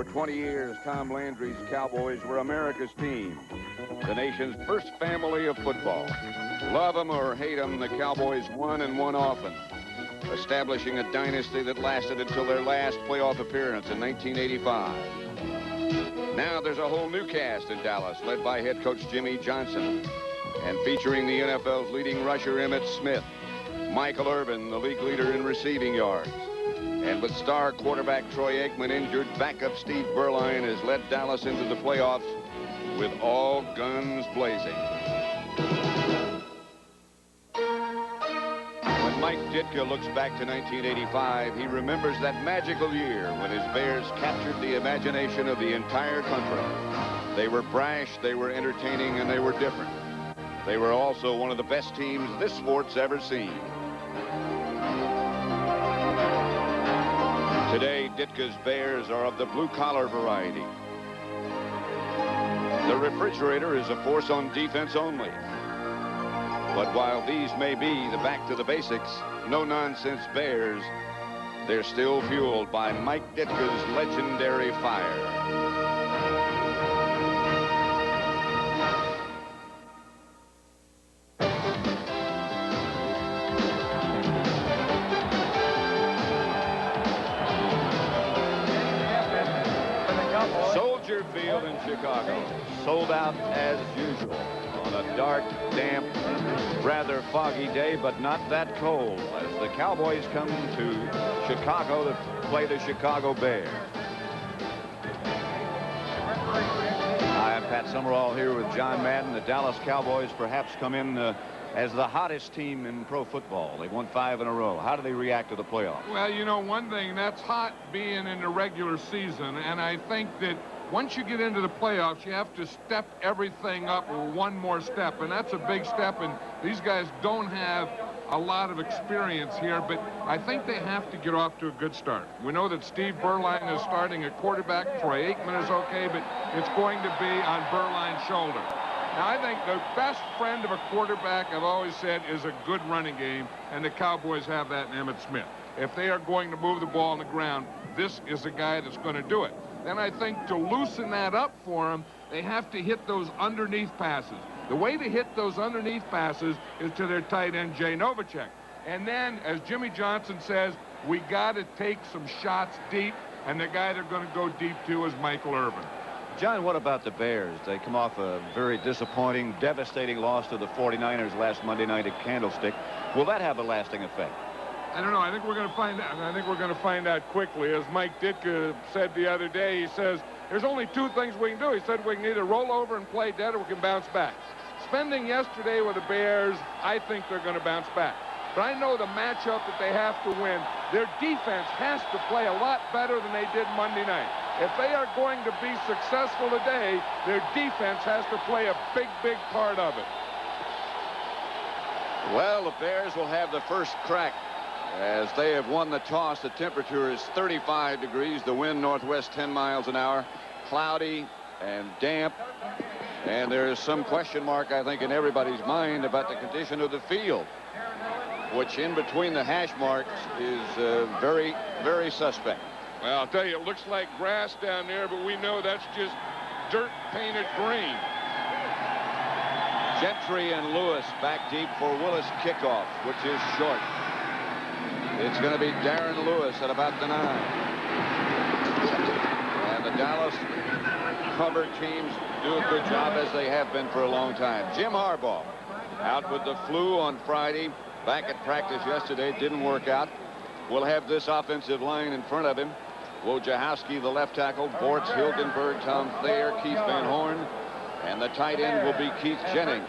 For 20 years, Tom Landry's Cowboys were America's team, the nation's first family of football. Love them or hate them, the Cowboys won and won often, establishing a dynasty that lasted until their last playoff appearance in 1985. Now there's a whole new cast in Dallas, led by head coach Jimmy Johnson, and featuring the NFL's leading rusher Emmitt Smith, Michael Irvin, the league leader in receiving yards. And with star quarterback Troy Aikman injured, backup Steve Berline has led Dallas into the playoffs with all guns blazing. When Mike Ditka looks back to 1985, he remembers that magical year when his Bears captured the imagination of the entire country. They were brash, they were entertaining, and they were different. They were also one of the best teams this sport's ever seen. Today, Ditka's Bears are of the blue-collar variety. The refrigerator is a force on defense only. But while these may be the back-to-the-basics, no-nonsense Bears, they're still fueled by Mike Ditka's legendary fire. Field in Chicago, sold out as usual on a dark, damp, rather foggy day, but not that cold as the Cowboys come to Chicago to play the Chicago Bears. Hi, I'm Pat Summerall here with John Madden. The Dallas Cowboys perhaps come in as the hottest team in pro football. They've won 5 in a row. How do they react to the playoffs? Well, you know, one thing, that's hot being in the regular season, and I think that once you get into the playoffs, you have to step everything up one more step, and that's a big step, and these guys don't have a lot of experience here, but I think they have to get off to a good start. We know that Steve Berline is starting at quarterback. Troy Aikman is okay, but it's going to be on Berline's shoulder. Now, I think the best friend of a quarterback, I've always said, is a good running game, and the Cowboys have that in Emmitt Smith. If they are going to move the ball on the ground, this is the guy that's going to do it. Then I think to loosen that up for them, they have to hit those underneath passes. The way to hit those underneath passes is to their tight end, Jay Novacek. And then, as Jimmy Johnson says, we got to take some shots deep, and the guy they're going to go deep to is Michael Irvin. John, what about the Bears? They come off a very disappointing, devastating loss to the 49ers last Monday night at Candlestick. Will that have a lasting effect? I don't know. I think we're going to find out. I think we're going to find out quickly. As Mike Ditka said the other day, he says, there's only 2 things we can do. He said we can either roll over and play dead or we can bounce back. Spending yesterday with the Bears, I think they're going to bounce back. But I know the matchup that they have to win. Their defense has to play a lot better than they did Monday night. If they are going to be successful today, their defense has to play a big, big part of it. Well, the Bears will have the first crack. As they have won the toss, the temperature is 35 degrees. The wind northwest 10 miles an hour. Cloudy and damp. And there is some question mark, I think, in everybody's mind about the condition of the field, which in between the hash marks is very, very suspect. Well, I'll tell you, it looks like grass down there, but we know that's just dirt painted green. Gentry and Lewis back deep for Willis kickoff, which is short. It's going to be Darren Lewis at about the 9. And the Dallas cover teams do a good job, as they have been for a long time. Jim Harbaugh out with the flu on Friday. Back at practice yesterday, didn't work out. We'll have this offensive line in front of him. Wojciechowski, the left tackle, Bortz, Hilgenberg, Tom Thayer, Keith Van Horn, and the tight end will be Keith Jennings.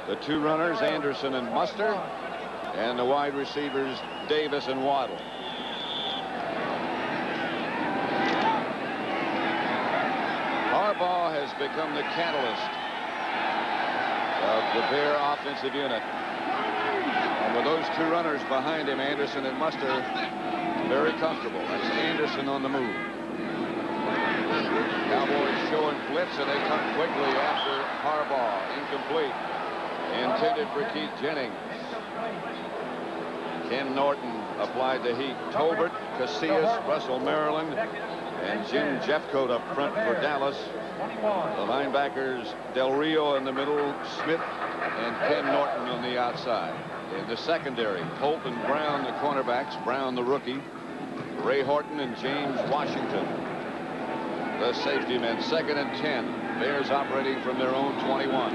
The 2 runners, Anderson and Muster, and the wide receivers, Davis and Waddle. Harbaugh has become the catalyst of the Bear offensive unit. And with those 2 runners behind him, Anderson and Muster, very comfortable. That's Anderson on the move. Cowboys showing blitz, and they come quickly after Harbaugh. Incomplete. Intended for Keith Jennings. Ken Norton applied the heat. Tolbert, Casillas, Russell Maryland, And Jim Jeffcoat up front for Dallas. The linebackers Del Rio in the middle, Smith and Ken Norton on the outside. In the secondary, Holt and Brown, the cornerbacks. Brown, the rookie. Ray Horton and James Washington, the safety men. 2nd and 10. Bears operating from their own 21.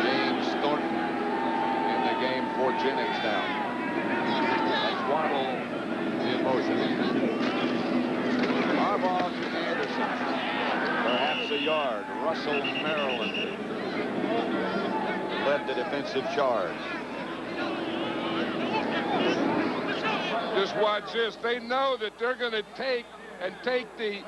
James Thornton in the game for Jennings now. That's Waddle in motion. Harbaugh to Anderson. Perhaps a yard. Russell, Maryland led the defensive charge. Just watch this. They know that they're going to take the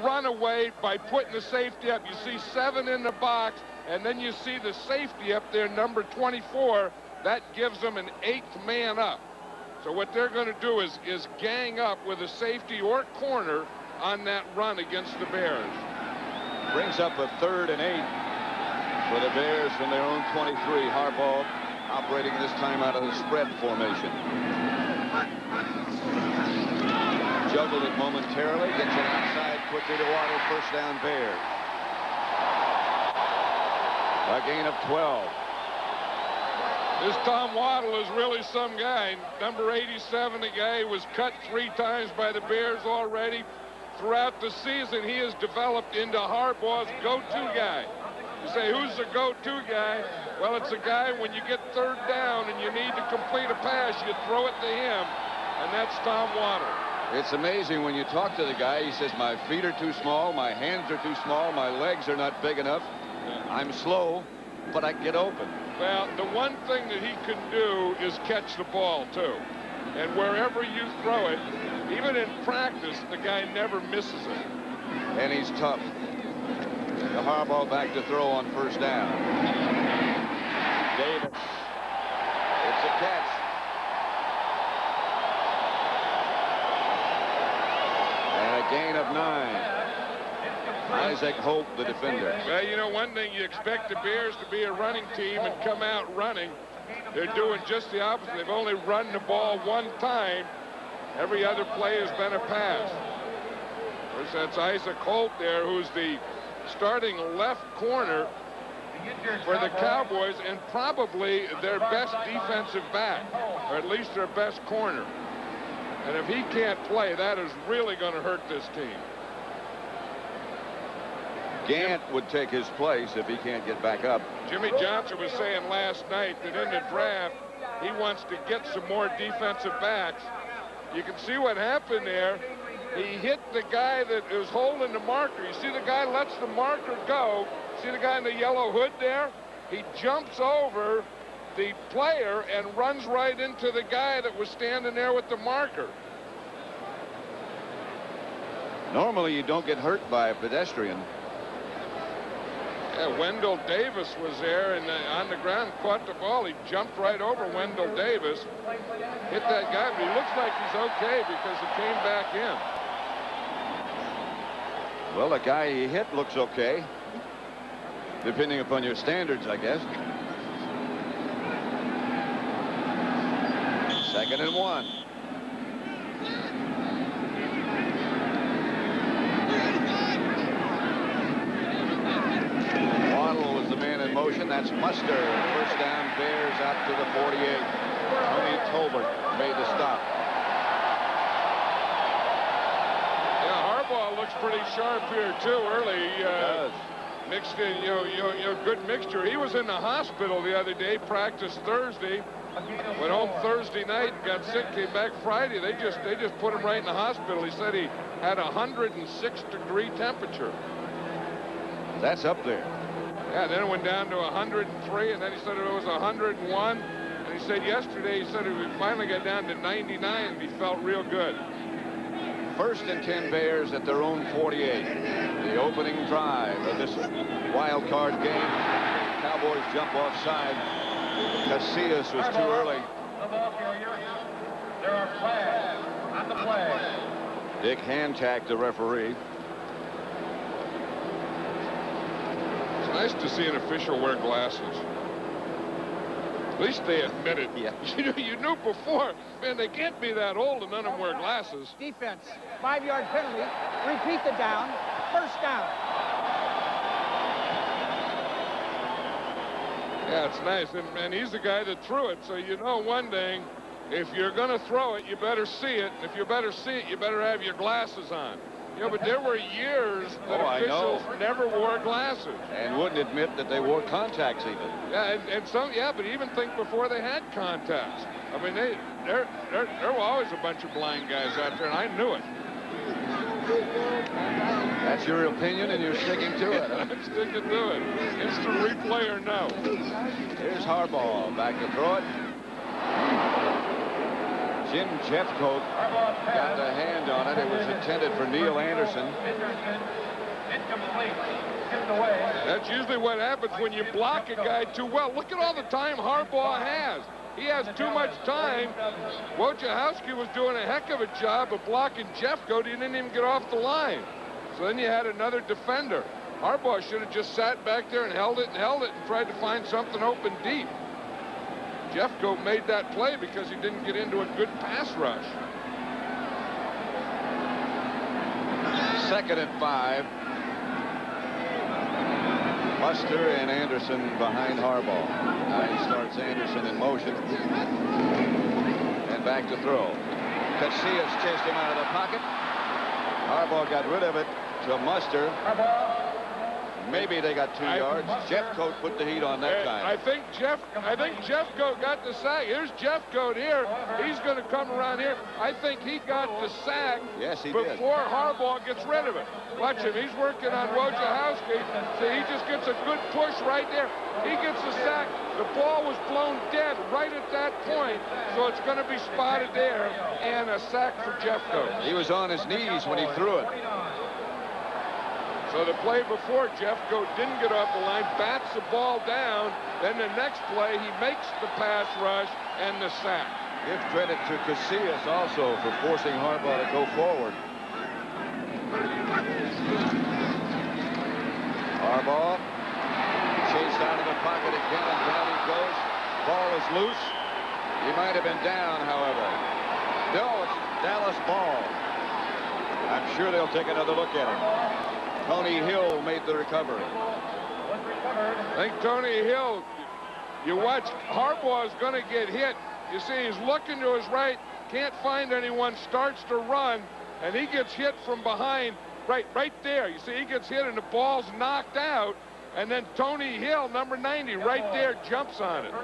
run away by putting the safety up. You see 7 in the box, and then you see the safety up there, number 24. That gives them an 8th man up. So what they're going to do is gang up with a safety or corner on that run against the Bears. Brings up a 3rd and 8 for the Bears from their own 23. Harbaugh operating this time out of the spread formation. Juggled it momentarily, gets it outside quickly to Waddle. 1st down Bears. A gain of 12. This Tom Waddle is really some guy. Number 87, a guy who was cut 3 times by the Bears already. Throughout the season, he has developed into Harbaugh's go-to guy. You say, who's the go-to guy? Well, it's a guy when you get 3rd down and you need to complete a pass, you throw it to him, and that's Tom Waddle. It's amazing when you talk to the guy. He says, my feet are too small, my hands are too small, my legs are not big enough. I'm slow, but I get open. Well, the one thing that he can do is catch the ball, too. And wherever you throw it, even in practice, the guy never misses it. And he's tough. The Harbaugh back to throw on 1st down. Davis. It's a catch. And a gain of 9. Isaac Hope, the defender. Well, you know, one thing, you expect the Bears to be a running team and come out running. They're doing just the opposite. They've only run the ball 1 time. Every other play has been a pass. Of course, that's Isaac Holt there, who's the starting left corner for the Cowboys and probably their best defensive back, or at least their best corner. And if he can't play, that is really going to hurt this team. Gant would take his place if he can't get back up. Jimmy Johnson was saying last night that in the draft, he wants to get some more defensive backs. You can see what happened there. He hit the guy that was holding the marker. You see the guy lets the marker go. See the guy in the yellow hood there? He jumps over the player and runs right into the guy that was standing there with the marker. Normally, you don't get hurt by a pedestrian. Yeah, Wendell Davis was there and on the ground caught the ball. He jumped right over Wendell Davis, hit that guy, but he looks like he's okay because he came back in. Well, the guy he hit looks okay, depending upon your standards, I guess. 2nd and 1. Motion. That's Mustard. 1st down Bears out to the 48. Tony Tolbert made the stop. Yeah, Harbaugh looks pretty sharp here too early. He does. Mixed in, good mixture. He was in the hospital the other day, practiced Thursday, went home Thursday night, got sick, came back Friday. They just put him right in the hospital. He said he had a 106-degree temperature. That's up there. Yeah, then it went down to 103, and then he said it was 101. And he said yesterday, he said he finally got down to 99, and he felt real good. 1st and 10 Bears at their own 48. The opening drive of this wild card game. Cowboys jump offside. Casillas was too early. There are flags on the play. Dick Hantack, the referee. Nice to see an official wear glasses. At least they admit it. Yeah. You knew before, man, they can't be that old and none of them wear glasses. Defense, 5-yard penalty. Repeat the down. First down. Yeah, it's nice. And he's the guy that threw it. So you know one thing, if you're going to throw it, you better see it. And if you better see it, you better have your glasses on. Yeah, but there were years that officials never wore glasses. And wouldn't admit that they wore contacts even. Yeah, and some, yeah, but even think before they had contacts. I mean, there were always a bunch of blind guys out there, and I knew it. That's your opinion, and you're sticking to it. Huh? I'm sticking to it. Instant replay or no. Here's Harbaugh back to throw it. Jim Jeffcoat got the hand on it. It was intended for Neil Anderson. Incomplete. Tipped away. That's usually what happens when you block a guy too well. Look at all the time Harbaugh has. He has too much time. Wojciechowski was doing a heck of a job of blocking Jeffcoat. He didn't even get off the line. So then you had another defender. Harbaugh should have just sat back there and held it and tried to find something open deep. Jeffcoat made that play because he didn't get into a good pass rush. 2nd and 5. Muster and Anderson behind Harbaugh. Now he starts Anderson in motion. And back to throw. Casillas chased him out of the pocket. Harbaugh got rid of it to Muster. Maybe they got 2 yards. Jeffcoat put the heat on that time. I think Jeffcoat got the sack. Here's Jeffcoat here. He's going to come around here. I think he got the sack. Yes, he before did. Harbaugh gets rid of it. Watch him. He's working on Wojciechowski. So he just gets a good push right there. He gets the sack. The ball was blown dead right at that point. So it's going to be spotted there and a sack for Jeffcoat. He was on his knees when he threw it. So the play before, Jeffcoat didn't get off the line, bats the ball down. Then the next play, he makes the pass rush and the sack. Give credit to Casillas also for forcing Harbaugh to go forward. Harbaugh chased out of the pocket again, and down he goes. Ball is loose. He might have been down, however. No, it's Dallas ball. I'm sure they'll take another look at him. Tony Hill made the recovery. I think Tony Hill, you watch, Harbaugh is going to get hit. You see, he's looking to his right, can't find anyone, starts to run, and he gets hit from behind right there. You see, he gets hit and the ball's knocked out, and then Tony Hill, number 90, right there, jumps on it.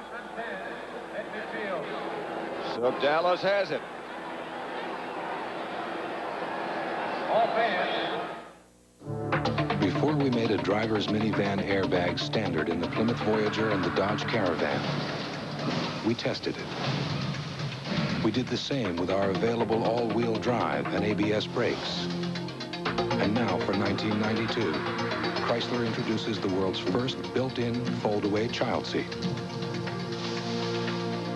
So Dallas has it. All fans. Before we made a driver's minivan airbag standard in the Plymouth Voyager and the Dodge Caravan, we tested it. We did the same with our available all-wheel drive and ABS brakes. And now for 1992, Chrysler introduces the world's first built-in fold-away child seat.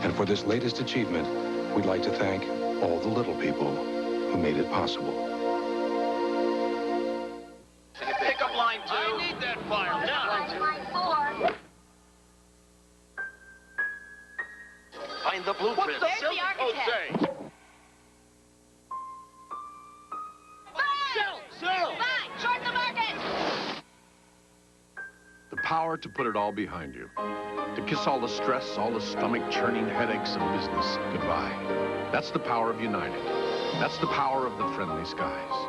And for this latest achievement, we'd like to thank all the little people who made it possible. Pick up line 2. I need that file now. Line 4. Find the blueprint. Where's the architect? Sell. Buy. Short the market. The power to put it all behind you. To kiss all the stress, all the stomach-churning headaches of business goodbye. That's the power of United. That's the power of the friendly skies.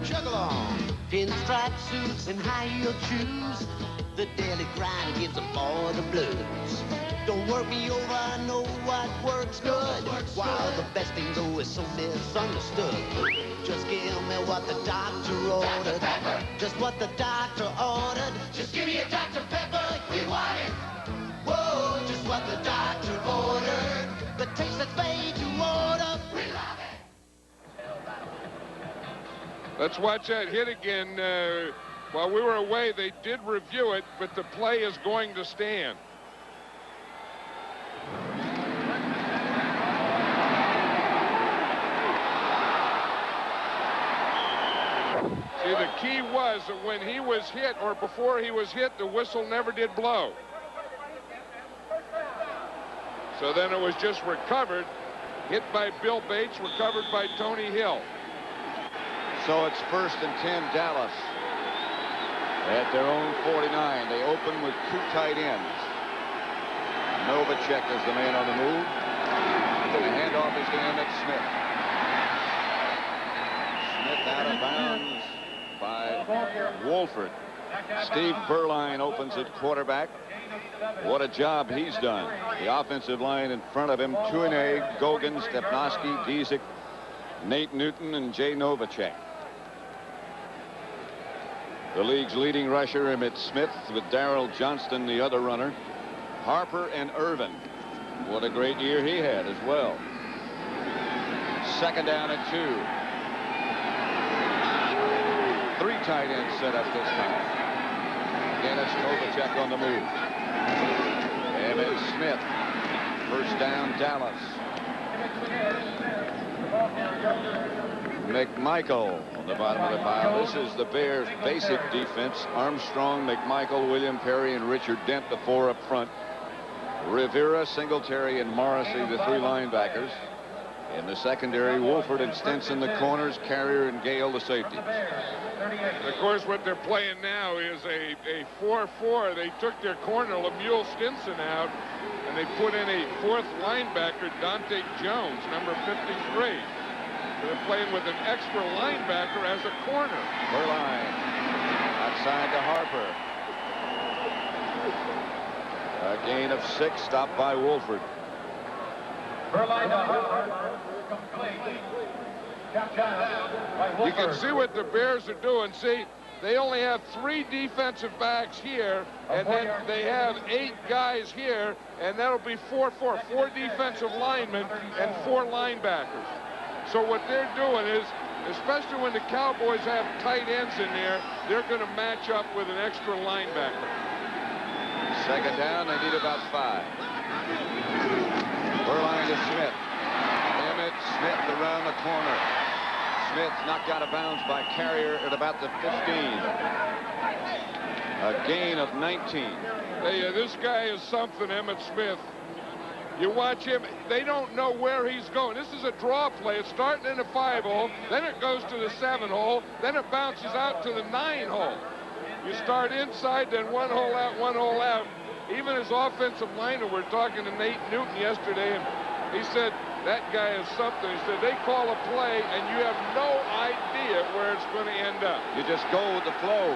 Chug along. Pinstripe suits and high-heel shoes. The daily grind gives them all the blues. Don't work me over, I know what works good. While the best thing's always so misunderstood. Just give me what the doctor ordered. Just what the doctor ordered. Just give me a Dr. Pepper, you want it. Whoa, just what the doctor ordered. The taste that's made to order. We love it. Let's watch that hit again. While we were away, they did review it, but the play is going to stand. See, the key was that when he was hit or before he was hit, the whistle never did blow. So then it was just recovered, hit by Bill Bates, recovered by Tony Hill. So it's 1st and 10 Dallas at their own 49. They open with 2 tight ends. Novacek is the man on the move. The handoff is to Emmett Smith. Smith out of bounds by Wolford. Steve Berline opens at quarterback. What a job he's done. The offensive line in front of him: Tuine, Gogan, Stepnoski, Giesick, Nate Newton, and Jay Novacek. The league's leading rusher, Emmett Smith, with Darrell Johnston, the other runner. Harper and Irvin. What a great year he had as well. 2nd down and 2. 3 tight ends set up this time. Again, it's Novacek on the move. Emmett Smith. 1st down, Dallas. McMichael on the bottom of the pile. This is the Bears' basic defense. Armstrong, McMichael, William Perry, and Richard Dent, the 4 up front. Rivera, Singletary, and Morrissey, the 3 linebackers. In the secondary, Wolford and Stinson, the corners, Carrier and Gale, the safeties. Of course, what they're playing now is a 4-4. They took their corner, Lemuel Stinson, out, and they put in a 4th linebacker, Dante Jones, number 53. They're playing with an extra linebacker as a corner. Berline outside to Harper. A gain of 6, stopped by Wolford. You can see what the Bears are doing. See, they only have 3 defensive backs here, and then they have 8 guys here, and that'll be 4-4. 4 defensive linemen and 4 linebackers. So what they're doing is, especially when the Cowboys have tight ends in there, they're going to match up with an extra linebacker. 2nd down, they need about 5. Berline to Smith. Emmett Smith around the corner. Smith knocked out of bounds by Carrier at about the 15. A gain of 19. Hey, this guy is something, Emmett Smith. You watch him, they don't know where he's going. This is a draw play. It's starting in the 5-hole, then it goes to the 7-hole, then it bounces out to the 9-hole. You start inside, then 1 hole out, 1 hole out. Even his offensive liner, we're talking to Nate Newton yesterday, and he said, that guy is something. He said, they call a play, and you have no idea where it's going to end up. You just go with the flow.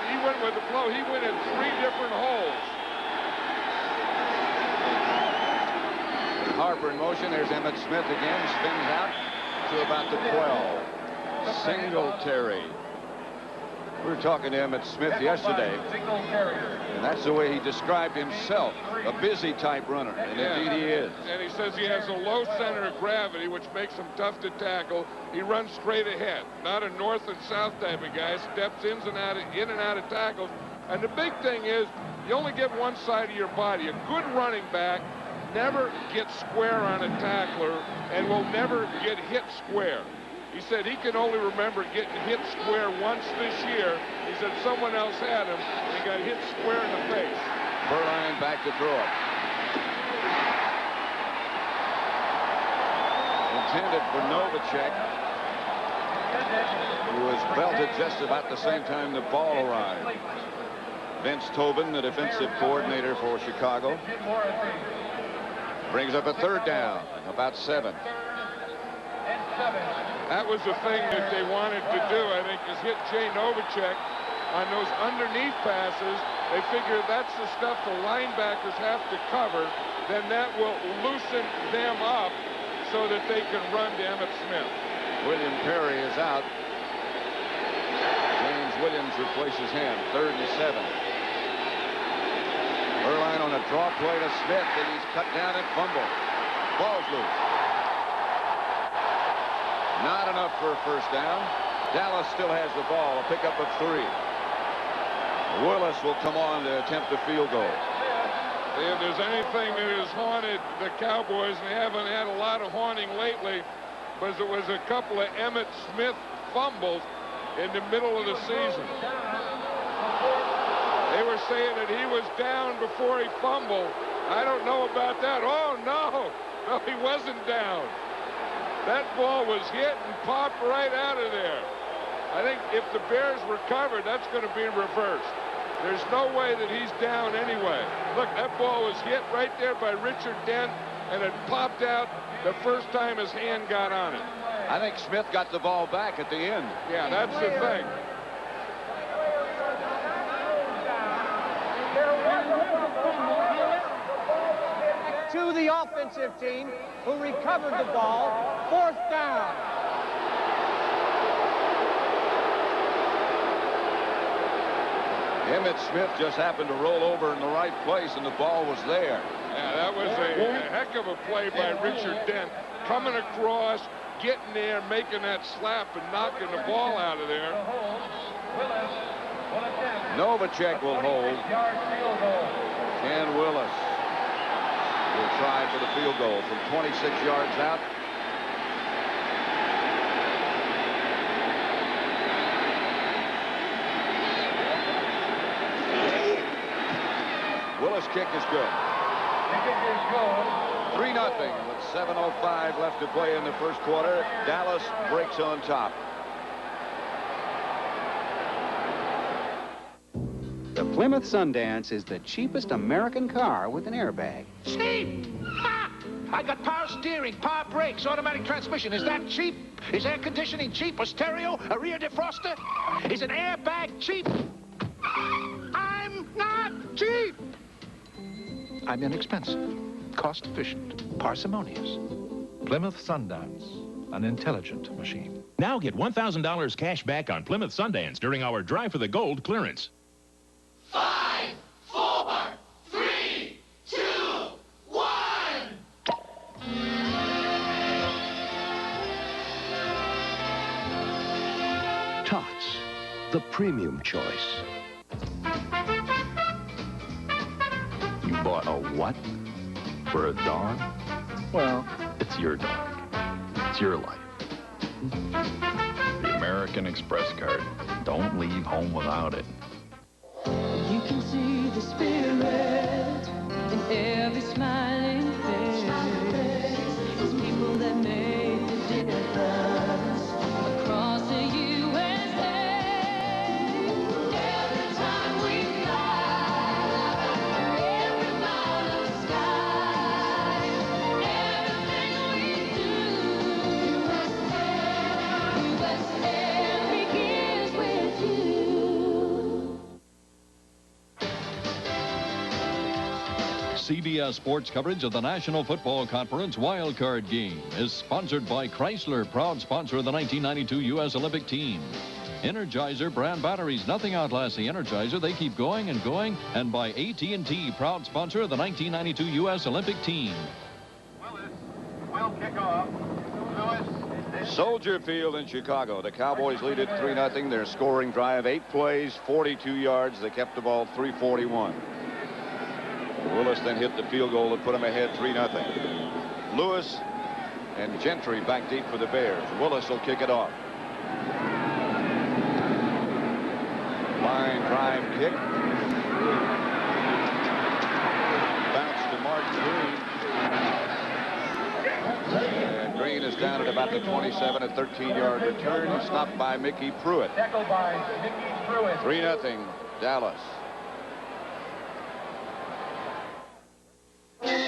He went with the flow. He went in 3 different holes. Harper in motion. There's Emmett Smith again. Spins out to about the 12. Singletary. We were talking to Emmett Smith yesterday, and that's the way he described himself, a busy type runner, and indeed he is. And he says he has a low center of gravity, which makes him tough to tackle. He runs straight ahead, not a north and south type of guy. Steps in and out of tackles. And the big thing is, you only get one side of your body. A good running back never gets square on a tackler and will never get hit square. He said he can only remember getting hit square once this year. He said someone else had him and got hit square in the face. Berline back to throw it. Intended for Novacek, who was belted just about the same time the ball arrived. Vince Tobin, the defensive coordinator for Chicago, brings up a 3rd down, about 7. That was the thing that they wanted to do, I think, is hit Jay Novacek on those underneath passes. They figure that's the stuff the linebackers have to cover. Then that will loosen them up so that they can run to Emmett Smith. William Perry is out. James Williams replaces him. 3rd and 7. Berline on a draw play to Smith, and he's cut down and fumbled. Ball's loose. Not enough for a 1st down. Dallas still has the ball, a pickup of 3. Willis will come on to attempt a field goal. If there's anything that has haunted the Cowboys, and they haven't had a lot of haunting lately, but it was a couple of Emmett Smith fumbles. in the middle of the season. They were saying that he was down before he fumbled. I don't know about that. Oh, no. No, he wasn't down. That ball was hit and popped right out of there. I think if the Bears recover, that's going to be reversed. There's no way that he's down anyway. Look, that ball was hit right there by Richard Dent, and it popped out the first time his hand got on it. I think Smith got the ball back at the end. Yeah, that's the thing. To the offensive team, who recovered the ball. 4th down. Emmitt Smith just happened to roll over in the right place, and the ball was there. Yeah, that was a heck of a play by Richard Dent. Coming across, getting there, making that slap, and knocking the ball out of there. Novacek will hold. Ken Willis will try for the field goal from 26 yards out. Willis' kick is good. 3-0 with 7:05 left to play in the first quarter. Dallas breaks on top. The Plymouth Sundance is the cheapest American car with an airbag. Cheap? Ha! I got power steering, power brakes, automatic transmission. Is that cheap? Is air conditioning cheap? A stereo? A rear defroster? Is an airbag cheap? I'm not cheap! I'm inexpensive, cost-efficient, parsimonious. Plymouth Sundance, an intelligent machine. Now get $1,000 cash back on Plymouth Sundance during our Drive for the Gold clearance. 5, 4, 3, 2, 1. Tots, the premium choice. You bought a what? For a dog? Well, it's your dog. It's your life. The American Express card. Don't leave home without it. You can see the spirit in every smiling face. It's people that make the difference across the USA. Every time we fly, every mile of sky, everything we do, USA begins with you. CBS Sports coverage of the National Football Conference Wildcard game is sponsored by Chrysler, proud sponsor of the 1992 U.S. Olympic team. Energizer brand batteries, nothing outlasts the Energizer. They keep going and going. And by AT&T, proud sponsor of the 1992 U.S. Olympic team. Will kick off. Soldier Field in Chicago. The Cowboys lead it 3-0. Their scoring drive, 8 plays, 42 yards. They kept the ball 3:41. Willis then hit the field goal to put them ahead 3-0. Lewis and Gentry back deep for the Bears. Willis will kick it off. Line drive kick. Bounce to Mark Green. And Green is down at about the 27, a 13-yard return. He's stopped by Mickey Pruitt. Tackled by Mickey Pruitt. 3-0 Dallas.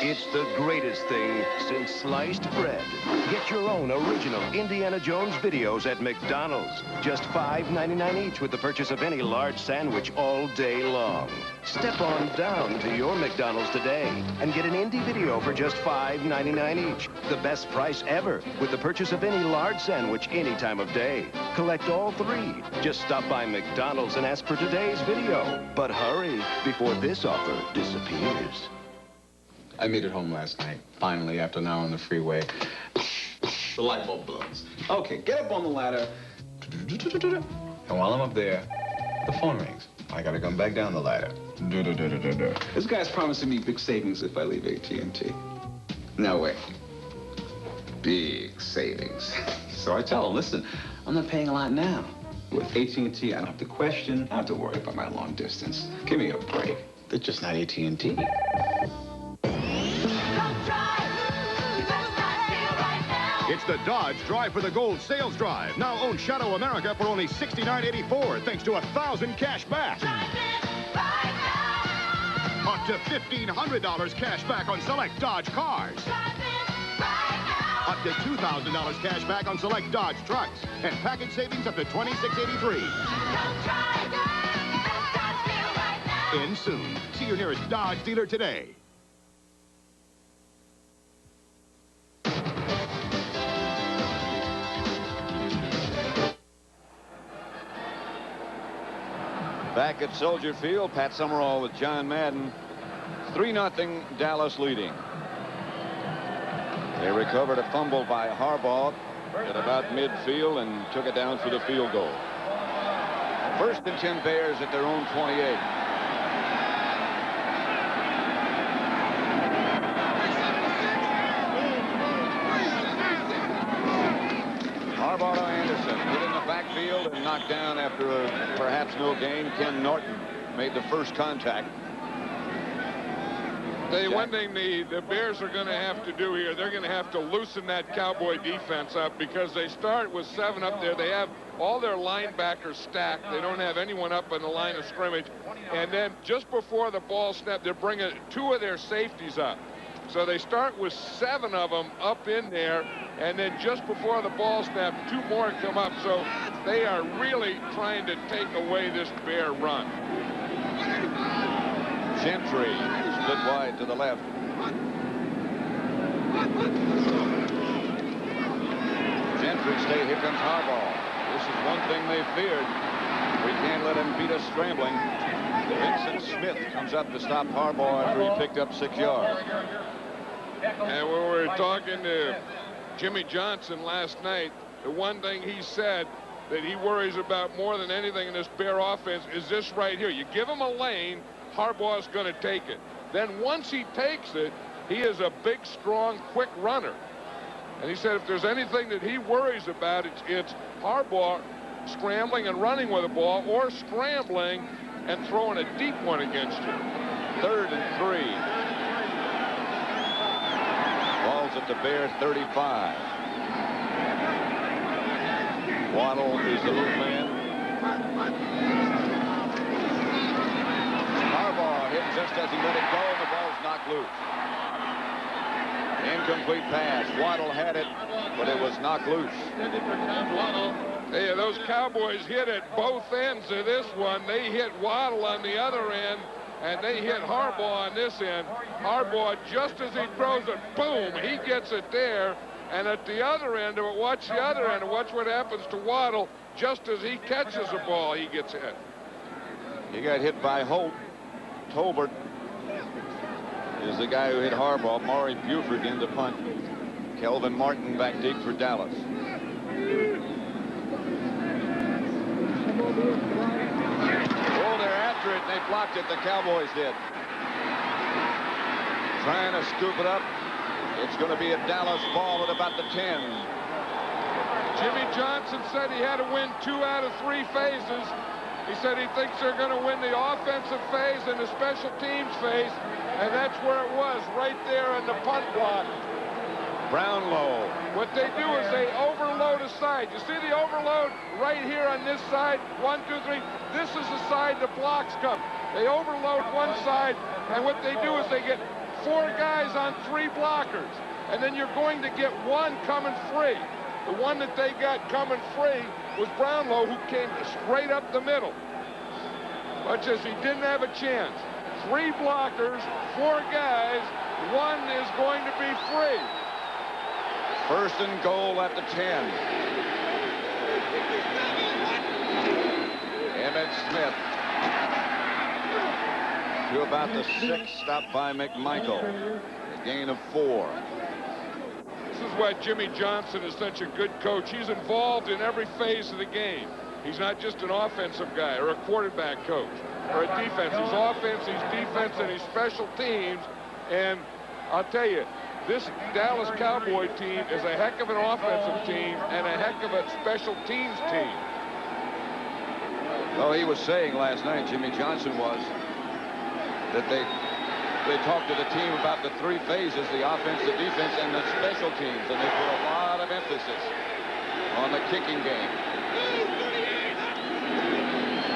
It's the greatest thing since sliced bread. Get your own original Indiana Jones videos at McDonald's. Just $5.99 each with the purchase of any large sandwich all day long. Step on down to your McDonald's today and get an Indy video for just $5.99 each. The best price ever with the purchase of any large sandwich any time of day. Collect all 3. Just stop by McDonald's and ask for today's video. But hurry before this offer disappears. I made it home last night, finally, after an hour on the freeway. The light bulb blows. Okay, get up on the ladder. And while I'm up there, the phone rings. I gotta come back down the ladder. This guy's promising me big savings if I leave AT&T. No way. Big savings. So I tell him, listen, I'm not paying a lot now. With AT&T, I don't have to question, I don't have to worry about my long distance. Give me a break. They're just not AT&T. It's the Dodge Drive for the Gold sales drive. Now own Shadow America for only $69.84, thanks to 1,000 cash back. Up to $1,500 cash back on select Dodge cars. Up to $2,000 cash back on select Dodge trucks. And package savings up to $26.83. In soon. See your nearest Dodge dealer today. Back at Soldier Field, Pat Summerall with John Madden. 3-0 Dallas leading. They recovered a fumble by Harbaugh at about midfield and took it down for the field goal. 1st and 10 Bears at their own 28. Harbaugh to Anderson, hit in the backfield and knocked down after perhaps no gain. Ken Norton made the first contact. One thing the Bears are going to have to do here, they're going to have to loosen that Cowboy defense up, because they start with 7 up there. They have all their linebackers stacked. They don't have anyone up on the line of scrimmage. And then just before the ball snap, they're bringing 2 of their safeties up. So they start with 7 of them up in there, and then just before the ball snap, 2 more come up. So they are really trying to take away this Bear run. Gentry split wide to the left. Gentry stay. Here comes Harbaugh. This is one thing they feared. We can't let him beat us scrambling. Vincent Smith comes up to stop Harbaugh after he picked up 6 yards. And when we were talking to Jimmy Johnson last night, the one thing he said that he worries about more than anything in this Bear offense is this right here. You give him a lane, Harbaugh's going to take it. Then once he takes it, he is a big, strong, quick runner. And he said if there's anything that he worries about, it's Harbaugh scrambling and running with the ball, or scrambling and throwing a deep one against you. 3rd and 3. Ball's at the Bear 35. Waddle is the loop man. Harbaugh hit just as he let it go, and the ball's knocked loose. Incomplete pass. Waddle had it, but it was knocked loose. Hey, those Cowboys hit at both ends of this one. They hit Waddle on the other end, and they hit Harbaugh on this end. Harbaugh, just as he throws it, boom, he gets it there. And at the other end of it, watch the other end, and watch what happens to Waddle. Just as he catches the ball, he gets hit. He got hit by Holt. Tolbert is the guy who hit Harbaugh. Maury Buford in the punt. Kelvin Martin back deep for Dallas. Oh, they're after it, and they blocked it. The Cowboys did. Trying to scoop it up. It's going to be a Dallas ball at about the 10. Jimmy Johnson said he had to win 2 out of 3 phases. He said he thinks they're going to win the offensive phase and the special teams phase, and that's where it was, right there in the punt block. Brownlow. What they do is they overload a side. You see the overload right here on this side? 1, 2, 3. This is the side the blocks come. They overload one side, and what they do is they get 4 guys on 3 blockers, and then you're going to get 1 coming free. The one that they got coming free was Brownlow, who came straight up the middle. Much as he didn't have a chance. 3 blockers, 4 guys, 1 is going to be free. 1st and goal at the 10. Emmett Smith to about the 6, stopped by McMichael. A gain of 4. This is why Jimmy Johnson is such a good coach. He's involved in every phase of the game. He's not just an offensive guy or a quarterback coach or a defense. He's offense, he's defense, and he's special teams. And I'll tell you, this Dallas Cowboy team is a heck of an offensive team and a heck of a special teams team. Well, he was saying last night, Jimmy Johnson was, that they talked to the team about the three phases, the offense, the defense, and the special teams, and they put a lot of emphasis on the kicking game.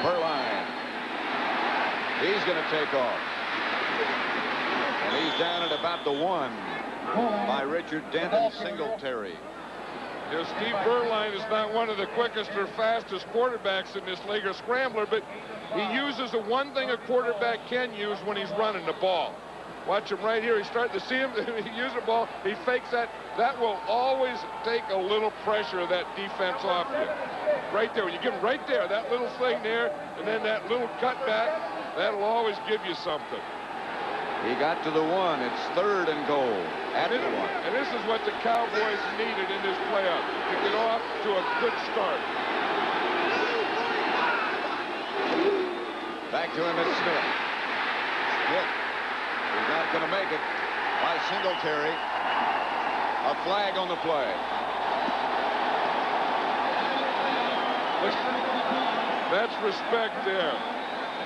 Berline. He's going to take off. And he's down at about the 1 by Richard Dent and Singletary. You know, Steve Berline is not one of the quickest or fastest quarterbacks in this league or scrambler, but he uses the one thing a quarterback can use when he's running the ball. Watch him right here. He's starting to see him. He uses the ball. He fakes that. That will always take a little pressure of that defense off you. Right there. When you give him right there, that little thing there, and then that little cutback, that'll always give you something. He got to the 1. It's 3rd and goal at the 1. And this is what the Cowboys needed in this playoff, to get off to a good start. Back to him at Smith. Smith. He's not going to make it by Singletary. A flag on the play. That's respect there.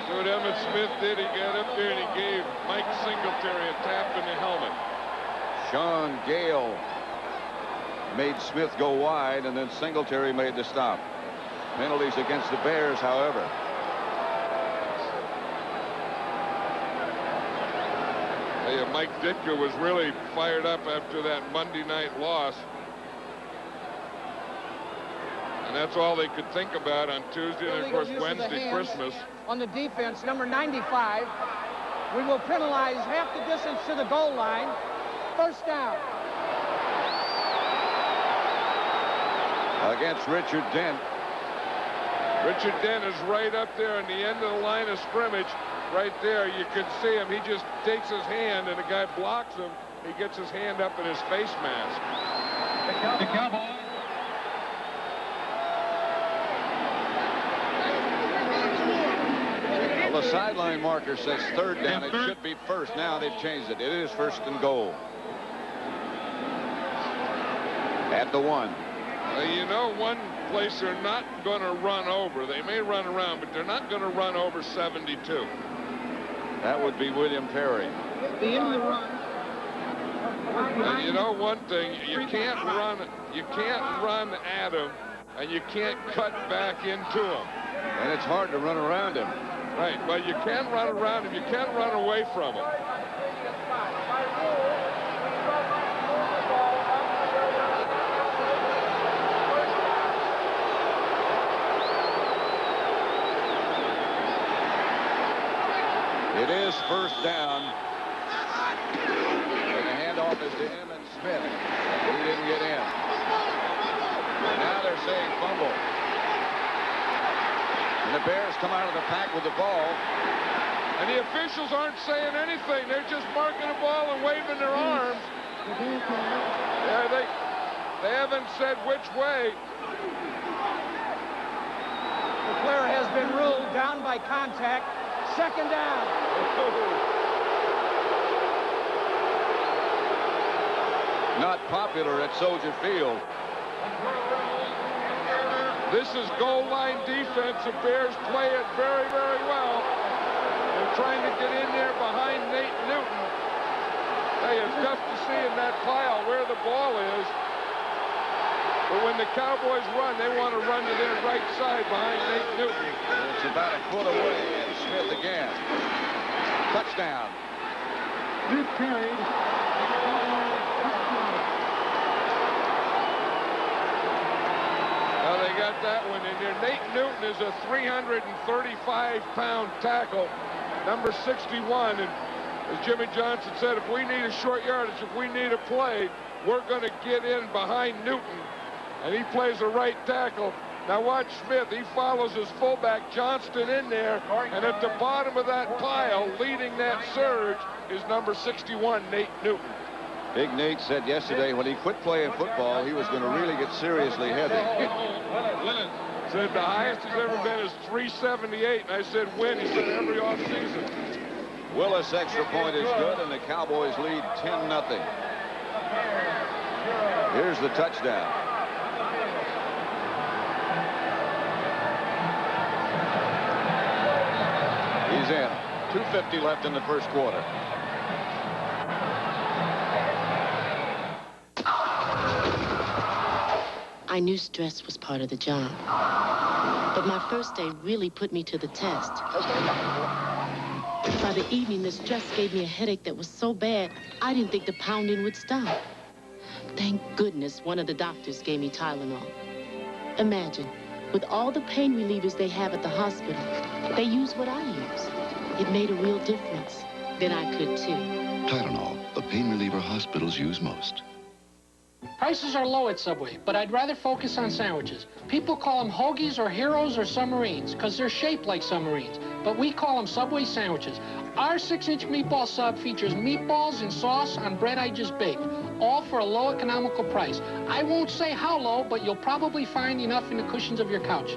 So what Emmett Smith did, he got up there and he gave Mike Singletary a tap in the helmet. Sean Gale made Smith go wide, and then Singletary made the stop. Penalties against the Bears, however. Mike Ditka was really fired up after that Monday night loss. And that's all they could think about on Tuesday, and of course Wednesday, Christmas. On the defense, number 95. We will penalize half the distance to the goal line. First down. Against Richard Dent. Richard Dent is right up there in the end of the line of scrimmage. Right there, you can see him. He just takes his hand, and the guy blocks him. He gets his hand up in his face mask. The Cowboys. Well, the sideline marker says 3rd down. It should be 1st. Now they've changed it. It is 1st and goal. At the 1. You know, one place they're not going to run over. They may run around, but they're not going to run over 72. That would be William Perry. The end of the run. And you know one thing, you can't run at him, and you can't cut back into him. And it's hard to run around him. Right, but you can run around him. You can't run away from him. It is 1st down. And the handoff is to Emmett Smith. He didn't get in. And now they're saying fumble. And the Bears come out of the pack with the ball. And the officials aren't saying anything. They're just marking the ball and waving their arms. Yeah, they haven't said which way. The player has been ruled down by contact. 2nd down. Not popular at Soldier Field. This is goal line defense. The Bears play it very, very well. They're trying to get in there behind Nate Newton. Hey, it's tough to see in that pile where the ball is. But when the Cowboys run, they want to run to their right side behind Nate Newton. It's about a foot away, and Smith again. Touchdown. Smith carried. Well, they got that one in there. Nate Newton is a 335-pound tackle, number 61. And as Jimmy Johnson said, if we need a short yardage, if we need a play, we're going to get in behind Newton. And he plays the right tackle. Now watch Smith. He follows his fullback Johnston in there. And at the bottom of that pile, leading that surge, is number 61, Nate Newton. Big Nate said yesterday when he quit playing football, he was going to really get seriously heavy. Said the highest he's ever been is 378. And I said, when? He said, every offseason. Willis' extra point is good, and the Cowboys lead 10-0. Here's the touchdown. is in. 2:50 left in the first quarter. I knew stress was part of the job. But my first day really put me to the test. By the evening, the stress gave me a headache that was so bad, I didn't think the pounding would stop. Thank goodness one of the doctors gave me Tylenol. Imagine, with all the pain relievers they have at the hospital, they use what I use. It made a real difference. Then I could too. Tylenol, the pain reliever hospitals use most. Prices are low at Subway, but I'd rather focus on sandwiches. People call them hoagies or heroes or submarines because they're shaped like submarines, but we call them Subway sandwiches. Our 6-inch meatball sub features meatballs and sauce on bread I just baked, all for a low economical price. I won't say how low, but you'll probably find enough in the cushions of your couch.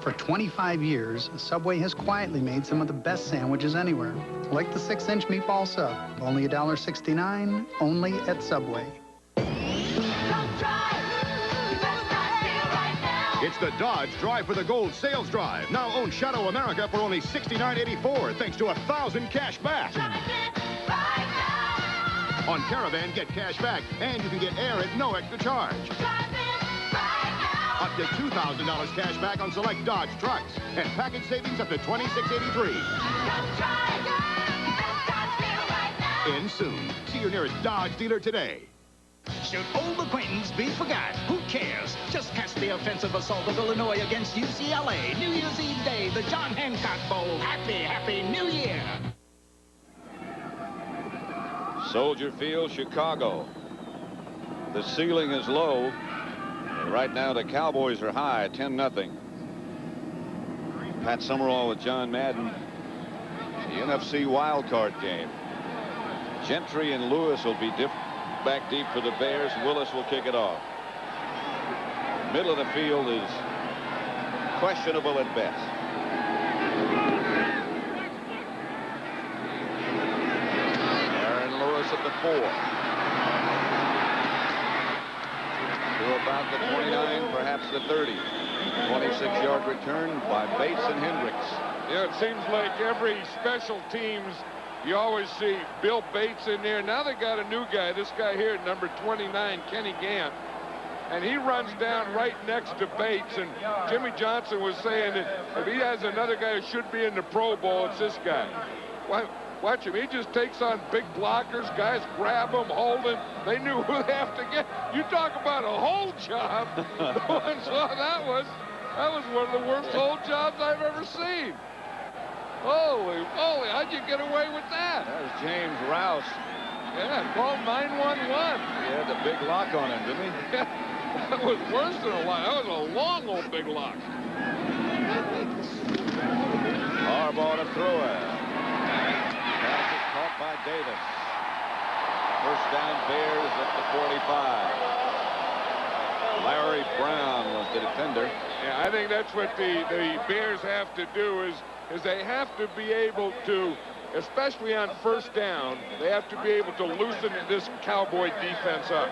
For 25 years, Subway has quietly made some of the best sandwiches anywhere, like the 6-inch meatball sub, only $1.69, only at Subway. It's the Dodge Drive for the Gold sales drive. Now own Shadow America for only $69.84, thanks to 1,000 cash back. On Caravan, get cash back, and you can get air at no extra charge. Up to $2,000 cash back on select Dodge trucks, and package savings up to $26.83. In soon. See your nearest Dodge dealer today. Should old acquaintance be forgot? Who cares? Just catch the offensive assault of Illinois against UCLA. New Year's Eve Day, the John Hancock Bowl. Happy, happy New Year! Soldier Field, Chicago. The ceiling is low. And right now the Cowboys are high, 10-0. Pat Summerall with John Madden. The NFC Wildcard game. Gentry and Lewis will be back deep for the Bears. Willis will kick it off. Middle of the field is questionable at best. Aaron Lewis at the 4. To about the 29, perhaps the 30. 26-yard return by Bates and Hendricks. Yeah, it seems like every special teams, you always see Bill Bates in there. Now they got a new guy, this guy here, number 29, Kenny Gant. And he runs down right next to Bates. And Jimmy Johnson was saying that if he has another guy who should be in the Pro Bowl, it's this guy. Watch him. He just takes on big blockers. Guys grab him, hold him. They knew who they have to get. You talk about a hold job. The one saw that was one of the worst hold jobs I've ever seen. Holy moly, how'd you get away with that? That was James Rouse. Yeah, call 911. He had the big lock on him, didn't he? That was worse than a lock. That was a long old big lock. Harbaugh to throw it. Pass is caught by Davis. First down Bears at the 45. Larry Brown was the defender. Yeah, I think that's what the Bears have to do is they have to be able to, especially on first down, they have to be able to loosen this Cowboy defense up.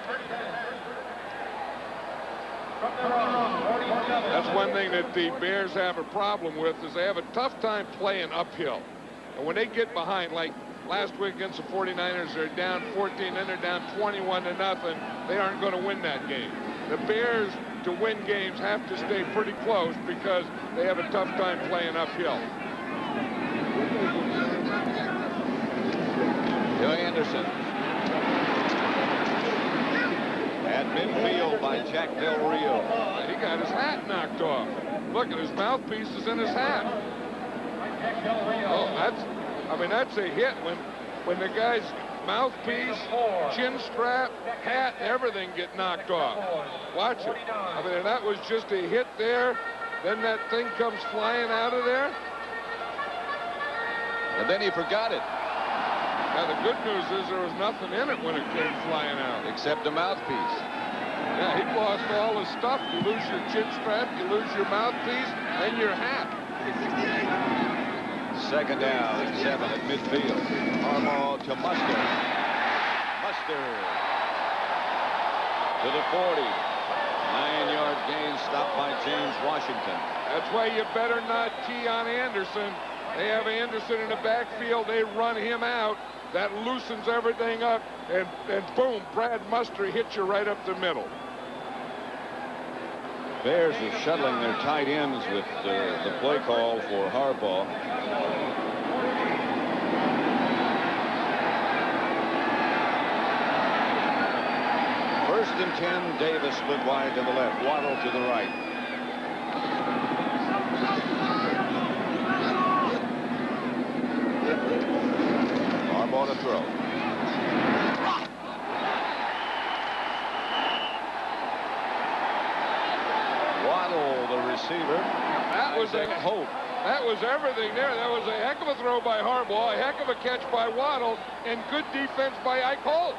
That's one thing that the Bears have a problem with is they have a tough time playing uphill. And when they get behind, like last week against the 49ers, they're down 14, then they're down 21-0. They aren't going to win that game. The Bears, to win games, have to stay pretty close because they have a tough time playing uphill. Joey Anderson. At midfield by Jack Del Rio. He got his hat knocked off. Look at his mouthpiece is in his hat. Oh, that's a hit when the guy's mouthpiece, chin strap, hat, everything get knocked off. Watch it. I mean, that was just a hit there. Then that thing comes flying out of there. And then he forgot it. Now, the good news is there was nothing in it when it came flying out. Except a mouthpiece. Yeah, he lost all his stuff. You lose your chin strap, you lose your mouthpiece, and your hat. Second down and 7 at midfield. Harbaugh to Mustard. Mustard to the 40. 9-yard gain stopped by James Washington. That's why you better not key on Anderson. They have Anderson in the backfield. They run him out. That loosens everything up. And boom, Brad Muster hits you right up the middle. Bears are shuttling their tight ends with the play call for Harbaugh. First and 10, Davis split wide to the left, Waddle to the right. Harbaugh to throw. Waddle, the receiver. That was a hope. That was everything there. That was a heck of a throw by Harbaugh, a heck of a catch by Waddle, and good defense by Ike Holt.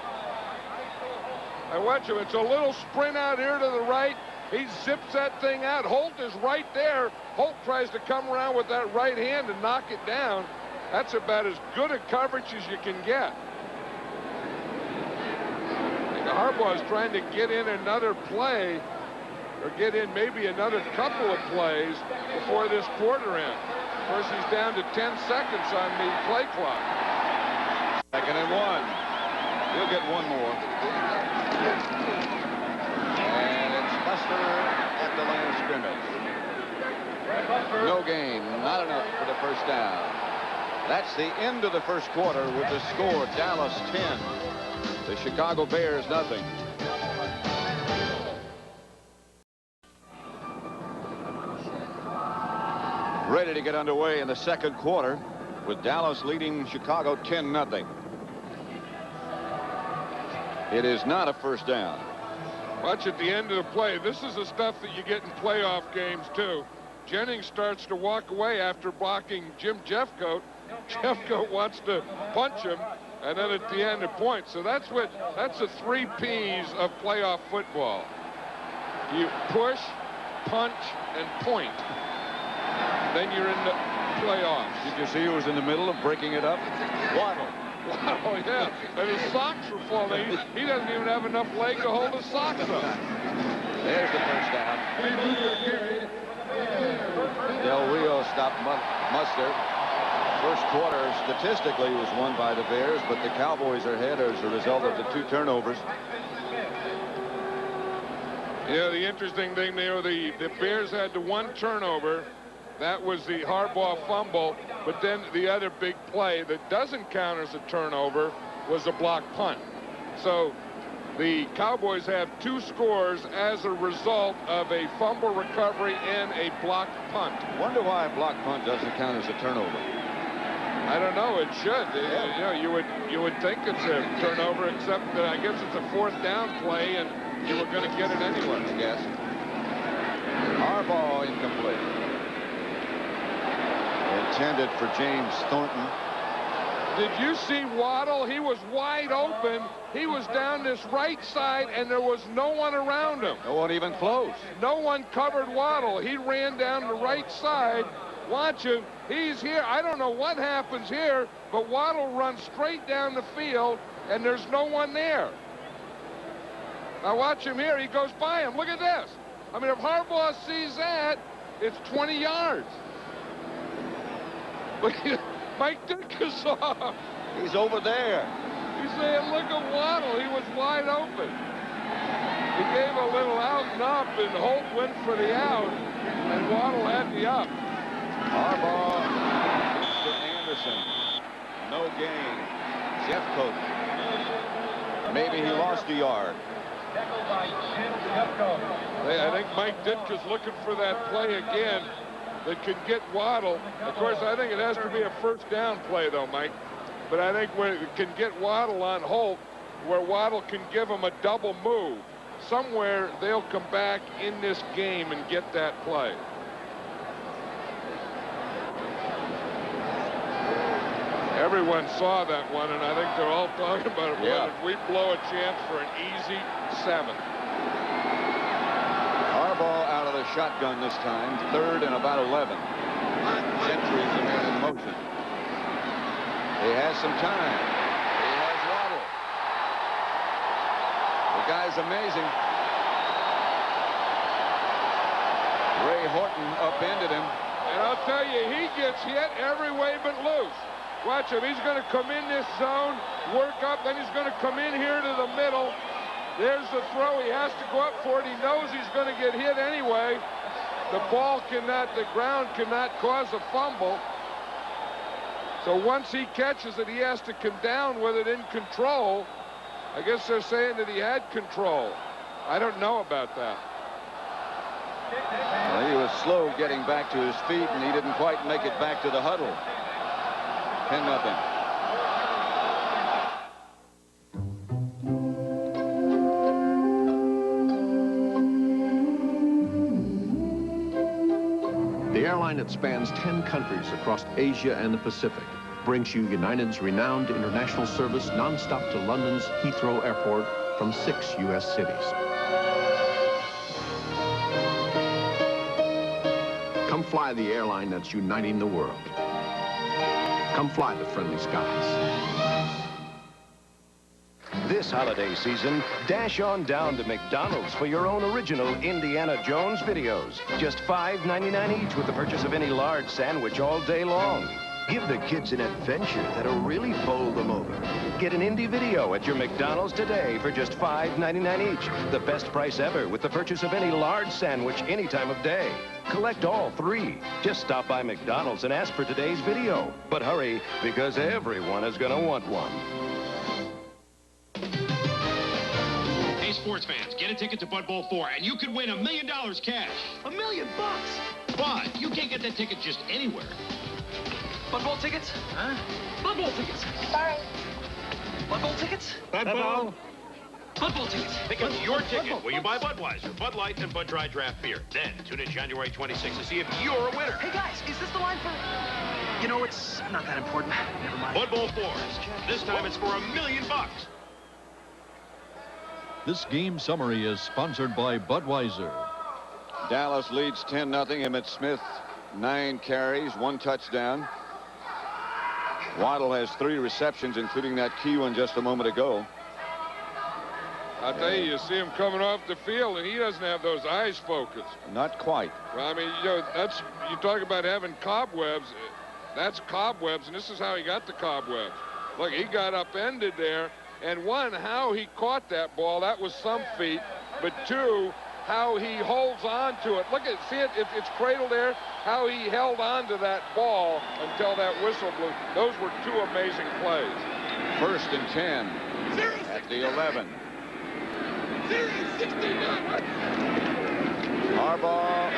I watch him. It's a little sprint out here to the right. He zips that thing out. Holt is right there. Holt tries to come around with that right hand and knock it down. That's about as good a coverage as you can get. Harbaugh is trying to get in another play, or get in maybe another couple of plays before this quarter ends. Of course, he's down to 10 seconds on the play clock. 2nd and 1. He'll get one more. And it's Buster at the line of scrimmage. No gain, not enough for the first down. That's the end of the first quarter with the score Dallas 10, the Chicago Bears nothing. Ready to get underway in the second quarter with Dallas leading Chicago 10-0. It is not a first down. Watch at the end of the play. This is the stuff that you get in playoff games too. Jennings starts to walk away after blocking Jim Jeffcoat. Jeffcoat wants to punch him, and then at the end a point. So that's the 3 P's of playoff football. You push, punch, and point. Then you're in the playoffs. Did you see who was in the middle of breaking it up? Waddle. Wow, yeah. And his socks were falling. He doesn't even have enough leg to hold his socks up. There's the first down. Del Rio stopped Muster. First quarter statistically was won by the Bears, but the Cowboys are ahead as a result of the 2 turnovers. Yeah, the interesting thing there, the Bears had the 1 turnover. That was the Harbaugh fumble, but then the other big play that doesn't count as a turnover was a block punt. So the Cowboys have 2 scores as a result of a fumble recovery and a block punt. Wonder why a block punt doesn't count as a turnover. I don't know. It should. You know, you would think it's a turnover, except that I guess it's a 4th down play, and you were going to get it anyway. I guess. Harbaugh incomplete. Intended for James Thornton. Did you see Waddle? He was wide open. He was down this right side, and there was no one around him. No one even close. No one covered Waddle. He ran down the right side. Watch him. He's here. I don't know what happens here, but Waddle runs straight down the field, and there's no one there. Now watch him here. He goes by him. Look at this. I mean, if Harbaugh sees that, it's 20 yards. Look at Mike Ditka saw. He's over there. He's saying, look at Waddle. He was wide open. He gave a little out and up, and Holt went for the out, and Waddle had the up. Harbaugh to Anderson. No gain. Jeffcoat. Maybe he lost a yard. I think Mike Ditka's looking for that play again that can get Waddle. Of course, I think it has to be a first down play, though, Mike. But I think when it can get Waddle on Holt, where Waddle can give him a double move. Somewhere they'll come back in this game and get that play. Everyone saw that one, and I think they're all talking about it. Yeah. We blow a chance for an easy 7. Harbaugh out of the shotgun this time. 3rd and about 11. Gentry's the man in motion. He has some time. He has Waddle. The guy's amazing. Ray Horton upended him. And I'll tell you, he gets hit every way but loose. Watch him. He's going to come in this zone, work up, then he's going to come in here to the middle. There's the throw. He has to go up for it. He knows he's going to get hit anyway. The ground cannot cause a fumble. So once he catches it, he has to come down with it in control. I guess they're saying that he had control. I don't know about that. Well, he was slow getting back to his feet, and he didn't quite make it back to the huddle. 10-0. The airline that spans 10 countries across Asia and the Pacific brings you United's renowned international service nonstop to London's Heathrow Airport from 6 U.S. cities. Come fly the airline that's uniting the world. Come fly the friendly skies. This holiday season, dash on down to McDonald's for your own original Indiana Jones videos. Just $5.99 each with the purchase of any large sandwich all day long. Give the kids an adventure that'll really bowl them over. Get an Indy video at your McDonald's today for just $5.99 each. The best price ever with the purchase of any large sandwich any time of day. Collect all 3. Just stop by McDonald's and ask for today's video. But hurry, because everyone is going to want one. Hey, sports fans, get a ticket to Bud Bowl 4, and you could win $1 million cash. $1 million bucks? But you can't get that ticket just anywhere. Bud Bowl tickets? Huh? Bud Bowl tickets. Sorry. Bud Bowl tickets? Bud Bowl. Bud Bowl tickets. Pick up your ticket where you buy Budweiser, Bud Light, and Bud Dry Draft Beer. Then tune in January 26th to see if you're a winner. Hey, guys, is this the line for... You know, it's not that important. Never mind. Bud Bowl 4. This time it's for $1 million. This game summary is sponsored by Budweiser. Dallas leads 10-0. Emmitt Smith, 9 carries, 1 touchdown. Waddle has 3 receptions, including that key one just a moment ago. I'll tell you, you see him coming off the field, and he doesn't have those eyes focused. Not quite. Well, I mean, you know, you talk about having cobwebs. That's cobwebs, and this is how he got the cobwebs. Look, he got upended there, and 1, how he caught that ball, that was some feat. But 2, how he holds on to it. Look at, see it, it's cradled there, how he held on to that ball until that whistle blew. Those were 2 amazing plays. 1st and 10 at the 11. Harbaugh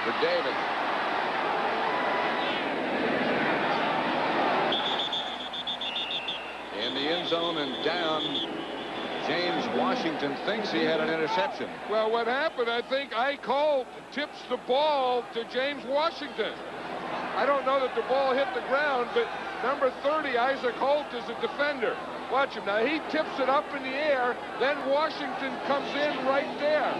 for Davis. In the end zone and down. James Washington thinks he had an interception. Well, what happened, I think Ike Holt tips the ball to James Washington. I don't know that the ball hit the ground, but number 30, Isaac Holt, is a defender. Watch him now. He tips it up in the air, then Washington comes in right there.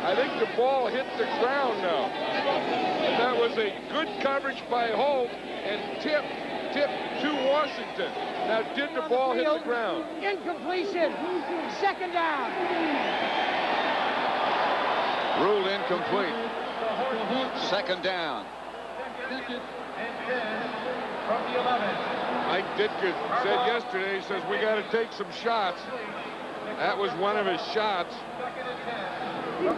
I think the ball hit the ground now. And that was a good coverage by Holt and tip to Washington. Now, did the ball hit the ground? Incompletion. 2nd down. Ruled incomplete. 2nd down. From the 11. Mike Ditka said yesterday, he says, we got to take some shots. That was one of his shots. Of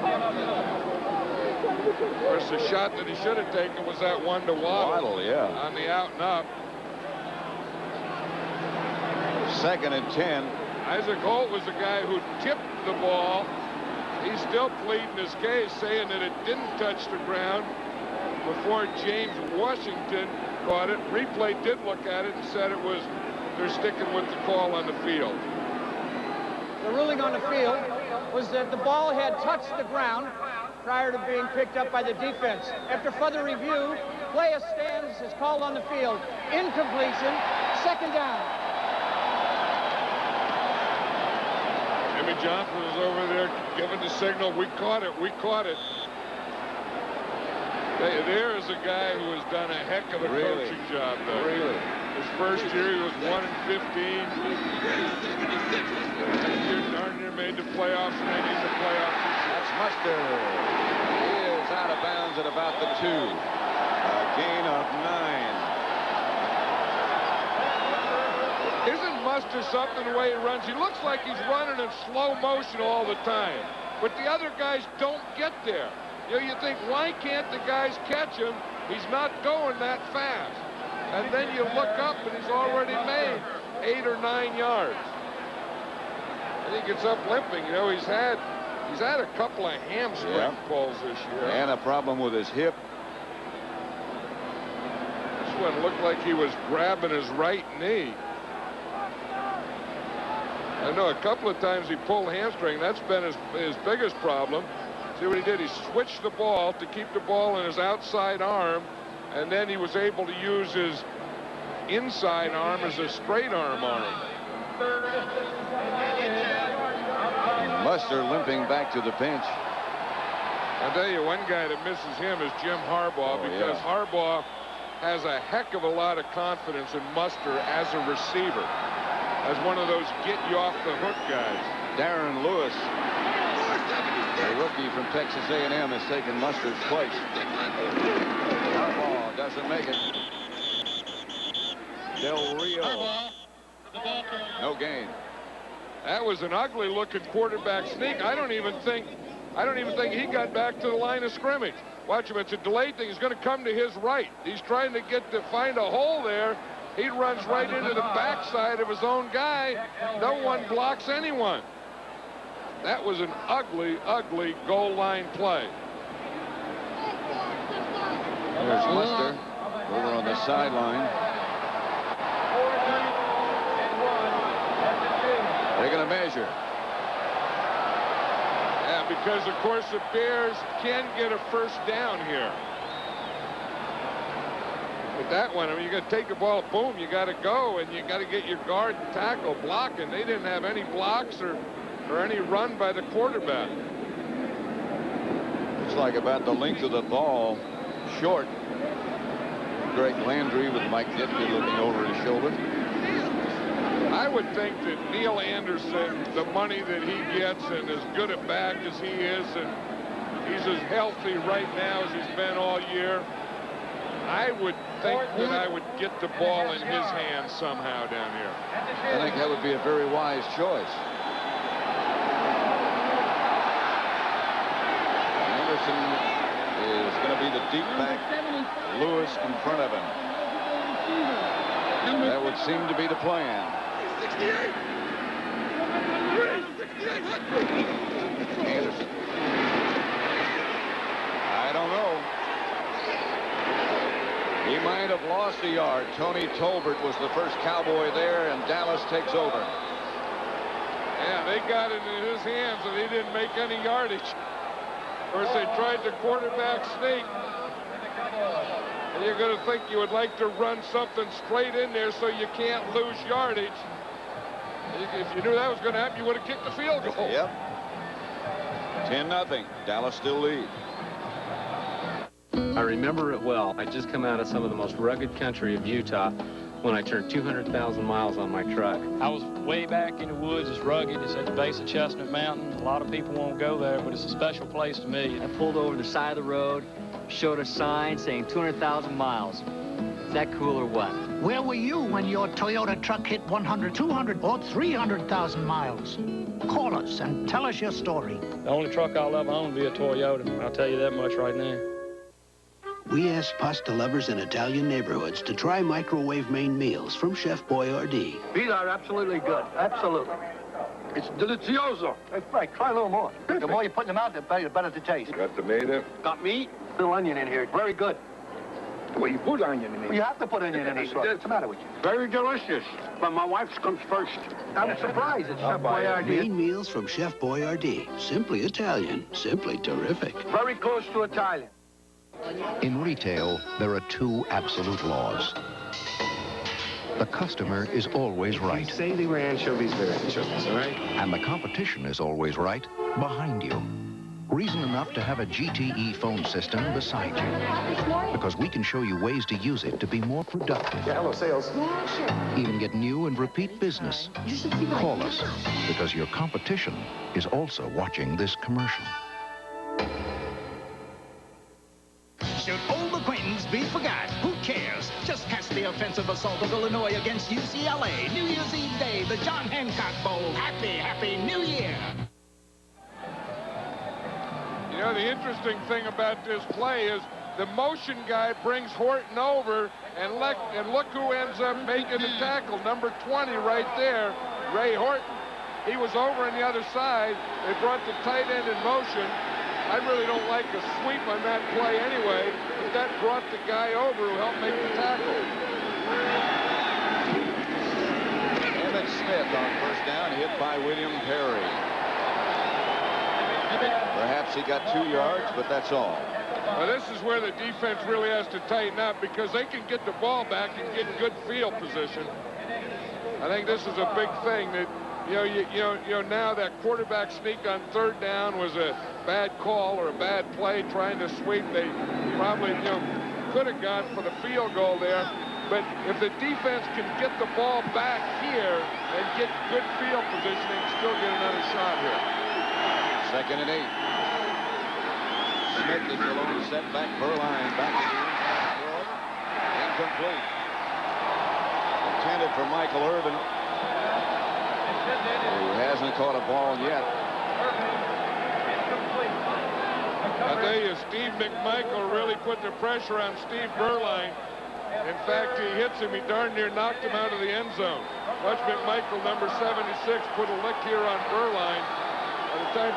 course, the shot that he should have taken was that one to Waddle. Yeah. On the out and up. 2nd and 10. Isaac Holt was the guy who tipped the ball. He's still pleading his case, saying that it didn't touch the ground before James Washington caught it. Replay did look at it and said they're sticking with the call on the field. The ruling on the field was that the ball had touched the ground prior to being picked up by the defense. After further review, play of stands is called on the field. Incompletion, 2nd down. Jimmy Johnson was over there giving the signal, we caught it, we caught it. There is a guy who has done a heck of a coaching job, though. Really? His first year, he was 1-15. Next year, darn near made the playoffs, and they need the playoffs. That's Mustard. He is out of bounds at about the 2. A gain of 9. Isn't Muster something the way he runs? He looks like he's running in slow motion all the time. But the other guys don't get there. You know, you think, why can't the guys catch him? He's not going that fast. And then you look up and he's already made 8 or 9 yards. And he gets up limping. You know, he's had a couple of hamstring pulls this year. And a problem with his hip. This one looked like he was grabbing his right knee. I know a couple of times he pulled hamstring. That's been his biggest problem. See what he did? He switched the ball to keep the ball in his outside arm, and then he was able to use his inside arm as a straight arm on him. Muster limping back to the bench. I'll tell you, one guy that misses him is Jim Harbaugh, because Harbaugh has a heck of a lot of confidence in Muster as a receiver, as one of those get-you-off-the-hook guys. Darren Lewis, a rookie from Texas A&M, has taken Muster's place. Harbaugh doesn't make it. Del Rio. No gain. That was an ugly-looking quarterback sneak. I don't even think he got back to the line of scrimmage. Watch him. It's a delayed thing. He's going to come to his right. He's trying to find a hole there. He runs right into the backside of his own guy. No one blocks anyone. That was an ugly, ugly goal line play. There's Muster over on the sideline. They're going to measure. Yeah, because, of course, the Bears can get a first down here. But that one, I mean, you got to take the ball, boom, you got to go, and you got to get your guard and tackle blocking. They didn't have any blocks or any run by the quarterback. Looks like about the length of the ball, short. Greg Landry with Mike Ditka looking over his shoulder. I would think that Neil Anderson, the money that he gets and as good a back as he is, and he's as healthy right now as he's been all year, I would think that I would get the ball in his hands somehow down here. I think that would be a very wise choice. Anderson is going to be the deep back. Lewis in front of him. That would seem to be the plan. Anderson. I don't know. He might have lost a yard. Tony Tolbert was the first Cowboy there, and Dallas takes over. Yeah, they got it in his hands, and he didn't make any yardage. Of course, they tried the quarterback sneak. And you're going to think you would like to run something straight in there so you can't lose yardage. If you knew that was going to happen, you would have kicked the field goal. Yep. 10-0. Dallas still leads. I remember it well. I just come out of some of the most rugged country of Utah when I turned 200,000 miles on my truck. I was way back in the woods. It's rugged. It's at the base of Chestnut Mountain. A lot of people won't go there, but it's a special place to me. I pulled over the side of the road, showed a sign saying 200,000 miles. Is that cool or what? Where were you when your Toyota truck hit 100, 200, or 300,000 miles? Call us and tell us your story. The only truck I'll ever own will be a Toyota. I'll tell you that much right now. We asked pasta lovers in Italian neighborhoods to try microwave main meals from Chef Boyardee. These are absolutely good. Absolutely. It's delicioso. That's right. Try a little more. The more you put them out, the better the taste. Got tomato? Got meat. Little onion in here. Very good. Well, you put onion in it. You have to put onion in it. What's the matter with you? Very delicious. But my wife's comes first. I'm surprised it's Chef Boyardee. Main meals from Chef Boyardee. Simply Italian. Simply terrific. Very close to Italian. In retail, there are two absolute laws. The customer is always right. You say they were anchovies, they're anchovies, all right? And the competition is always right behind you. Reason enough to have a GTE phone system beside you. Because we can show you ways to use it to be more productive. Yeah, hello, sales. Even get new and repeat business. Call us, because your competition is also watching this commercial. be forgot. Who cares? Just past the offensive assault of Illinois against UCLA. New Year's Eve Day, the John Hancock Bowl. Happy, happy New Year. You know, the interesting thing about this play is the motion guy brings Horton over, and look who ends up making the tackle. Number 20 right there, Ray Horton. He was over on the other side. They brought the tight end in motion. I really don't like a sweep on that play anyway, but that brought the guy over who helped make the tackle. Emmett Smith on first down, hit by William Perry. Perhaps he got 2 yards, but that's all. Well, this is where the defense really has to tighten up, because they can get the ball back and get good field position. I think this is a big thing that, now that quarterback sneak on third down was a bad call or a bad play trying to sweep. They probably, could have gone for the field goal there. But if the defense can get the ball back here and get good field positioning, still get another shot here. 2nd and 8. Smith is the lone setback. Burline back to the inside. Incomplete. Intended for Michael Irvin, who hasn't caught a ball yet. I tell you, Steve McMichael really put the pressure on Steve Burline. In fact, he hits him. He darn near knocked him out of the end zone. Watch McMichael, number 76, put a lick here on Burline. By the time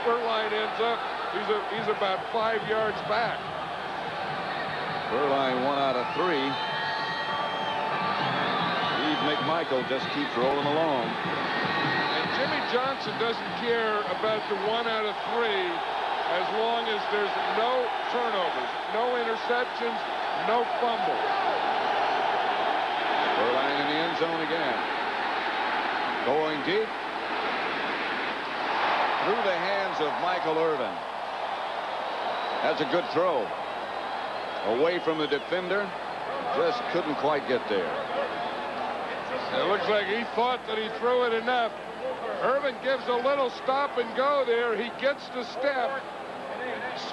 Burline ends up, he's about 5 yards back. Burline 1 out of 3. Steve McMichael just keeps rolling along. And Jimmy Johnson doesn't care about the 1 out of 3 as long as there's no turnovers, no interceptions, no fumbles. Burline in the end zone again. Going deep. Through the hands of Michael Irvin. That's a good throw. Away from the defender. Just couldn't quite get there. It looks like he thought that he threw it enough. Irvin gives a little stop and go there. He gets the step.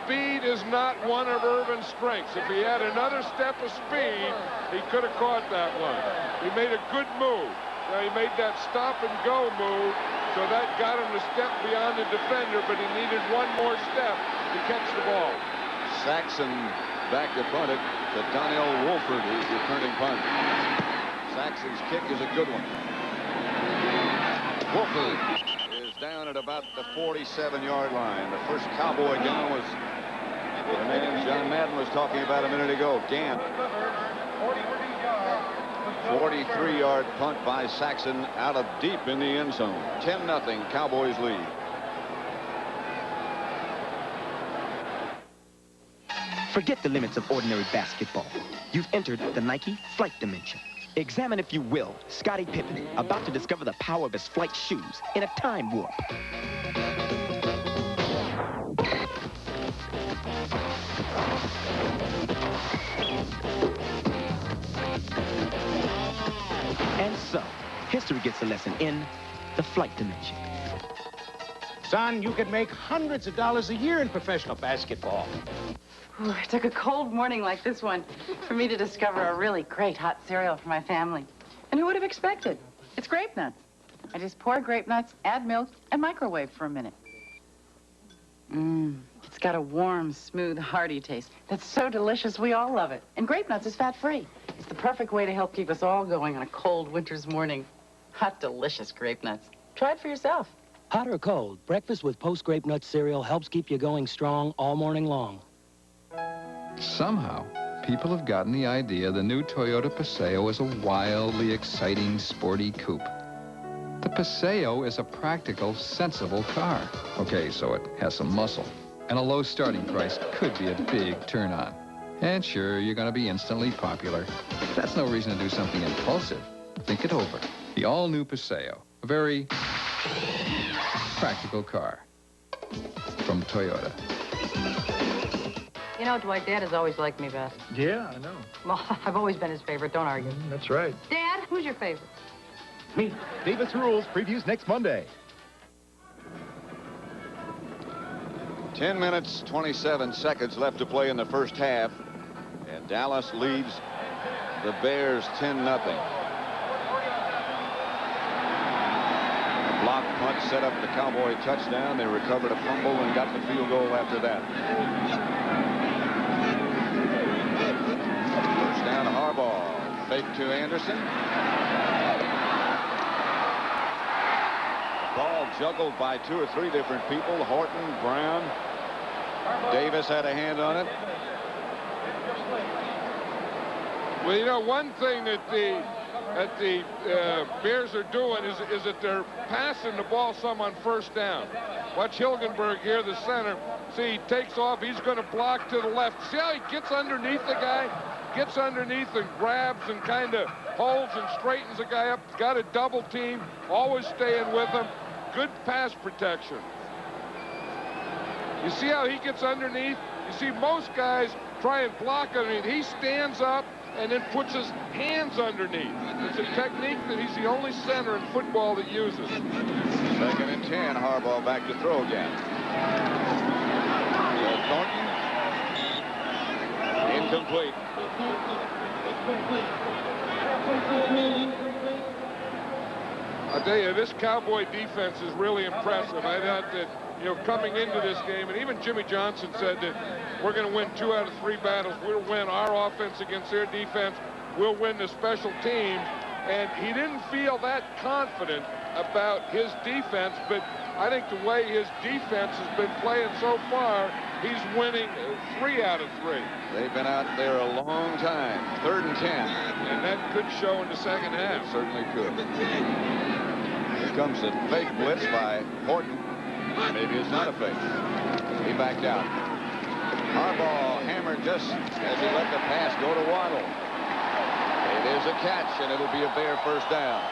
Speed is not one of Irvin's strengths. If he had another step of speed, he could have caught that one. He made a good move. Now, he made that stop and go move, so that got him to step beyond the defender, but he needed one more step to catch the ball. Saxon back to punt it to Donnell Wolford, who's returning punt. Saxon's kick is a good one. Wolford is down at about the 47-yard line. The first Cowboy down was the man John Madden was talking about a minute ago, Gant. 43-yard punt by Saxon out of deep in the end zone. 10-0 Cowboys lead. Forget the limits of ordinary basketball. You've entered the Nike flight dimension. Examine, if you will, Scottie Pippen, about to discover the power of his flight shoes in a time warp. And so, history gets a lesson in the flight dimension. Son, you could make hundreds of dollars a year in professional basketball. Ooh, it took a cold morning like this one for me to discover a really great hot cereal for my family. And who would have expected? It's grape nuts. I just pour grape nuts, add milk, and microwave for a minute. It's got a warm, smooth, hearty taste that's so delicious we all love it. And grape nuts is fat-free. It's the perfect way to help keep us all going on a cold winter's morning. Hot, delicious grape nuts. Try it for yourself. Hot or cold, breakfast with Post Grape Nut cereal helps keep you going strong all morning long. Somehow, people have gotten the idea the new Toyota Paseo is a wildly exciting, sporty coupe. The Paseo is a practical, sensible car. Okay, so it has some muscle, and a low starting price could be a big turn-on. And sure, you're going to be instantly popular. That's no reason to do something impulsive. Think it over. The all-new Paseo, a very practical car from Toyota. You know, Dwight, Dad has always liked me best. Yeah, I know. Well, I've always been his favorite. Don't argue. That's right. Dad, who's your favorite? Me. Davis Rules previews next Monday. 10 minutes, 27 seconds left to play in the first half. And Dallas leads the Bears 10-0. Block punt set up the Cowboy touchdown. They recovered a fumble and got the field goal after that. First down, Harbaugh. Fake to Anderson. Ball juggled by 2 or 3 different people. Horton, Brown, Davis had a hand on it. Well, you know, one thing that the Bears are doing is that they're passing the ball some on first down. Watch Hilgenberg here, the center. See, he takes off. He's going to block to the left. See how he gets underneath the guy? Gets underneath and grabs and kind of holds and straightens the guy up. Got a double team. Always staying with him. Good pass protection. You see how he gets underneath? You see most guys try and block underneath. He stands up and then puts his hands underneath. It's a technique that he's the only center in football that uses. 2nd and 10. Harbaugh back to throw again. Thornton. Incomplete. I'll tell you, this Cowboy defense is really impressive. I thought that, you know, coming into this game, and even Jimmy Johnson said that we're going to win 2 out of 3 battles. We'll win our offense against their defense. We'll win the special teams. And he didn't feel that confident about his defense, but I think the way his defense has been playing so far, he's winning 3 out of 3. They've been out there a long time. 3rd and 10. And that could show in the second half. Certainly could. Here comes the fake blitz by Horton. Maybe it's not a fake. He backed out. Harbaugh hammered just as he let the pass go to Waddle. It is a catch, and it'll be a Bear first down.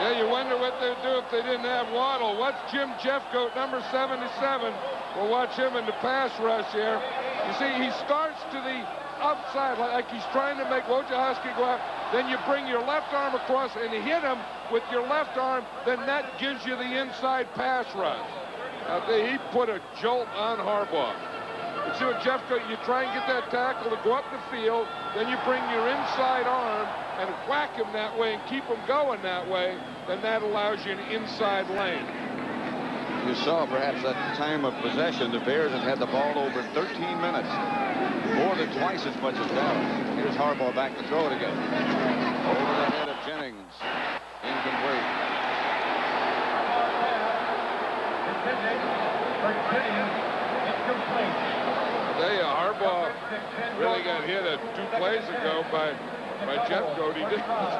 Yeah, you wonder what they'd do if they didn't have Waddle. What's Jim Jeffcoat, number 77? We'll watch him in the pass rush here. You see, he starts to the outside like he's trying to make Wojciechowski go out. Then you bring your left arm across and hit him with your left arm. Then that gives you the inside pass rush. He put a jolt on Harbaugh. You see what Jeffcoat, you try and get that tackle to go up the field. Then you bring your inside arm and whack him that way and keep him going that way. Then that allows you an inside lane. You saw perhaps that time of possession. The Bears have had the ball over 13 minutes. More than twice as much as Dallas. Here's Harbaugh back to throw it again. Over the head of Jennings. Incomplete. I tell you, Harbaugh really got hit 2 plays ago by Jeffcoat. He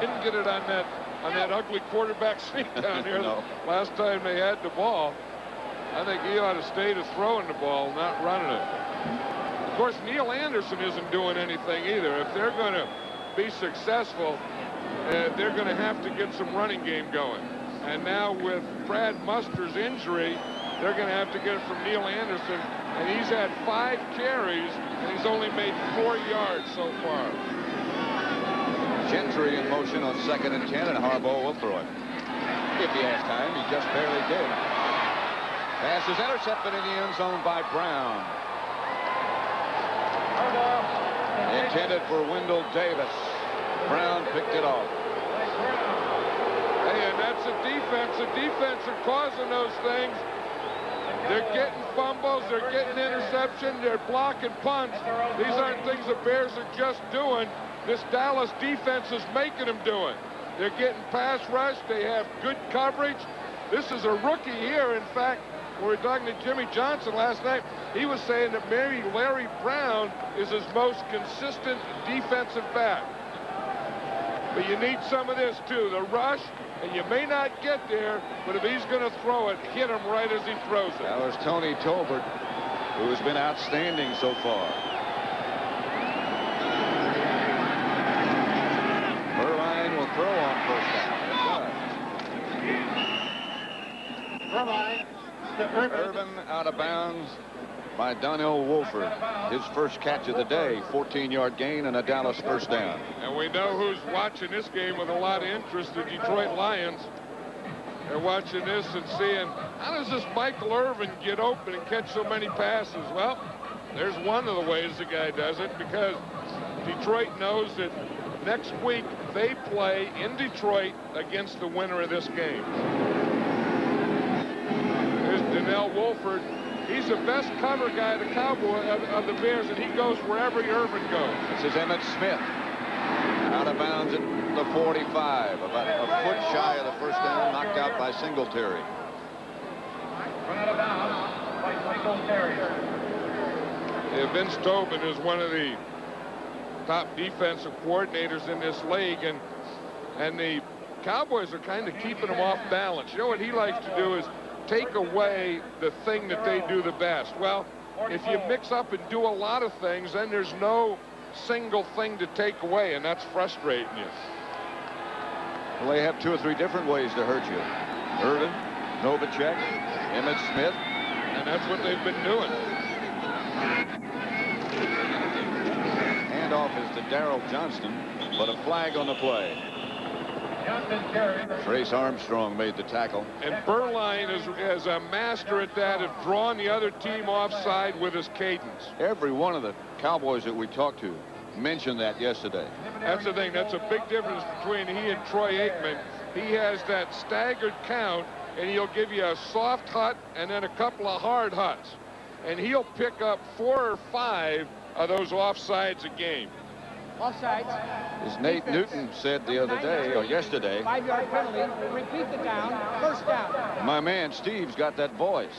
didn't get it on that ugly quarterback sneak down here. No. Last time they had the ball. I think he ought to stay to throwing the ball, not running it. Of course, Neil Anderson isn't doing anything either. If they're going to be successful, they're going to have to get some running game going. And now with Brad Muster's injury, they're going to have to get it from Neil Anderson. And he's had 5 carries, and he's only made 4 yards so far. Gentry in motion on 2nd and 10, and Harbaugh will throw it. If he has time, he just barely did. Pass is intercepted in the end zone by Brown. Intended for Wendell Davis. Brown picked it off. Hey, and that's the defense. The defense are causing those things. They're getting fumbles. They're getting interception. They're blocking punts. These aren't things the Bears are just doing. This Dallas defense is making them do it. They're getting pass rush. They have good coverage. This is a rookie here. In fact, we were talking to Jimmy Johnson last night. He was saying that maybe Larry Brown is his most consistent defensive back. But you need some of this, too. The rush, and you may not get there, but if he's going to throw it, hit him right as he throws it. Now there's Tony Tolbert, who has been outstanding so far. Irvine will throw on first down. Irvine. Irvin out of bounds by Donnell Wolford. His first catch of the day, 14-yard gain and a Dallas first down. And we know who's watching this game with a lot of interest, the Detroit Lions. They're watching this and seeing, how does this Michael Irvin get open and catch so many passes? Well, There's one of the ways the guy does it, because Detroit knows that next week they play in Detroit against the winner of this game. There's Donnell Wolford. He's the best cover guy, the Cowboy of the Bears, and he goes wherever Irvin goes. This is Emmitt Smith. Out of bounds at the 45. About a foot shy of the first down, knocked out by Singletary. Out of bounds by Singletary. Yeah, Vince Tobin is one of the top defensive coordinators in this league, and the Cowboys are kind of keeping him off balance. You know what he likes to do is take away the thing that they do the best. Well, if you mix up and do a lot of things, then there's no single thing to take away, and that's frustrating you. Well, they have 2 or 3 different ways to hurt you. Irvin, Novacek, Emmitt Smith. And that's what they've been doing. Handoff is to Darrell Johnston, but a flag on the play. Trace Armstrong made the tackle. And Berline is a master at that, of drawing the other team offside with his cadence. Every one of the Cowboys that we talked to mentioned that yesterday. That's the thing. That's a big difference between he and Troy Aikman. He has that staggered count, and he'll give you a soft hut and then a couple of hard huts. And he'll pick up 4 or 5 of those offsides a game. Offsides. As Nate Newton said the other day, or yesterday, 5-yard penalty. Repeat the down. First down. my man Steve's got that voice.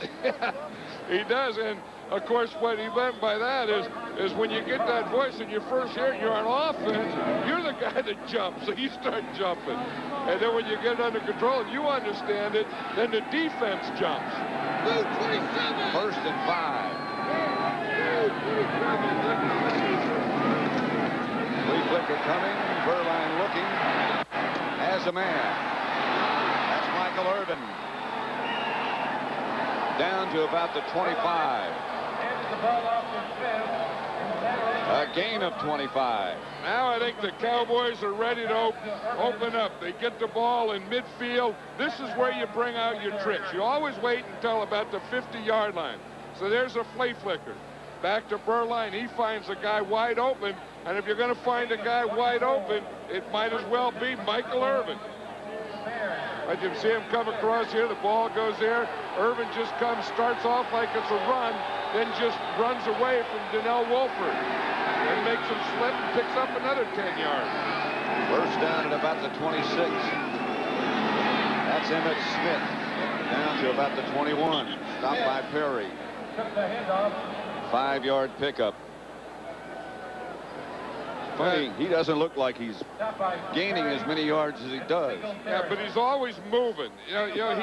He does, and of course what he meant by that is when you get that voice and you first hear it, you're on offense, you're the guy that jumps, so you start jumping. And then when you get it under control and you understand it, then the defense jumps. First and 5. Flea flicker coming. Berline looking. Has a man. That's Michael Irvin. Down to about the 25. A gain of 25. Now I think the Cowboys are ready to open up. They get the ball in midfield. This is where you bring out your tricks. You always wait until about the 50-yard line. So there's a flea flicker. Back to Berline. He finds a guy wide open. And if you're going to find a guy wide open, it might as well be Michael Irvin. But you see him come across here. The ball goes there. Irvin just starts off like it's a run, then just runs away from Donnell Wolford. Then makes him slip and picks up another 10 yards. First down at about the 26. That's Emmitt Smith. Down to about the 21. Stopped by Perry. 5-yard pickup. Funny, he doesn't look like he's gaining as many yards as he does. Yeah, but he's always moving. You know,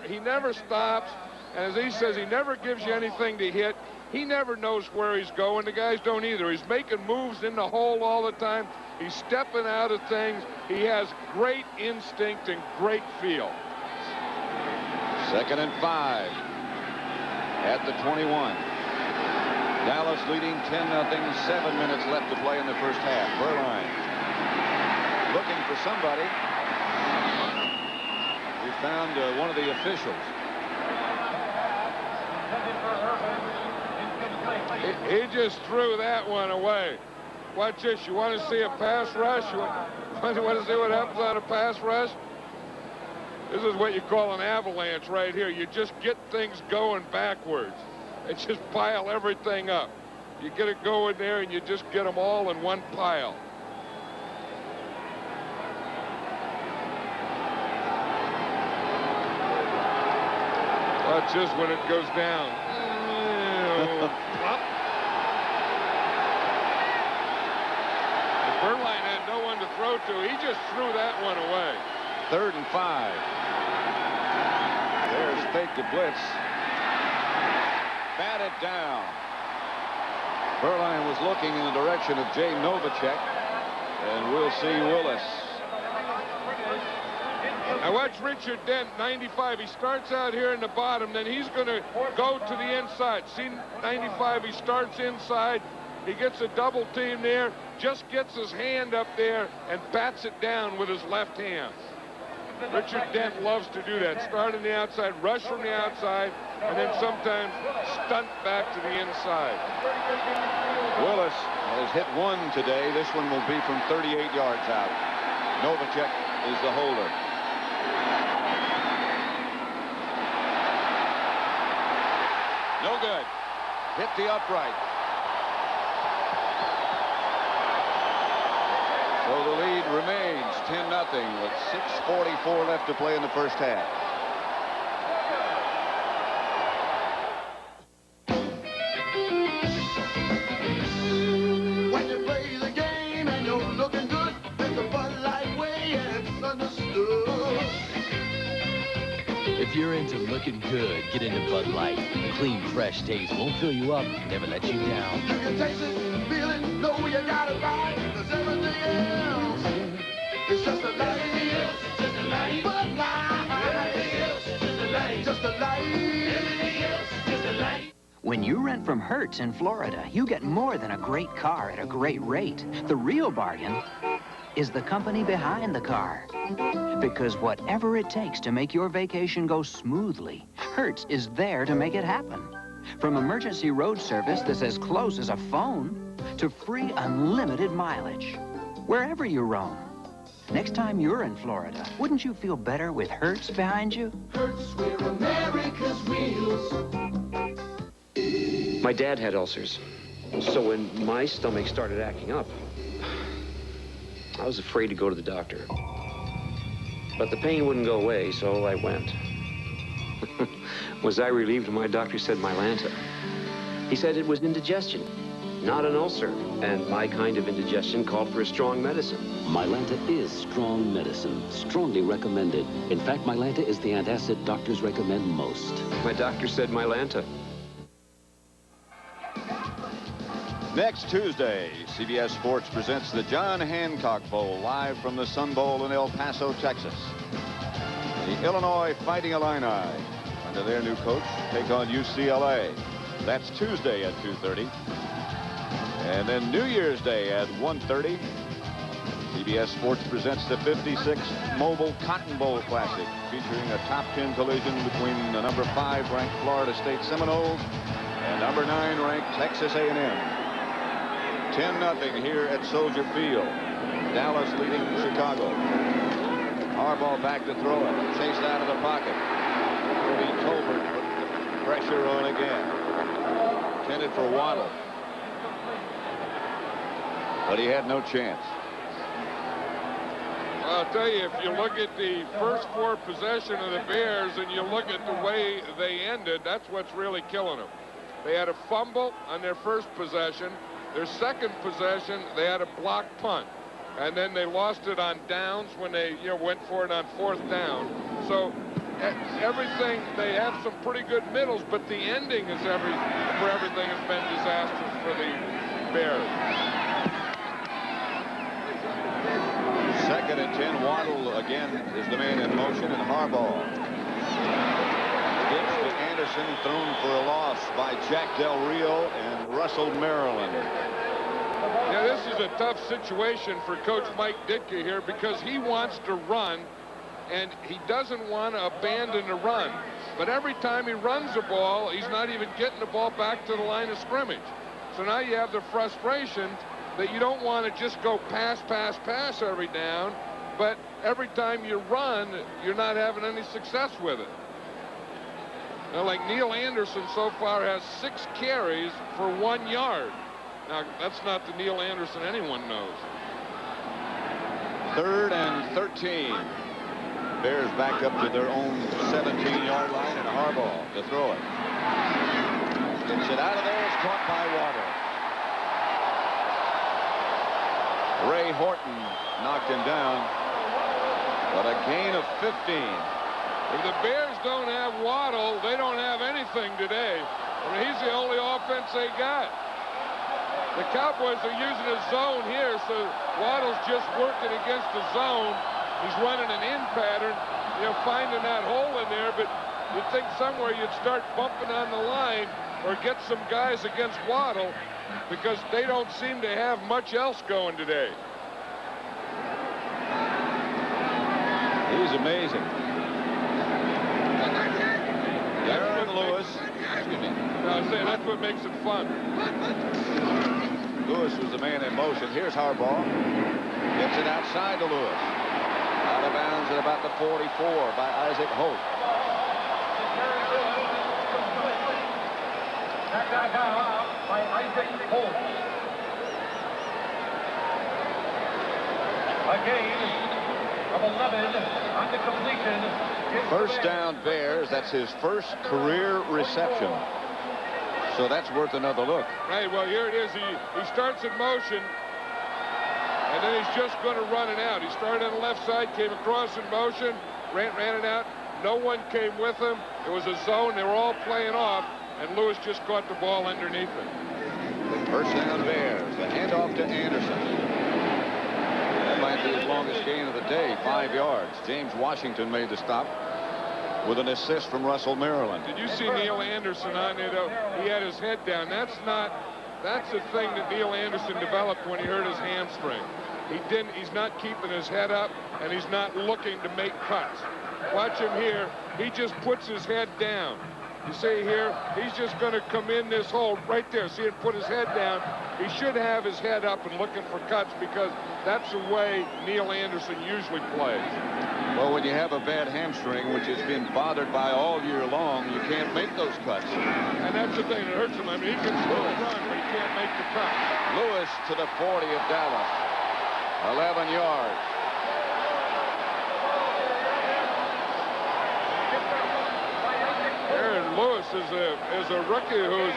he never stops. And as he says, he never gives you anything to hit. He never knows where he's going. The guys don't either. He's making moves in the hole all the time. He's stepping out of things. He has great instinct and great feel. 2nd and 5 at the 21. Dallas leading 10-0. 7 minutes left to play in the first half. Berline looking for somebody. We found one of the officials. He just threw that one away. Watch this. You want to see a pass rush? You want to see what happens on a pass rush? This is what you call an avalanche right here. You just get things going backwards. And just pile everything up. You get it going there and you just get them all in one pile. Watch this when it goes down. Berline had no one to throw to. He just threw that one away. 3rd and 5. There's fake the blitz. Batted down. Berline was looking in the direction of Jay Novacek, and we'll see Willis. Now watch Richard Dent, 95. He starts out here in the bottom, then he's going to go to the inside. See 95, he starts inside. He gets a double team there, just gets his hand up there and bats it down with his left hand. Richard Dent loves to do that. Start on the outside, rush from the outside, and then sometimes stunt back to the inside. Willis has hit one today. This one will be from 38 yards out. Novacek is the holder. No good. Hit the upright. So the lead remains 10-0 with 6:44 left to play in the first half. When you play the game and you're looking good, there's a Bud Light way and it's understood. If you're into looking good, get into Bud Light. The clean, fresh taste won't fill you up, never let you down. You can taste it, feel it, know you got it right. There's everything else. It's just a light. Just a light. Bud Light. Everything else is just a light. Just a light. Everything else is just a light. When you rent from Hertz in Florida, you get more than a great car at a great rate. The real bargain is the company behind the car. Because whatever it takes to make your vacation go smoothly, Hertz is there to make it happen. From emergency road service that's as close as a phone to free unlimited mileage, wherever you roam. Next time you're in Florida, wouldn't you feel better with Hertz behind you? Hertz, we're America's wheels. My dad had ulcers. So when my stomach started acting up, I was afraid to go to the doctor. But the pain wouldn't go away, so I went. Was I relieved when my doctor said Mylanta? He said it was indigestion, not an ulcer. And my kind of indigestion called for a strong medicine. Mylanta is strong medicine, strongly recommended. In fact, Mylanta is the antacid doctors recommend most. My doctor said Mylanta. Next Tuesday, CBS Sports presents the John Hancock Bowl live from the Sun Bowl in El Paso, Texas. The Illinois Fighting Illini, under their new coach, take on UCLA. That's Tuesday at 2:30. And then New Year's Day at 1:30, CBS Sports presents the 56th Mobile Cotton Bowl Classic, featuring a top 10 collision between the number 5 ranked Florida State Seminoles and number 9 ranked Texas A&M. 10-0 here at Soldier Field. Dallas leading Chicago. Harbaugh back to throw it. Chased out of the pocket. Cody Tolbert put the pressure on again. Intended for Waddle. But he had no chance. I'll tell you, if you look at the first 4 possession of the Bears and you look at the way they ended, that's what's really killing them. They had a fumble on their first possession. Their second possession, they had a blocked punt. And then they lost it on downs when they went for it on 4th down. So everything, they have some pretty good middles, but the ending is for everything has been disastrous for the Bears. 2nd and 10. Waddle again is the man in motion, and Harbaugh. Gets to Anderson, thrown for a loss by Jack Del Rio and Russell Maryland. Yeah, this is a tough situation for Coach Mike Ditka here because he wants to run and he doesn't want to abandon the run. But every time he runs the ball, he's not even getting the ball back to the line of scrimmage. So now you have the frustration that you don't want to just go pass, pass, pass every down, but every time you run, you're not having any success with it. Now, like Neil Anderson so far has 6 carries for 1 yard. Now, that's not the Neil Anderson anyone knows. 3rd and 13. Bears back up to their own 17-yard line, and Harbaugh to throw it. Gets it out of there. It's caught by Waddle. Ray Horton knocked him down, but a gain of 15. If the Bears don't have Waddle, they don't have anything today. I mean, he's the only offense they got. The Cowboys are using a zone here, so Waddle's just working against the zone. He's running an in pattern, finding that hole in there, but you'd think somewhere you'd start bumping on the line or get some guys against Waddle because they don't seem to have much else going today. He's amazing. Darren Lewis. No, I'm saying that's what makes it fun. Lewis was the man in motion. Here's Harbaugh. Gets it outside to Lewis. Out of bounds at about the 44 by Isaac Hope. Back out by Isaac Hope. A gain of 11 on the completion. First down Bears. That's his first career reception. So that's worth another look. Right, well, here it is. He starts in motion, and then he's just going to run it out. He started on the left side, came across in motion, ran it out. No one came with him. It was a zone. They were all playing off, and Lewis just caught the ball underneath it. First down Bears. The handoff to Anderson. That might be his longest gain of the day, 5 yards. James Washington made the stop with an assist from Russell Maryland. Did you see Neil Anderson on it? He had his head down. That's the thing that Neil Anderson developed when he hurt his hamstring. He's not keeping his head up, and he's not looking to make cuts. Watch him here. He just puts his head down. You see here, he's just going to come in this hole right there. See him put his head down. He should have his head up and looking for cuts, because that's the way Neil Anderson usually plays. Well, when you have a bad hamstring, which has been bothered by all year long, you can't make those cuts. And that's the thing that hurts him. I mean, he can still run, but he can't make the cut. Lewis to the 40 of Dallas. 11 yards. Aaron Lewis is a rookie who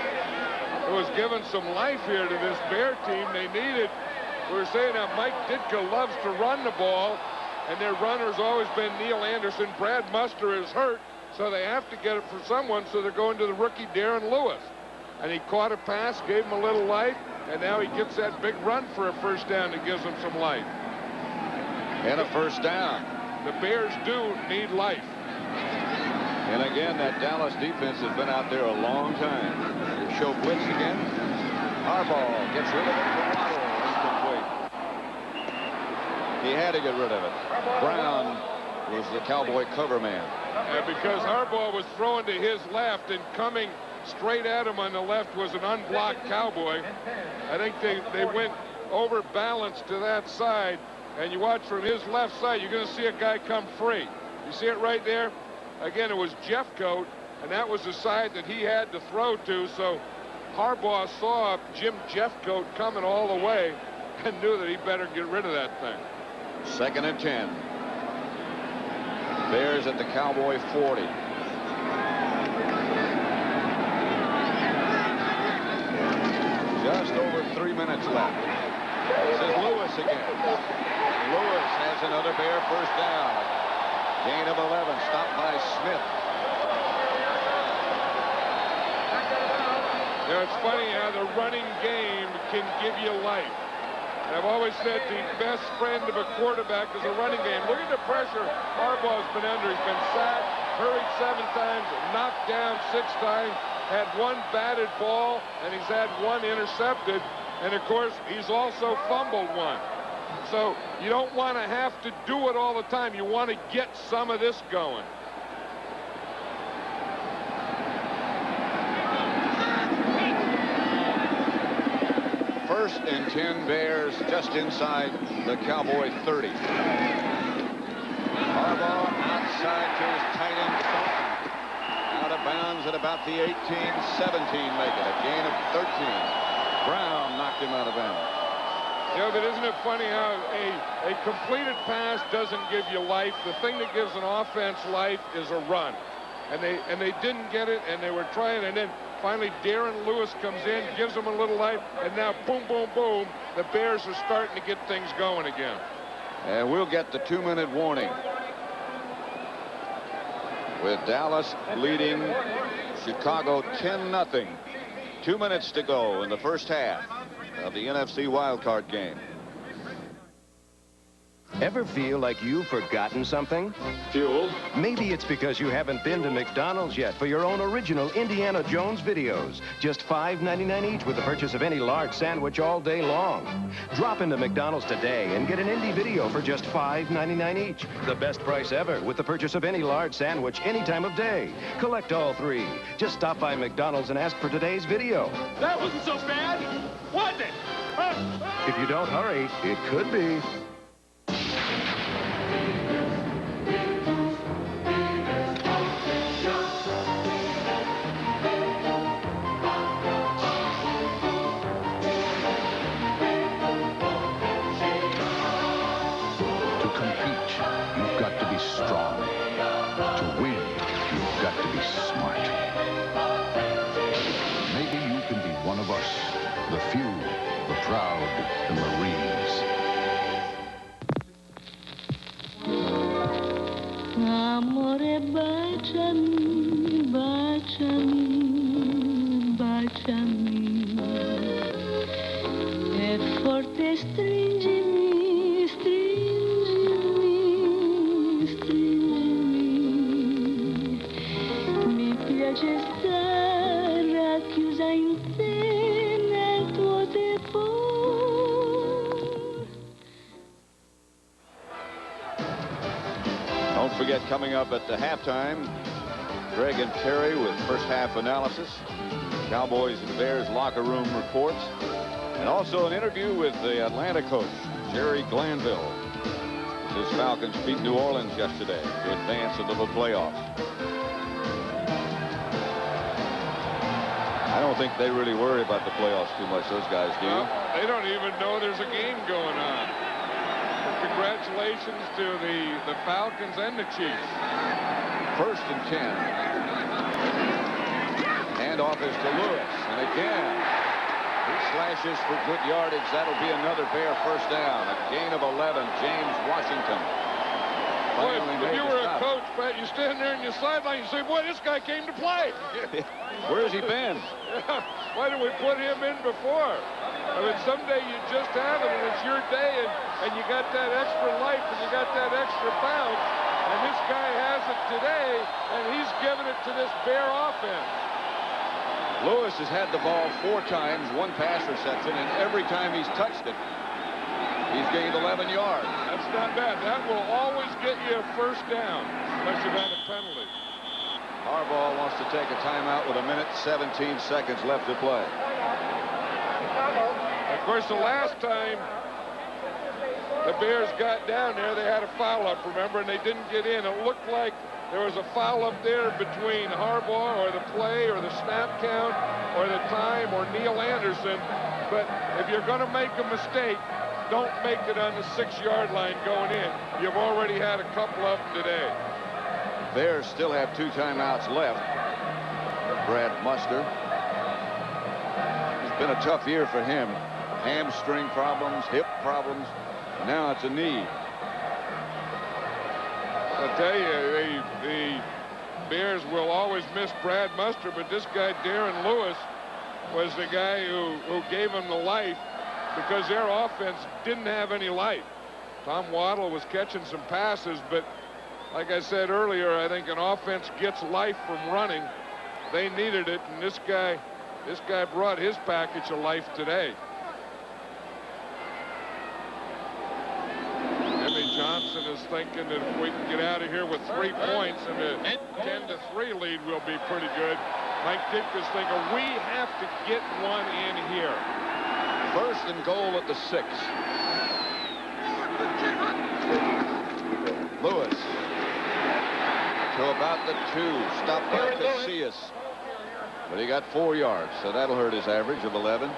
was given some life here to this Bear team. They needed, we were saying that Mike Ditka loves to run the ball, and their runner's always been Neil Anderson. Brad Muster is hurt, so they have to get it for someone, so they're going to the rookie Darren Lewis. And he caught a pass, gave him a little life, and now he gets that big run for a first down that gives him some life. And a first down. The Bears do need life. And again, that Dallas defense has been out there a long time. They show blitz again. Harbaugh gets rid of it for Waddle. Incomplete. He had to get rid of it. Brown was the Cowboy cover man. Because Harbaugh was throwing to his left, and coming straight at him on the left was an unblocked Cowboy. I think they went overbalanced to that side, and you watch from his left side, you're going to see a guy come free. You see it right there? Again, it was Jeffcoat, and that was the side that he had to throw to, so Harbaugh saw Jim Jeffcoat coming all the way and knew that he better get rid of that thing. 2nd and 10. Bears at the Cowboy 40. Just over 3 minutes left. This is Lewis again. Lewis has another Bear first down. Gain of 11, stopped by Smith. You know, it's funny how the running game can give you life. And I've always said the best friend of a quarterback is a running game. Look at the pressure Harbaugh's been under. He's been sacked, hurried 7 times, knocked down 6 times, had 1 batted ball, and he's had 1 intercepted. And, of course, he's also fumbled 1. So you don't want to have to do it all the time. You want to get some of this going. First and 10 Bears just inside the Cowboy 30. Harbaugh outside to his tight end Thornton. Out of bounds at about the 18-17 make it. A gain of 13. Brown knocked him out of bounds. Yeah, but isn't it funny how a completed pass doesn't give you life? The thing that gives an offense life is a run. And they didn't get it, and they were trying, and then finally Darren Lewis comes in, gives them a little life, and now boom, boom, boom, the Bears are starting to get things going again. And we'll get the 2-minute warning. With Dallas leading Chicago 10-0. 2 minutes to go in the first half of the NFC Wildcard game. Ever feel like you've forgotten something? Fuel. Maybe it's because you haven't been to McDonald's yet for your own original Indiana Jones videos. Just $5.99 each with the purchase of any large sandwich all day long. Drop into McDonald's today and get an Indy video for just $5.99 each. The best price ever with the purchase of any large sandwich any time of day. Collect all three. Just stop by McDonald's and ask for today's video. That wasn't so bad, was it? If you don't hurry, it could be. Strong. To win, you've got to be smart. Maybe you can be one of us, the few, the proud, the Marines. Amore, baciami, baciami, baciami. E forte stringimi, stringimi. Mi piace stare racchiusa in te nel tuo tepore. Don't forget, coming up at the halftime, Greg and Terry with first half analysis, Cowboys and Bears locker room reports, and also an interview with the Atlanta coach, Jerry Glanville. His Falcons beat New Orleans yesterday to advance into the playoffs. I don't think they really worry about the playoffs too much, those guys do. Well, they don't even know there's a game going on. Congratulations to the Falcons and the Chiefs. 1st and 10. Handoff is to Lewis, and again, he slashes for good yardage. That'll be another Bear first down. A gain of 11. James Washington. Boy, if you were a coach, Pat, you stand there in your sideline, you say, boy, this guy came to play. Where's he been? Why didn't we put him in before? I mean, someday you just have it, and it's your day, and you got that extra life, and you got that extra bounce, and this guy has it today, and he's giving it to this Bear offense. Lewis has had the ball 4 times, 1 pass reception, and every time he's touched it, he's gained 11 yards. That's not bad. That will always get you a first down, unless you've had a penalty. Harbaugh wants to take a timeout with 1:17 seconds left to play. Of course, the last time the Bears got down there, they had a foul up, remember, and they didn't get in. It looked like there was a foul up there between Harbaugh or the play or the snap count or the time or Neil Anderson. But if you're going to make a mistake, don't make it on the 6-yard line going in. You've already had a couple of them today. Bears still have 2 timeouts left. Brad Muster. It's been a tough year for him. Hamstring problems, hip problems. Now it's a knee. I'll tell you, the Bears will always miss Brad Muster, but this guy, Darren Lewis, was the guy who gave him the life because their offense didn't have any life. Tom Waddle was catching some passes, but like I said earlier, I think an offense gets life from running. They needed it, and this guy brought his package of life today. Jimmy Johnson is thinking that if we can get out of here with 3 points and a 10-3 lead, we'll be pretty good. Mike Ditka's thinking we have to get one in here. 1st and goal at the 6. Lewis to about the 2. Stopped by Casillas. But he got 4 yards, so that'll hurt his average of 11.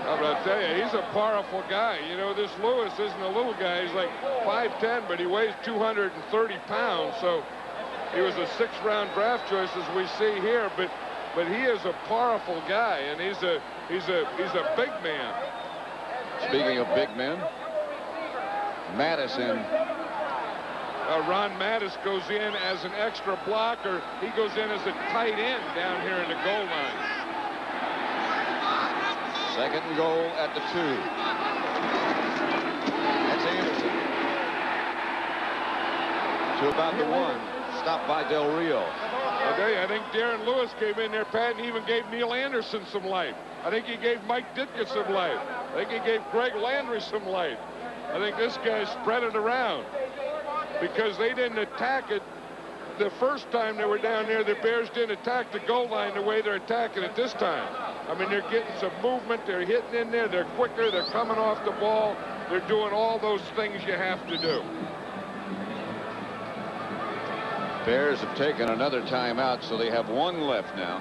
I'll tell you, he's a powerful guy. You know, this Lewis isn't a little guy. He's like 5'10", but he weighs 230 pounds. So he was a 6th-round draft choice, as we see here. But he is a powerful guy, and he's a big man. Speaking of big men, Madison. Ron Mattis goes in as an extra blocker. He goes in as a tight end down here in the goal line. 2nd and goal at the 2. That's Anderson. to about the 1. Stopped by Del Rio. I tell you, I think Darren Lewis came in there, Pat, and even gave Neil Anderson some life. I think he gave Mike Ditka some life. I think he gave Greg Landry some life. I think this guy spread it around because they didn't attack it the first time they were down there. The Bears didn't attack the goal line the way they're attacking it this time. I mean, they're getting some movement. They're hitting in there. They're quicker. They're coming off the ball. They're doing all those things you have to do. Bears have taken another timeout, so they have 1 left now.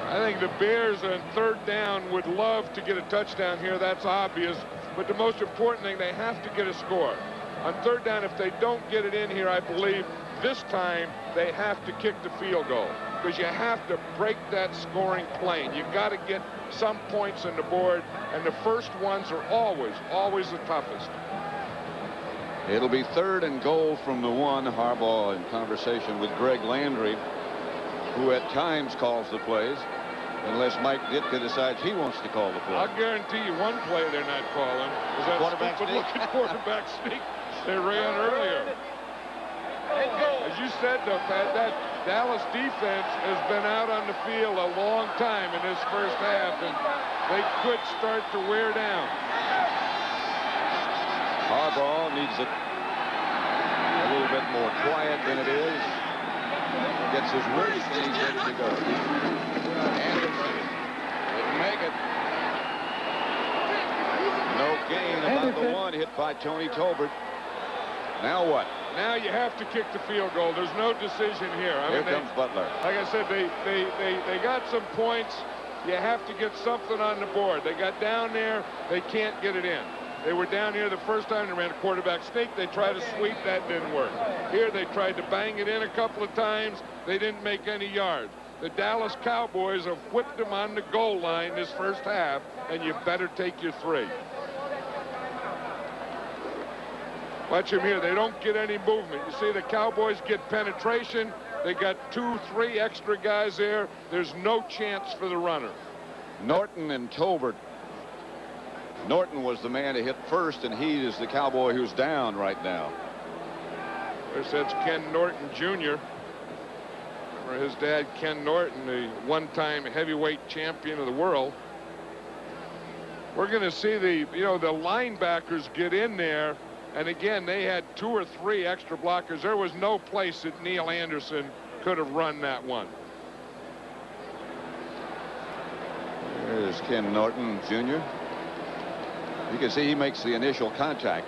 I think the Bears on 3rd down would love to get a touchdown here. That's obvious. But the most important thing, they have to get a score. On 3rd down, if they don't get it in here, I believe this time they have to kick the field goal because you have to break that scoring plane. You got to get some points on the board, and the first ones are always the toughest. It'll be 3rd and goal from the 1. Harbaugh in conversation with Greg Landry, who at times calls the plays, unless Mike Ditka decides he wants to call the play. I'll guarantee you one play they're not calling is that stupid-looking quarterback sneak they ran earlier. As you said, though, Pat, that Dallas defense has been out on the field a long time in this first half, and they could start to wear down. Harbaugh needs it a little bit more quiet than it is. Gets his worst, and he's ready to go. Anderson didn't make it. No gain about the 1 hit by Tony Tolbert. Now what? Now you have to kick the field goal. There's no decision here. Here comes Butler. Like I said, they got some points. You have to get something on the board. They got down there. They can't get it in. They were down here the first time they ran a quarterback sneak. They tried to sweep. That didn't work. Here they tried to bang it in a couple of times. They didn't make any yards. The Dallas Cowboys have whipped them on the goal line this first half, and you better take your 3. Watch them here. They don't get any movement. You see the Cowboys get penetration. They got 2, 3 extra guys there. There's no chance for the runner. Norton and Tolbert. Norton was the man to hit first, and he is the Cowboy who's down right now. There's that's Ken Norton Jr. Remember his dad, Ken Norton, the one-time heavyweight champion of the world. We're going to see the linebackers get in there, and again, they had 2 or 3 extra blockers. There was no place that Neil Anderson could have run that one. There's Ken Norton Jr. You can see he makes the initial contact.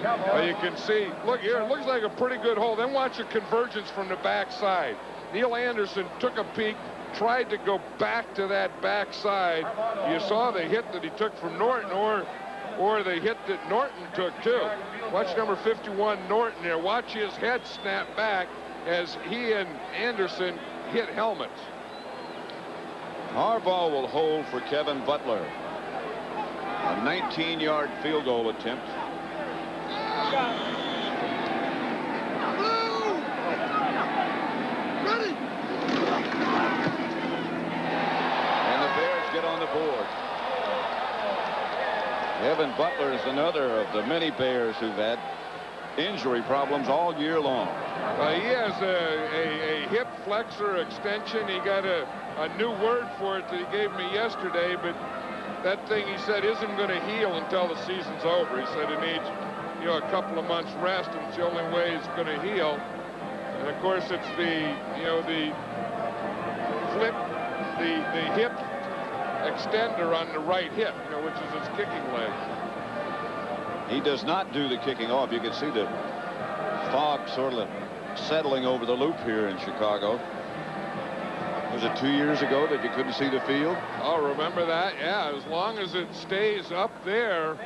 Well, you can see, look here, it looks like a pretty good hole. Then watch the convergence from the backside. Neil Anderson took a peek, tried to go back to that backside. You saw the hit that he took from Norton, or the hit that Norton took, too. Watch number 51, Norton there. Watch his head snap back as he and Anderson hit helmets. Harbaugh will hold for Kevin Butler. A 19-yard field goal attempt. Ready. And the Bears get on the board. Kevin Butler is another of the many Bears who've had injury problems all year long. He has a hip flexor extension. He got a new word for it that he gave me yesterday, but that thing, he said, isn't going to heal until the season's over. He said it needs, a couple of months rest, and it's the only way it's going to heal. And of course, it's the flip, the hip extender on the right hip, which is his kicking leg. He does not do the kicking off. You can see the fog sort of settling over the loop here in Chicago. Was it 2 years ago that you couldn't see the field? Oh, remember that? Yeah, as long as it stays up there,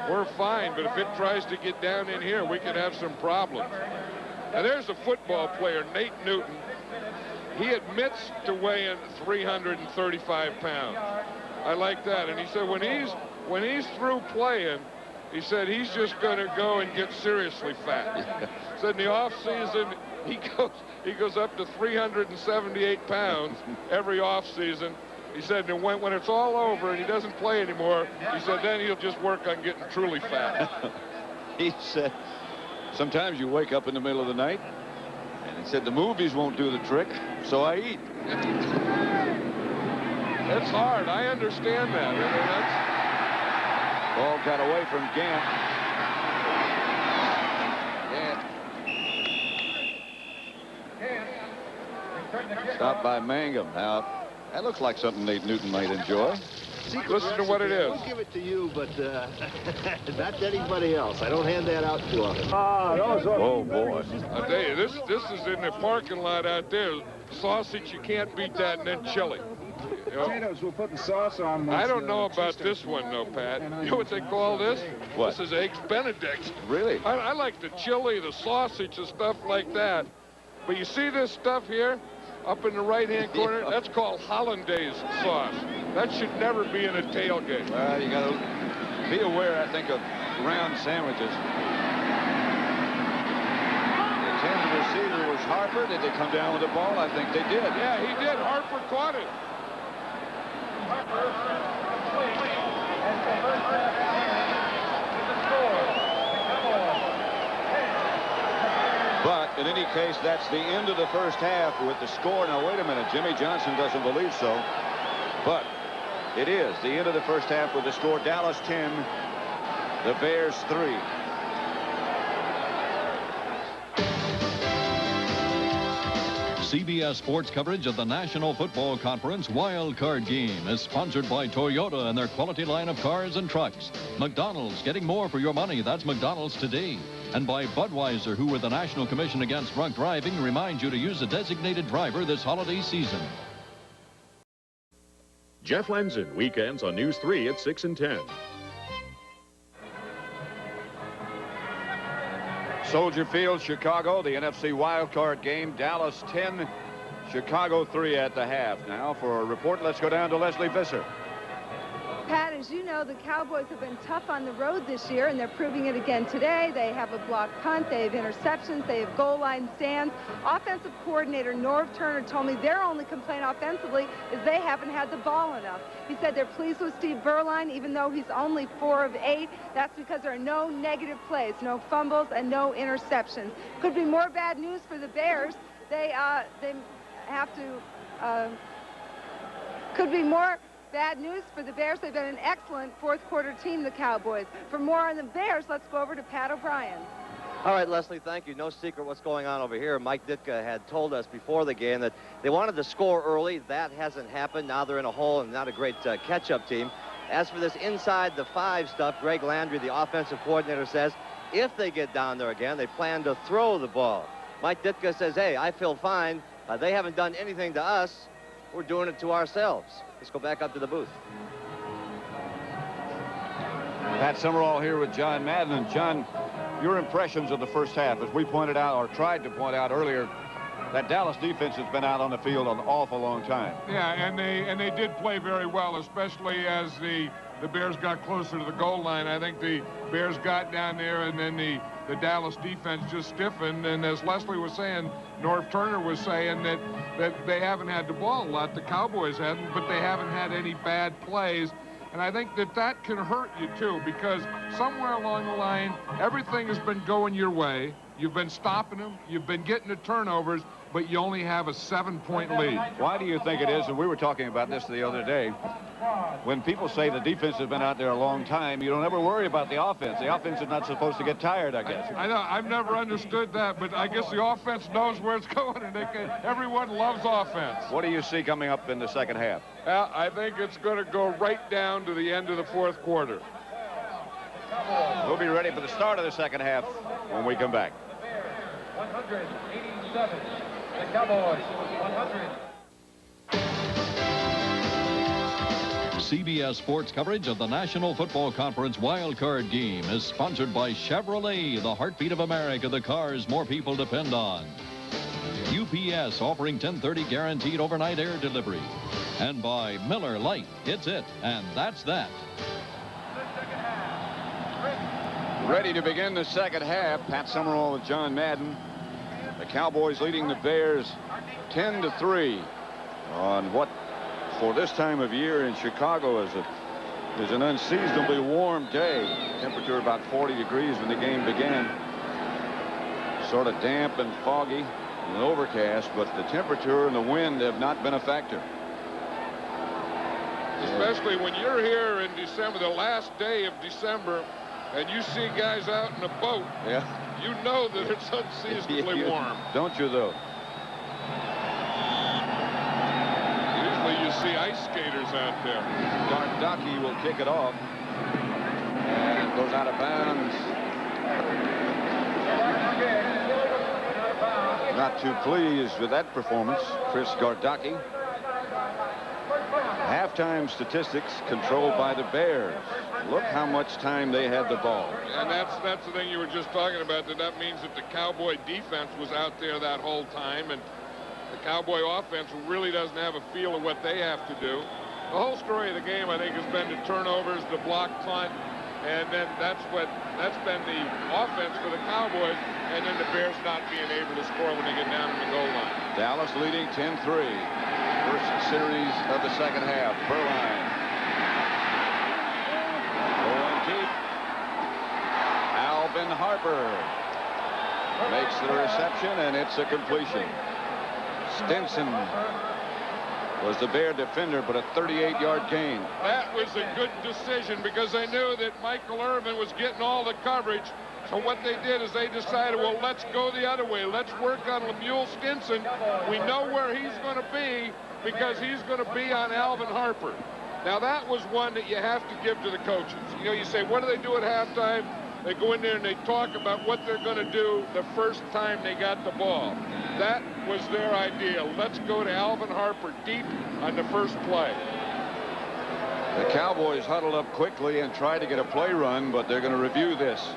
we're fine. But if it tries to get down in here, we could have some problems. Now, there's a football player, Nate Newton. He admits to weighing 335 pounds. I like that. And he said when he's through playing, he said he's just going to go and get seriously fat. Said in the off season, he goes up to 378 pounds every off season. He said when it's all over and he doesn't play anymore, he said then he'll just work on getting truly fat. He said Sometimes you wake up in the middle of the night, and he said the movies won't do the trick, so I eat. It's hard. I understand that. I mean, that's... Ball got away from Gant. Stopped by Mangum. Now, that looks like something Nate Newton might enjoy. Listen to what it is. I'll give it to you, but not to anybody else. I don't hand that out too often. Oh, boy. I tell you, this is in the parking lot out there. Sausage, you can't beat that, and then chili. You know? Potatoes, we'll put the sauce on. I don't know about this one, though, Pat. You know what they call this? What? This is Eggs Benedict. Really? I like the chili, the sausage, and stuff like that. But you see this stuff here? Up in the right-hand corner? Yeah. That's called Hollandaise sauce. That should never be in a tailgate. Well, you got to be aware, I think, of round sandwiches. The intended receiver was Harper. Did they come down with the ball? I think they did. Yeah, he did. Harper caught it. But in any case, that's the end of the first half with the score. Now, wait a minute. Jimmy Johnson doesn't believe so. But it is the end of the first half with the score. Dallas 10, the Bears 3. CBS Sports coverage of the National Football Conference Wildcard game is sponsored by Toyota and their quality line of cars and trucks. McDonald's, getting more for your money. That's McDonald's today. And by Budweiser, who with the National Commission Against Drunk Driving reminds you to use a designated driver this holiday season. Jeff Lenzen, weekends on News 3 at 6 and 10. Soldier Field, Chicago, the NFC wildcard game. Dallas 10, Chicago 3 at the half. Now for a report, let's go down to Leslie Visser. Pat, as you know, the Cowboys have been tough on the road this year, and they're proving it again today. They have a blocked punt, they have interceptions, they have goal line stands. Offensive coordinator Norv Turner told me their only complaint offensively is they haven't had the ball enough. He said they're pleased with Steve Berline, even though he's only 4 of 8. That's because there are no negative plays, no fumbles, and no interceptions. Could be more bad news for the Bears. They have to, could be more bad news for the Bears. They've been an excellent fourth-quarter team, the Cowboys. For more on the Bears, let's go over to Pat O'Brien. All right, Leslie, thank you. No secret what's going on over here. Mike Ditka had told us before the game that they wanted to score early. That hasn't happened. Now they're in a hole and not a great catch-up team. As for this inside the 5 stuff, Greg Landry, the offensive coordinator, says if they get down there again, they plan to throw the ball. Mike Ditka says, hey, I feel fine. They haven't done anything to us. We're doing it to ourselves. Let's go back up to the booth. Pat Summerall here with John Madden. And John, your impressions of the first half, as we pointed out, or tried to point out earlier, that Dallas defense has been out on the field an awful long time. Yeah, and they did play very well, especially as the Bears got closer to the goal line. I think the Bears got down there, and then the Dallas defense just stiffened. And as Leslie was saying, Norv Turner was saying that they haven't had the ball a lot. The Cowboys haven't, but they haven't had any bad plays. And I think that can hurt you, too, because somewhere along the line, everything has been going your way. You've been stopping them. You've been getting the turnovers, but you only have a 7-point lead. Why do you think it is? And we were talking about this the other day. When people say the defense has been out there a long time, you don't ever worry about the offense. The offense is not supposed to get tired, I guess. I know. I've never understood that, but I guess the offense knows where it's going, and everyone loves offense. What do you see coming up in the second half? Well, I think it's going to go right down to the end of the fourth quarter. We'll be ready for the start of the second half when we come back. 187. The Cowboys, 100. CBS Sports coverage of the National Football Conference Wildcard game is sponsored by Chevrolet, the heartbeat of America, the cars more people depend on. UPS offering 10:30 guaranteed overnight air delivery. And by Miller Lite, it's it, and that's that. Ready to begin the second half. Pat Summerall with John Madden. The Cowboys leading the Bears 10-3 on what, for this time of year in Chicago, is an unseasonably warm day. Temperature about 40 degrees when the game began. Sort of damp and foggy and overcast, but the temperature and the wind have not been a factor. Especially when you're here in December, the last day of December, and you see guys out in a boat. Yeah. You know that it's unseasonably warm. Don't you, though? Usually you see ice skaters out there. Gardocki will kick it off. And it goes out of bounds. Not too pleased with that performance, Chris Gardocki. Halftime statistics controlled by the Bears. Look how much time they had the ball. And that's the thing you were just talking about, that means that the Cowboy defense was out there that whole time, and the Cowboy offense really doesn't have a feel of what they have to do. The whole story of the game, I think, has been the turnovers, the block punt, and then that's been the offense for the Cowboys, and then the Bears not being able to score when they get down to the goal line. Dallas leading 10-3. First series of the second half. Berline. Going deep. Alvin Harper makes the reception, and it's a completion. Stinson was the Bear defender, but a 38-yard gain. That was a good decision because they knew that Michael Irvin was getting all the coverage. So what they did is they decided, well, let's go the other way. Let's work on Lemuel Stinson. We know where he's going to be because he's going to be on Alvin Harper. Now, that was one that you have to give to the coaches. You know, you say, what do they do at halftime? They go in there and they talk about what they're going to do the first time they got the ball. That was their idea. Let's go to Alvin Harper deep on the first play. The Cowboys huddled up quickly and tried to get a play run, but they're going to review this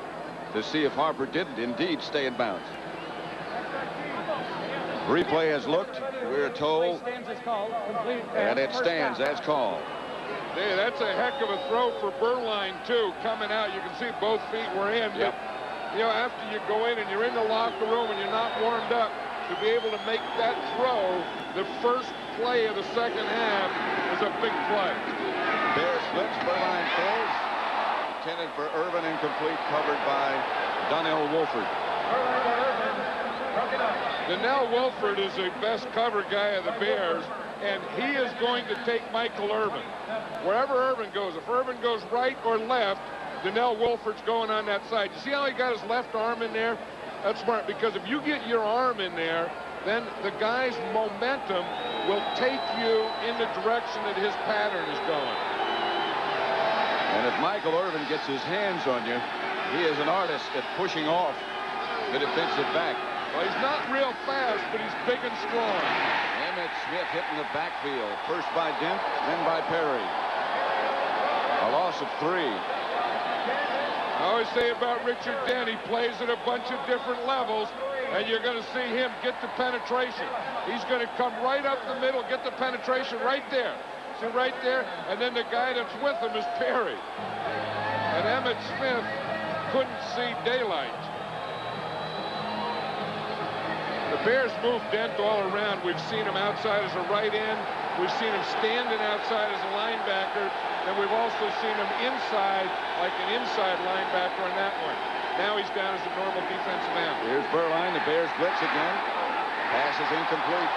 to see if Harper did indeed stay in bounds. Replay has looked, we're told, and it stands as called. Hey, that's a heck of a throw for Berline, too, coming out. You can see both feet were in. Yep. But, you know, after you go in and you're in the locker room and you're not warmed up, to be able to make that throw, the first play of the second half, is a big play. Bears blitz, Berline throws. Intended for Irvin, incomplete, covered by Donnell Wolford. Donnell Wolford is the best cover guy of the Bears, and he is going to take Michael Irvin. Wherever Irvin goes, if Irvin goes right or left, Donnell Wolford's going on that side. You see how he got his left arm in there? That's smart, because if you get your arm in there, then the guy's momentum will take you in the direction that his pattern is going. And if Michael Irvin gets his hands on you, he is an artist at pushing off the defensive back. Well, he's not real fast, but he's big and strong. Emmett Smith hitting the backfield. First by Dent, then by Perry. A loss of 3. I always say about Richard Dent, he plays at a bunch of different levels, and you're going to see him get the penetration. He's going to come right up the middle, get the penetration right there. See right there? And then the guy that's with him is Perry. And Emmett Smith couldn't see daylight. The Bears moved Dent all around. We've seen him outside as a right end. We've seen him standing outside as a linebacker. And we've also seen him inside, like an inside linebacker on that one. Now he's down as a normal defensive end. Here's Berline. The Bears blitz again. Pass is incomplete.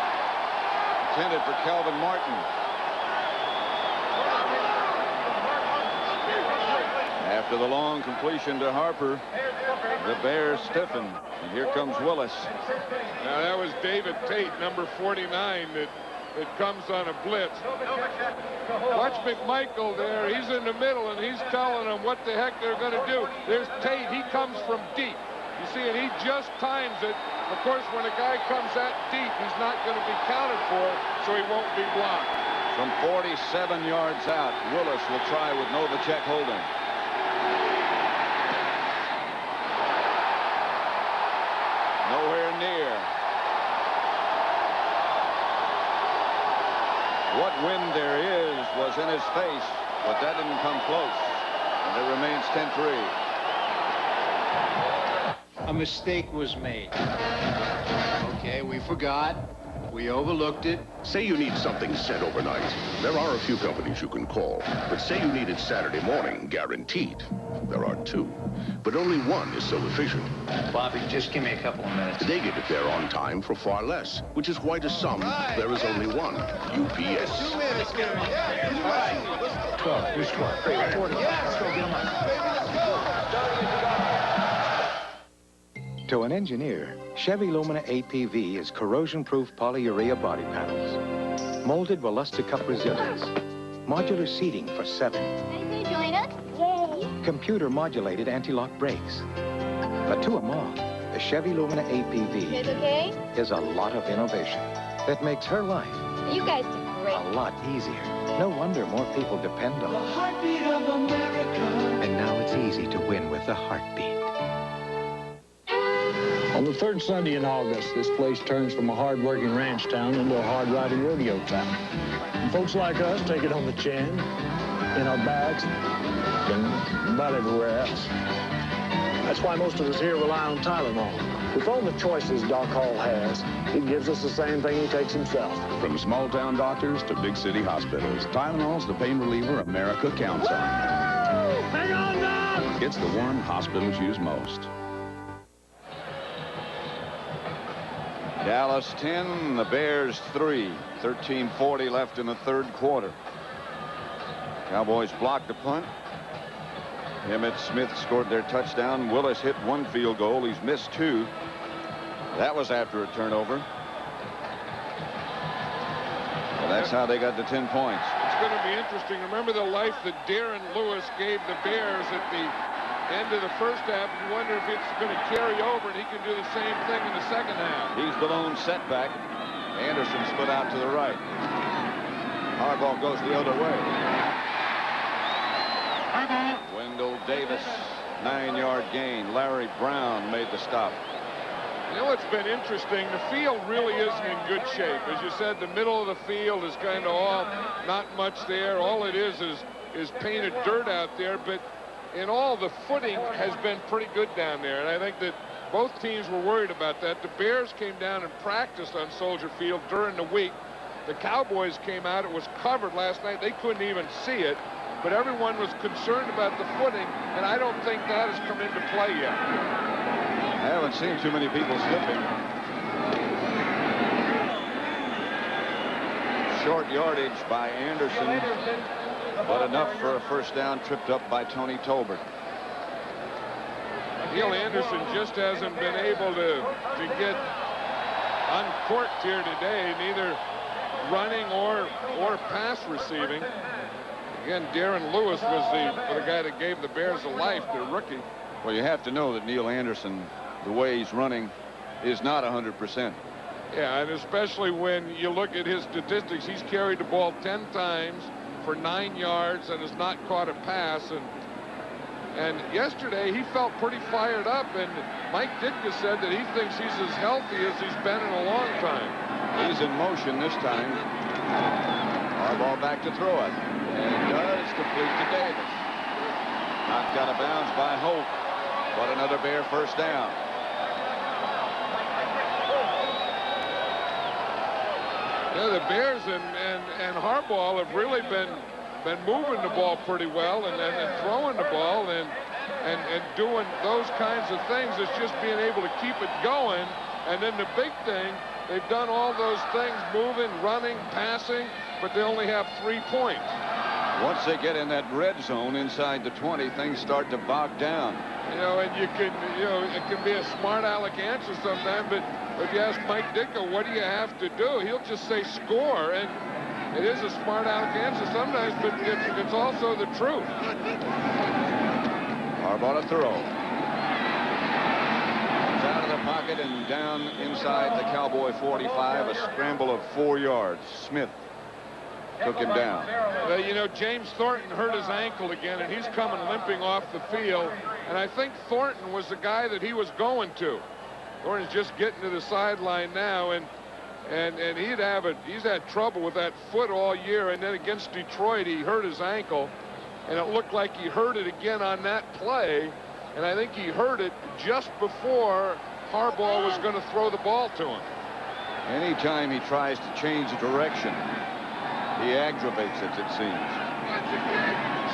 Intended for Calvin Martin. After the long completion to Harper, the Bears stiffen. And here comes Willis. Now that was David Tate, number 49, that comes on a blitz. Watch McMichael there. He's in the middle, and he's telling them what the heck they're going to do. There's Tate. He comes from deep. You see, and he just times it. Of course, when a guy comes that deep, he's not going to be counted for, so he won't be blocked. From 47 yards out, Willis will try with Novacek holding. Nowhere near. What wind there is was in his face, but that didn't come close. And it remains 10-3. A mistake was made. Okay, we forgot. We overlooked it. Say you need something sent overnight. There are a few companies you can call. But say you need it Saturday morning, guaranteed. There are two. But only one is so efficient. Bobby, just give me a couple of minutes. They get it there on time for far less, which is why to some, there is only one. UPS. 12. Here's 12. 40. Let's go get them up. To an engineer, Chevy Lumina APV is corrosion-proof polyurea body panels, molded with luster cup resilience, modular seating for 7. Can you join us? Yay! Computer-modulated anti-lock brakes. But to them all, the Chevy Lumina APV Okay? is a lot of innovation that makes her life You guys did great. a lot easier. No wonder more people depend on The it. heartbeat of America. And now it's easy to win with the heartbeat. On the third Sunday in August, this place turns from a hard-working ranch town into a hard-riding rodeo town. And folks like us take it on the chin, in our backs, and about everywhere else. That's why most of us here rely on Tylenol. With all the choices Doc Hall has, he gives us the same thing he takes himself. From small-town doctors to big city hospitals, Tylenol's the pain reliever America counts on. Hang on, Doc! It's the one hospitals use most. Dallas 10, the Bears 3. 13:40 left in the third quarter. Cowboys blocked the punt. Emmitt Smith scored their touchdown. Willis hit one field goal. He's missed 2. That was after a turnover. Well, that's how they got the 10 points. It's going to be interesting. Remember the life that Darren Lewis gave the Bears at the end of the first half. You wonder if it's going to carry over and he can do the same thing in the second half. He's the lone setback. Anderson split out to the right. Harbaugh goes the other way. Wendell Davis, 9-yard gain. Larry Brown made the stop. You know what's been interesting? The field really isn't in good shape. As you said, the middle of the field is kind of all not much there. All it is painted dirt out there. But in all, the footing has been pretty good down there. And I think that both teams were worried about that. The Bears came down and practiced on Soldier Field during the week. The Cowboys came out. It was covered last night. They couldn't even see it. But everyone was concerned about the footing, and I don't think that has come into play yet. I haven't seen too many people slipping. Short yardage by Anderson, but enough for a first down, tripped up by Tony Tolbert. Neil Anderson just hasn't been able to get uncorked here today, neither running or pass receiving. Again, Darren Lewis was the guy that gave the Bears a life, the rookie. Well, you have to know that Neil Anderson, the way he's running, is not 100%. Yeah, and especially when you look at his statistics, he's carried the ball 10 times for 9 yards and has not caught a pass. And yesterday, he felt pretty fired up, and Mike Ditka said that he thinks he's as healthy as he's been in a long time. He's in motion this time. Harbaugh back to throw it. And does complete to Davis. Knocked out of bounds by Holt. But another Bear first down. Yeah, the Bears and Harbaugh have really been moving the ball pretty well and throwing the ball and doing those kinds of things. It's just being able to keep it going. And then the big thing, they've done all those things, moving, running, passing, but they only have 3 points. Once they get in that red zone inside the 20, things start to bog down. You know, and it can be a smart aleck answer sometimes, but if you ask Mike Ditka, what do you have to do? He'll just say score, and it is a smart aleck answer sometimes, but it's also the truth. Harbaugh to throw. It's out of the pocket and down inside the Cowboy 45, a scramble of 4 yards. Smith took him down. You know, James Thornton hurt his ankle again, and he's coming limping off the field. And I think Thornton was the guy that he was going to. Thornton's just getting to the sideline now, and he's had trouble with that foot all year. And then against Detroit, he hurt his ankle, and it looked like he hurt it again on that play. And I think he hurt it just before Harbaugh was going to throw the ball to him. Anytime he tries to change direction, he aggravates it seems.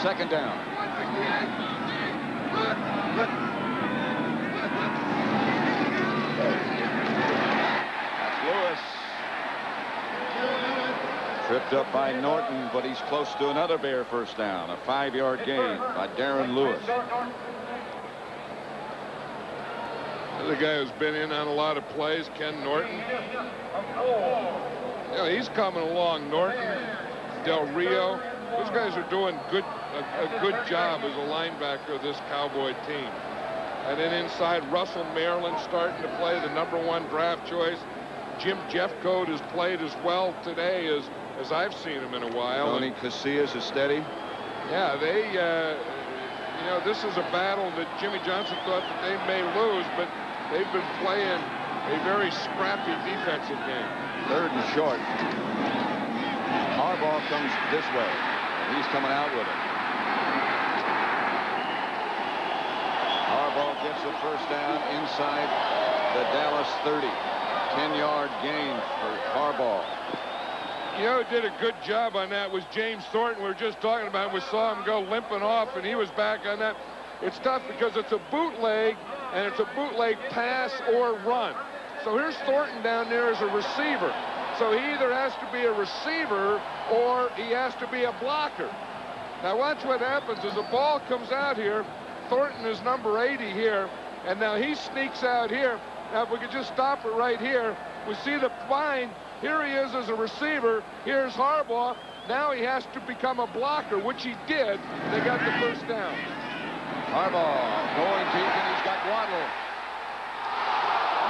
Second down. That's Lewis. Tripped up by Norton, but he's close to another Bear first down. A 5-yard gain by Darren Lewis. The guy who's been in on a lot of plays, Ken Norton. You know, he's coming along. Norton, Del Rio. Those guys are doing a good job as a linebacker of this Cowboy team. And then inside, Russell Maryland starting to play, the #1 draft choice. Jim Jeffcoat has played as well today as I've seen him in a while. Tony Casillas is steady. Yeah, they, you know, this is a battle that Jimmy Johnson thought that they may lose, but they've been playing a very scrappy defensive game. 3rd and short. Harbaugh comes this way. He's coming out with it. Harbaugh gets the first down inside the Dallas 30. 10-yard gain for Harbaugh. You know who did a good job on that was James Thornton. We were just talking about him. We saw him go limping off, and he was back on that. It's tough because it's a bootleg, and it's a bootleg pass or run. So here's Thornton down there as a receiver. So he either has to be a receiver or he has to be a blocker. Now watch what happens as the ball comes out here. Thornton is number 80 here, and now he sneaks out here. Now if we could just stop it right here, we see the line. Here he is as a receiver. Here's Harbaugh. Now he has to become a blocker, which he did. They got the first down. Harbaugh going deep, and he's got Waddle.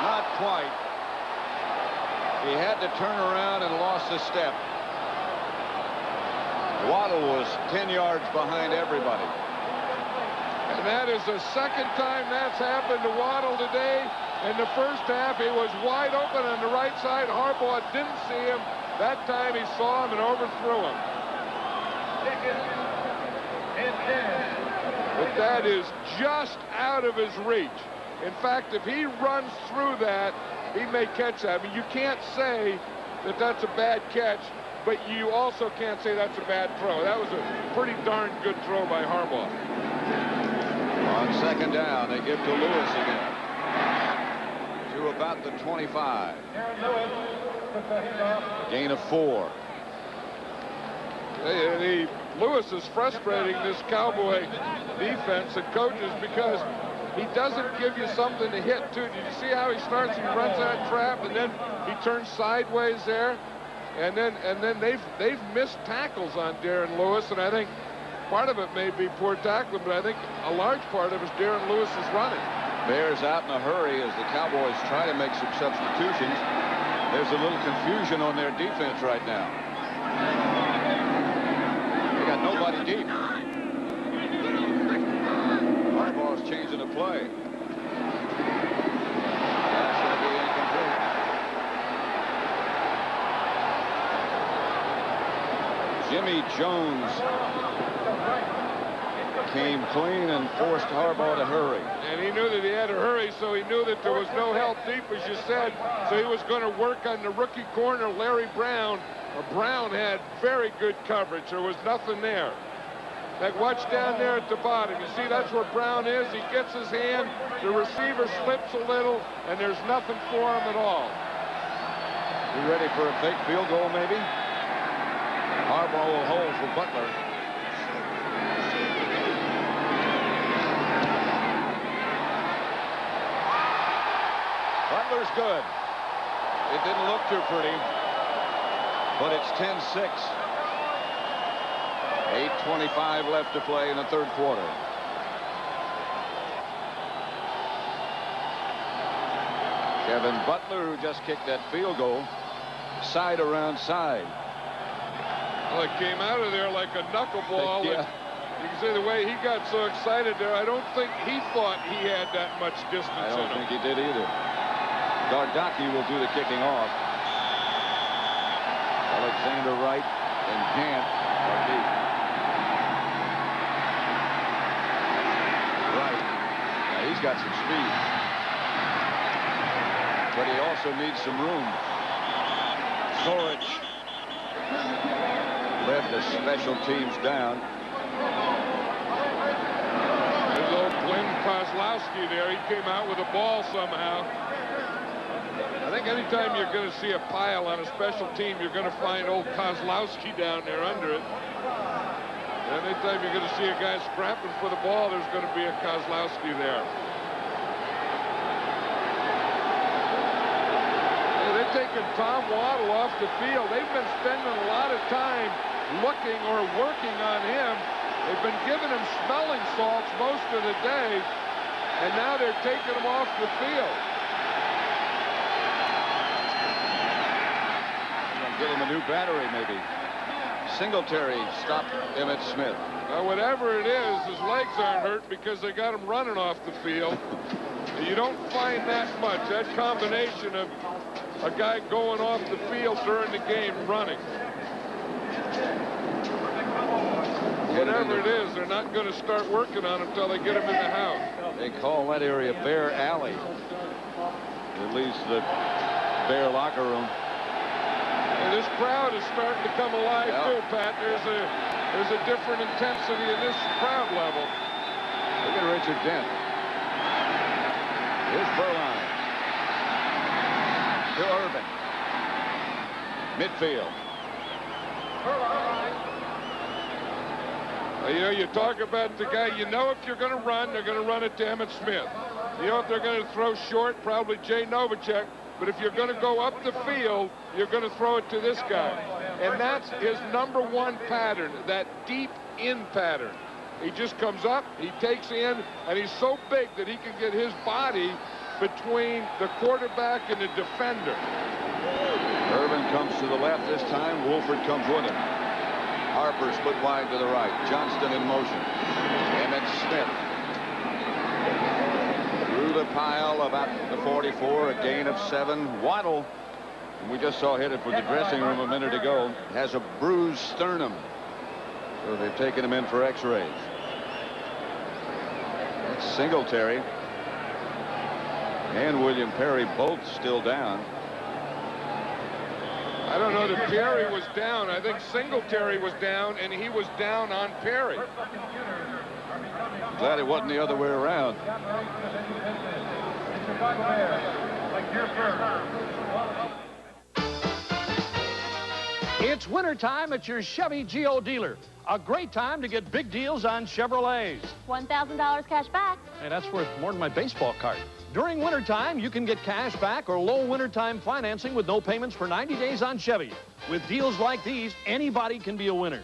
Not quite. He had to turn around and lost a step. Waddle was 10 yards behind everybody. And that is the second time that's happened to Waddle today. In the first half, he was wide open on the right side. Harbaugh didn't see him. That time he saw him and overthrew him. But that is just out of his reach. In fact, if he runs through that, he may catch that. I mean, you can't say that that's a bad catch, but you also can't say that's a bad throw. That was a pretty darn good throw by Harbaugh. On second down, they give to Lewis again. To about the 25. Gain of 4. Lewis is frustrating this Cowboy defense and coaches because he doesn't give you something to hit to. Did you see how he starts? He runs that trap and then he turns sideways there, and then they've missed tackles on Darren Lewis, and I think part of it may be poor tackling, but I think a large part of it is Darren Lewis is running. Bears out in a hurry as the Cowboys try to make some substitutions. There's a little confusion on their defense right now. They got nobody deep. Harbaugh's changing the play. That's going to be incomplete. Jimmy Jones came clean and forced Harbaugh to hurry. And he knew that he had to hurry, so he knew that there was no help deep, as you said. So he was going to work on the rookie corner, Larry Brown. Brown had very good coverage. There was nothing there. Like, watch down there at the bottom. You see, that's where Brown is. He gets his hand. The receiver slips a little, and there's nothing for him at all. You ready for a fake field goal, maybe? Harbaugh will hold for Butler. Butler's good. It didn't look too pretty, but it's 10-6. 8:25 left to play in the third quarter. Kevin Butler, who just kicked that field goal, side around side. Well, it came out of there like a knuckleball. Yeah. You can see the way he got so excited there. I don't think he thought he had that much distance in him. I don't think he did either. Gardocki will do the kicking off. Alexander Wright and Gant are deep. Wright. Now he's got some speed. But he also needs some room. Courage led the special teams down. There's old Glenn Kozlowski there. He came out with a ball somehow. I think anytime you're going to see a pile on a special team, you're going to find old Kozlowski down there under it. And anytime you're going to see a guy scrapping for the ball, there's going to be a Kozlowski there. They've taken Tom Waddle off the field. They've been spending a lot of time looking or working on him. They've been giving him smelling salts most of the day, and now they're taking him off the field. Give him a new battery, maybe. Singletary stopped Emmitt Smith. Now, whatever it is, his legs aren't hurt because they got him running off the field. You don't find that much, that combination of a guy going off the field during the game running. Whatever it is, they're not going to start working on him until they get him in the house. They call that area Bear Alley. At least the Bear locker room. And this crowd is starting to come alive too, Pat. There's a different intensity in this crowd level. Look at Richard Dent. Here's Berline. To Urban. Midfield. You know, you talk about the guy, you know if you're going to run, they're going to run it to Emmitt Smith. You know if they're going to throw short, probably Jay Novacek. But if you're going to go up the field, you're going to throw it to this guy. And that's his #1 pattern, that deep in pattern. He just comes up, he takes in, and he's so big that he can get his body between the quarterback and the defender. Irvin comes to the left this time. Wolford comes with him. Harper split wide to the right. Johnston in motion. Emmitt Smith. Through the pile about the 44, a gain of 7. Waddle, we just saw hit it for the dressing room a minute ago, has a bruised sternum. So they've taken him in for x-rays. That's Singletary and William Perry both still down. I don't know that Perry was down. I think Singletary was down, and he was down on Perry. Glad it wasn't the other way around. It's wintertime at your Chevy Geo dealer. A great time to get big deals on Chevrolets. $1,000 cash back. Hey, that's worth more than my baseball card. During wintertime, you can get cash back or low wintertime financing with no payments for 90 days on Chevy. With deals like these, anybody can be a winner.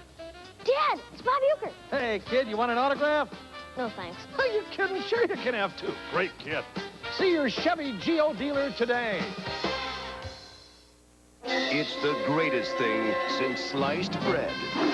Dad, it's Bob Euchre. Hey, kid, you want an autograph? No, thanks. Are you kidding? Sure you can have two. Great kid. See your Chevy Geo dealer today. It's the greatest thing since sliced bread.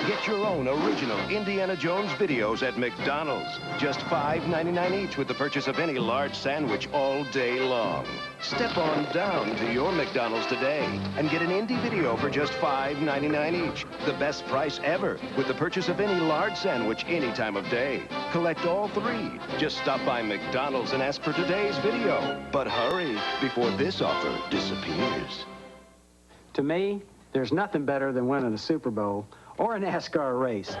Get your own original Indiana Jones videos at McDonald's. Just $5.99 each with the purchase of any large sandwich all day long. Step on down to your McDonald's today and get an Indy video for just $5.99 each. The best price ever with the purchase of any large sandwich any time of day. Collect all 3. Just stop by McDonald's and ask for today's video. But hurry before this offer disappears. To me, there's nothing better than winning a Super Bowl or a NASCAR race.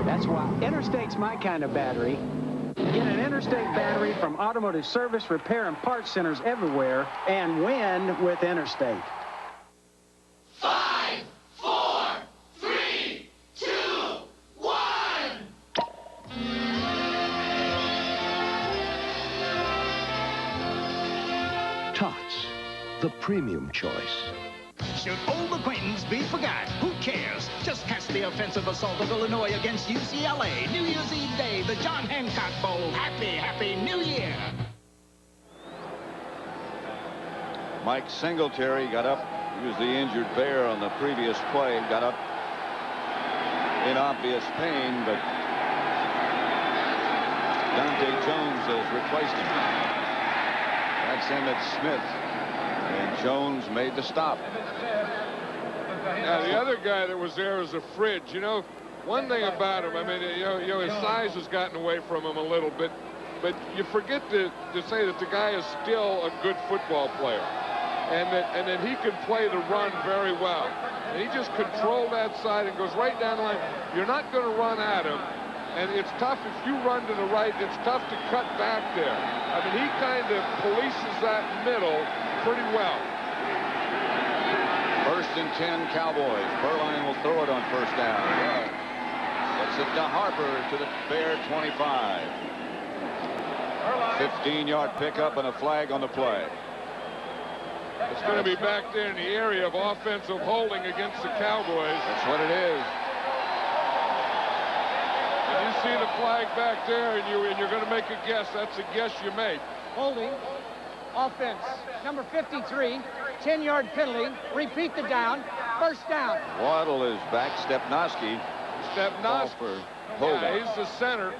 That's why Interstate's my kind of battery. Get an Interstate battery from automotive service, repair, and parts centers everywhere and win with Interstate. 5, 4, 3, 2, 1. Tots, the premium choice. Should old acquaintance be forgot? Who cares? Just catch the offensive assault of Illinois against UCLA. New Year's Eve Day, the John Hancock Bowl. Happy, happy New Year. Mike Singletary got up. He was the injured Bear on the previous play. Got up in obvious pain, but Dante Jones has replaced him. That's Emmitt Smith. And Jones made the stop. Now, the other guy that was there was a fridge. You know, one thing about him, I mean, you know, his size has gotten away from him a little bit, but you forget to say that the guy is still a good football player. and then he can play the run very well. And he just controlled that side and goes right down the line. You're not going to run at him. And it's tough if you run to the right. It's tough to cut back there. I mean, he kind of polices that middle pretty well. 1st and 10 Cowboys. Berline will throw it on 1st down. Gets it to Harper to the Bear 25. 15-yard pickup and a flag on the play. It's going to be back there in the area of offensive holding against the Cowboys. That's what it is. And you see the flag back there, and you're going to make a guess. That's a guess you make. Holding. Offense. Number 53. 10-yard penalty. Repeat the down. 1st down. Waddle is back. Stepnoski. Stepnoski. Yeah, he's the center.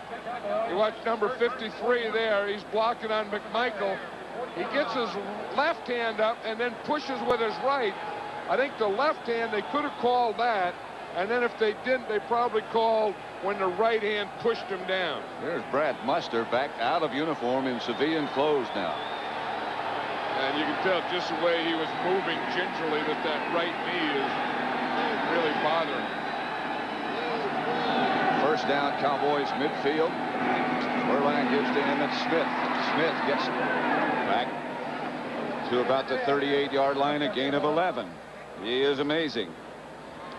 You watch number 53 there. He's blocking on McMichael. He gets his left hand up and then pushes with his right. I think the left hand, they could have called that. And then if they didn't, they probably called when the right hand pushed him down. There's Brad Muster back out of uniform in civilian clothes now. And you can tell just the way he was moving gingerly that right knee is really bothering. 1st down, Cowboys midfield. Berline gives to Emmett Smith. Smith gets back to about the 38-yard line, a gain of 11. He is amazing.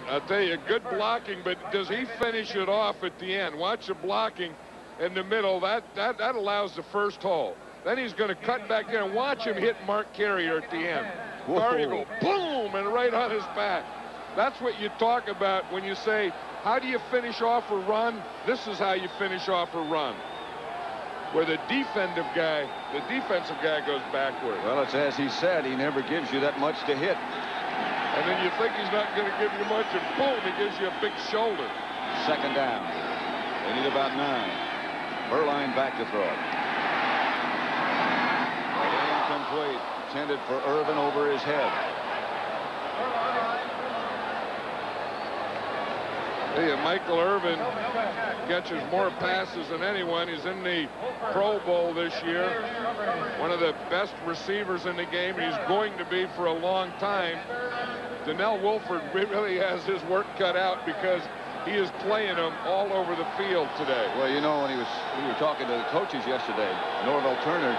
I'll tell you, good blocking, but does he finish it off at the end? Watch the blocking in the middle. That allows the first hole. Then he's going to cut back in and watch him hit Mark Carrier at the end. Carrier go boom and right on his back. That's what you talk about when you say, how do you finish off a run? This is how you finish off a run. Where the defensive guy goes backward. Well, it's as he said, he never gives you that much to hit. And then you think he's not going to give you much, and boom, he gives you a big shoulder. 2nd down. They need about 9. Berline back to throw it. Incomplete. Intended for Irvin over his head. Michael Irvin catches more passes than anyone. He's in the Pro Bowl this year. One of the best receivers in the game. He's going to be for a long time. Donnell Wolford really has his work cut out because he is playing them all over the field today. Well, you know, when we were talking to the coaches yesterday, Norvell Turner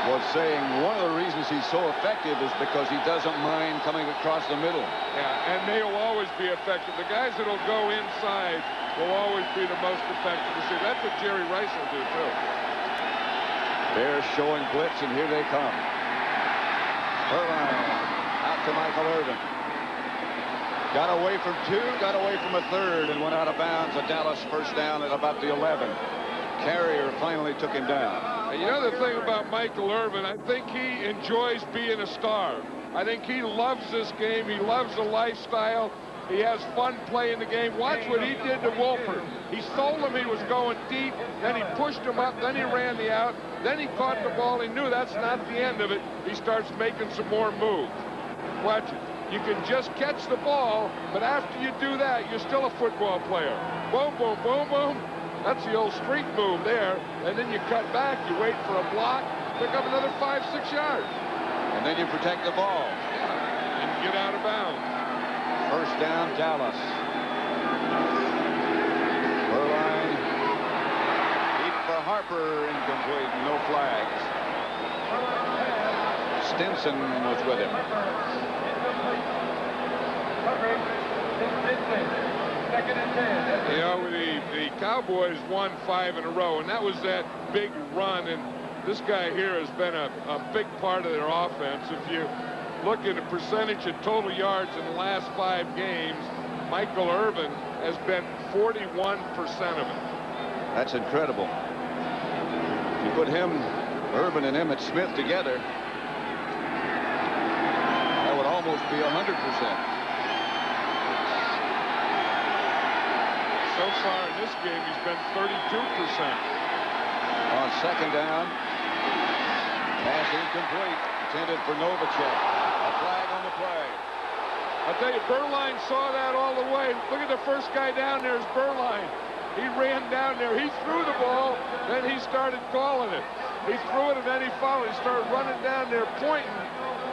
was saying one of the reasons he's so effective is because he doesn't mind coming across the middle. Yeah, and they'll always be effective. The guys that'll go inside will always be the most effective receiver. That's what Jerry Rice will do, too. They're showing blitz, and here they come. Berline out to Michael Irvin. Got away from 2, got away from a 3rd, and went out of bounds. A Dallas 1st down at about the 11. Carrier finally took him down. And you know the thing about Michael Irvin, I think he enjoys being a star. I think he loves this game. He loves the lifestyle. He has fun playing the game. Watch what he did to Wolford. He told him he was going deep, then he pushed him up, then he ran the out, then he caught the ball. He knew that's not the end of it. He starts making some more moves. Watch it. You can just catch the ball, but after you do that, you're still a football player. Boom, boom, boom, boom. That's the old street move there. And then you cut back, you wait for a block, pick up another 5-6 yards. And then you protect the ball. And get out of bounds. 1st down, Dallas. Berline deep for Harper, incomplete, no flags. Stinson was with him. You know, the Cowboys won 5 in a row, and that was that big run. And this guy here has been a big part of their offense. If you look at the percentage of total yards in the last 5 games, Michael Irvin has been 41% of it. That's incredible. If you put him, Irvin, and Emmett Smith together, that would almost be 100%. So far in this game, he's been 32%. On 2nd down, pass incomplete, intended for Novacek. A flag on the play. I'll tell you, Berline saw that all the way. Look at the first guy down there is Berline. He ran down there. He threw the ball, then he started calling it. He threw it, and then he followed. He started running down there, pointing.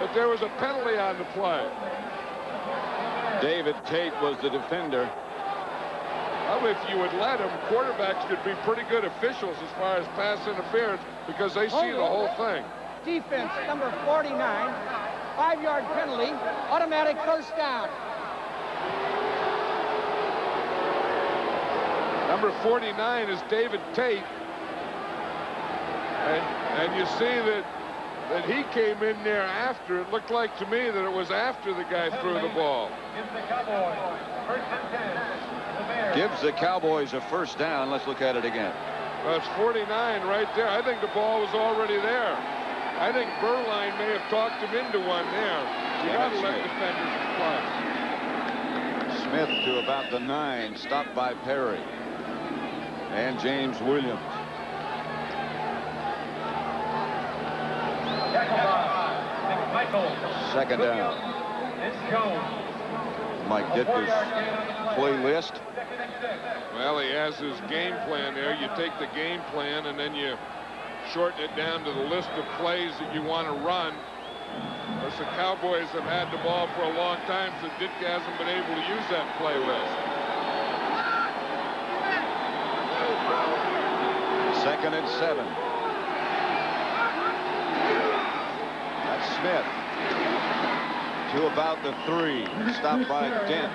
but there was a penalty on the play. David Tate was the defender. Well, if you would let him, quarterbacks could be pretty good officials as far as pass interference because they see the whole thing. Defense, number 49, 5-yard penalty, automatic first down. Number 49 is David Tate. And you see that he came in there after. It looked like to me that it was after the guy threw the ball. Gives the Cowboys a first down. Let's look at it again. That's 49 right there. I think the ball was already there. I think Berline may have talked him into one there. You got to let defenders play. Smith to about the 9, stopped by Perry and James Williams. Second down. Mike Ditka's playlist. Well, he has his game plan there. You take the game plan and then you shorten it down to the list of plays that you want to run. Of course, the Cowboys have had the ball for a long time, so Ditka hasn't been able to use that play list. Second and 7. That's Smith to about the 3. Stopped by Dent.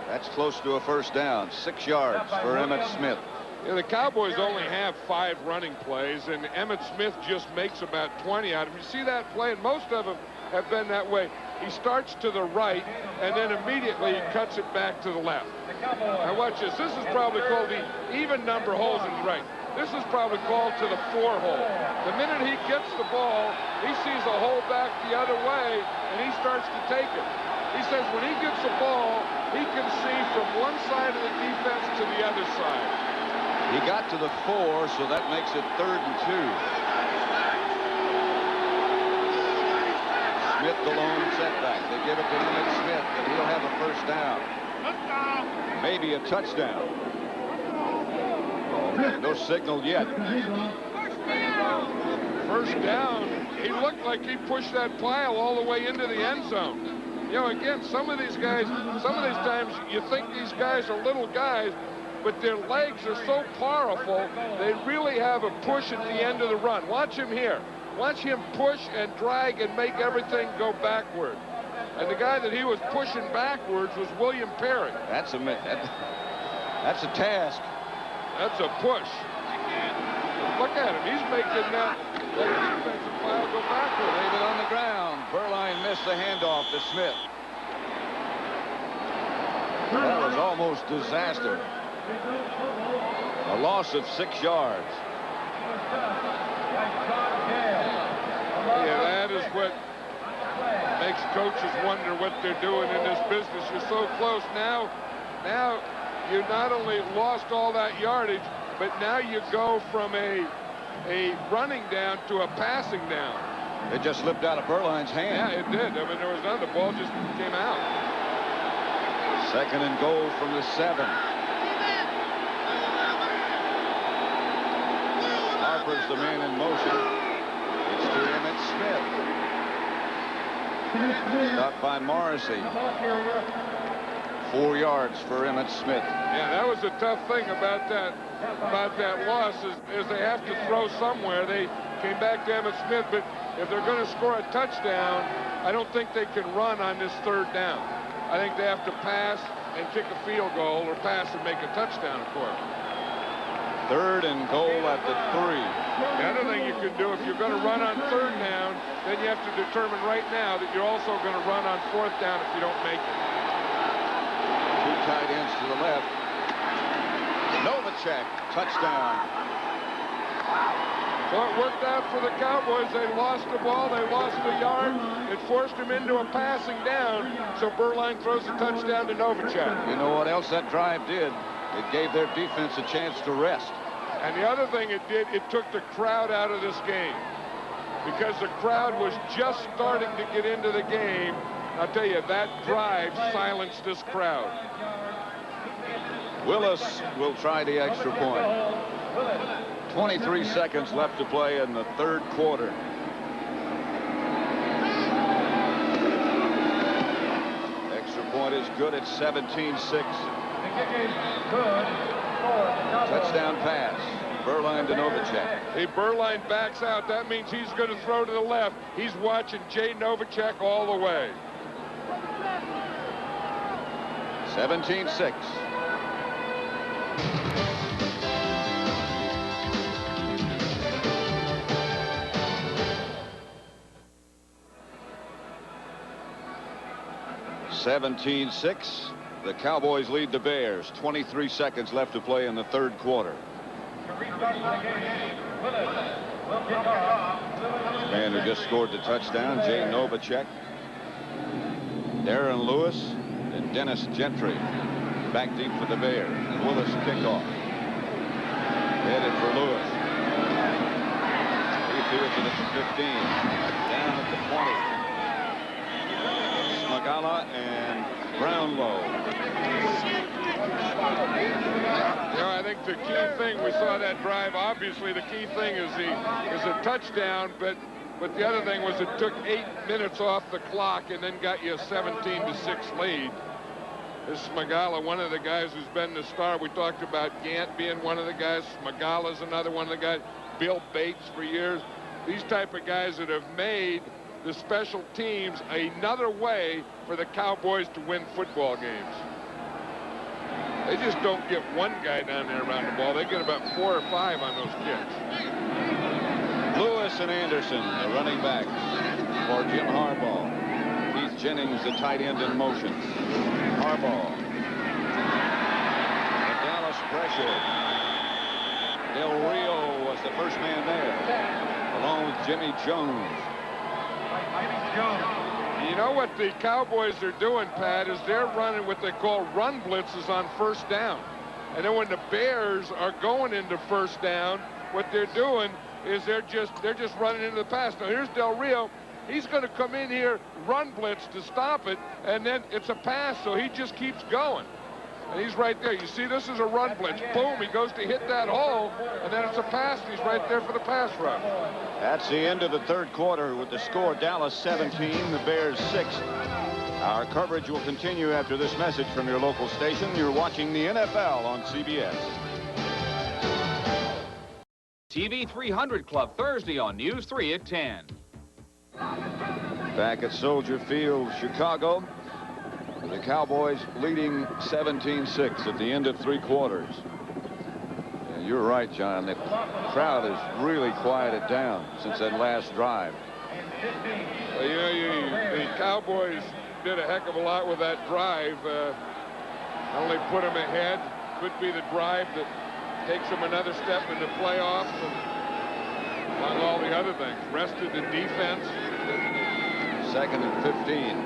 That's close to a first down. 6 yards for Emmitt Smith. Yeah, the Cowboys only have 5 running plays, and Emmitt Smith just makes about 20 out of them. You see that play, and most of them have been that way. He starts to the right, and then immediately he cuts it back to the left. Now watch this. This is probably called the even number holes in the right. This is probably called to the 4 hole. The minute he gets the ball, he sees a hole back the other way, and he starts to take it. He says when he gets the ball, he can see from one side of the defense to the other side. He got to the 4, so that makes it 3rd and 2. Smith the lone setback. They give it to Emmitt Smith, and he'll have a first down. Maybe a touchdown. No signal yet. First down. He looked like he pushed that pile all the way into the end zone. You know, again, some of these guys, some of these times you think these guys are little guys, but their legs are so powerful, they really have a push at the end of the run. Watch him here. Watch him push and drag and make everything go backward. And the guy that he was pushing backwards was William Perry. That's a task. That's a push. Look at him. He's making that defensive pile go backward. Leave it on the ground. Berline missed the handoff to Smith. That was almost disaster. A loss of 6 yards. Yeah, that is what makes coaches wonder what they're doing in this business. You're so close now. Now you not only lost all that yardage, but now you go from a running down to a passing down. It just slipped out of Berline's hand. Yeah, it did. I mean, there was none. The ball just came out. Second and goal from the 7. Harper's the man in motion. It's to Emmitt Smith. Stopped by Morrissey. 4 yards for Emmitt Smith. Yeah, that was the tough thing about that loss is they have to throw somewhere. They came back to Emmitt Smith, but if they're going to score a touchdown, I don't think they can run on this 3rd down. I think they have to pass and kick a field goal or pass and make a touchdown, of course. 3rd and goal at the 3. The other thing you can do if you're going to run on 3rd down, then you have to determine right now that you're also going to run on 4th down if you don't make it. 2 tight ends to the left. Novacek, touchdown. So it worked out for the Cowboys. They lost the ball. They lost the yard. It forced them into a passing down. So Berline throws a touchdown to Novacek. You know what else that drive did? It gave their defense a chance to rest. And the other thing it did, it took the crowd out of this game. Because the crowd was just starting to get into the game. I'll tell you, that drive silenced this crowd. Willis will try the extra point. 23 seconds left to play in the 3rd quarter. punt is good at 17-6. Touchdown pass. Berline to Novacek. Hey, Berline backs out. That means he's going to throw to the left. He's watching Jay Novacek all the way. 17-6. The Cowboys lead the Bears. 23 seconds left to play in the third quarter. Man who just scored the touchdown, Jay Novacek. Darren Lewis and Dennis Gentry back deep for the Bears. And Willis kickoff. Headed for Lewis. He fields it at the 15. Down at the 20. Smagala and Brownlow. I think the key thing, we saw that drive, obviously the key thing is a touchdown, but the other thing was it took 8 minutes off the clock and then got you a 17-6 lead. This is Smagala, one of the guys who's been the star. We talked about Gant being one of the guys. Smagala's another one of the guys. Bill Bates for years. These type of guys that have made the special teams another way for the Cowboys to win football games. They just don't get one guy down there around the ball. They get about 4 or 5 on those kicks. Lewis and Anderson, the running back for Jim Harbaugh. Keith Jennings, the tight end in motion. Harbaugh. The Dallas pressure. Del Rio was the first man there, along with Jimmy Jones. You know what the Cowboys are doing, Pat, is they're running what they call run blitzes on first down. And then when the Bears are going into first down, what they're doing is they're just running into the pass. Now here's Del Rio. He's going to come in here, run blitz to stop it, and then it's a pass, so he just keeps going. And he's right there. You see, this is a run blitz. Boom, he goes to hit that hole, and then it's a pass, and he's right there for the pass rush. That's the end of the third quarter with the score Dallas 17, the Bears 6. Our coverage will continue after this message from your local station. You're watching the NFL on CBS. TV 300 Club Thursday on News 3 at 10. Back at Soldier Field, Chicago. The Cowboys leading 17-6 at the end of 3 quarters. And you're right, John. The crowd has really quieted down since that last drive. Well, you know, the Cowboys did a heck of a lot with that drive. Not only put them ahead, could be the drive that takes them another step in the playoffs, and among all the other things, rested the defense. 2nd and 15.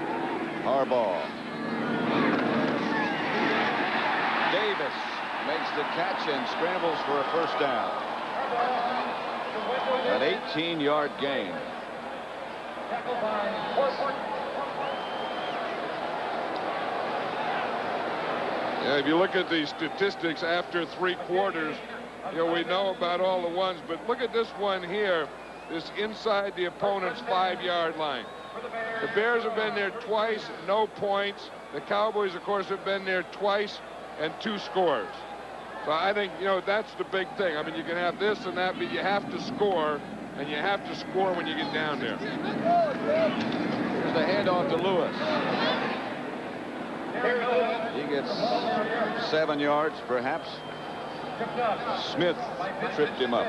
Harbaugh. Davis makes the catch and scrambles for a first down. An 18-yard gain. Yeah, if you look at the statistics after 3 quarters, you know, we know about all the ones, but look at this one here, this inside the opponent's 5-yard line. The Bears have been there twice, no points. The Cowboys, of course, have been there twice and 2 scores. So I think, you know, that's the big thing. I mean, you can have this and that, but you have to score, and you have to score when you get down there. Here's the handoff to Lewis. He gets 7 yards, perhaps. Smith tripped him up.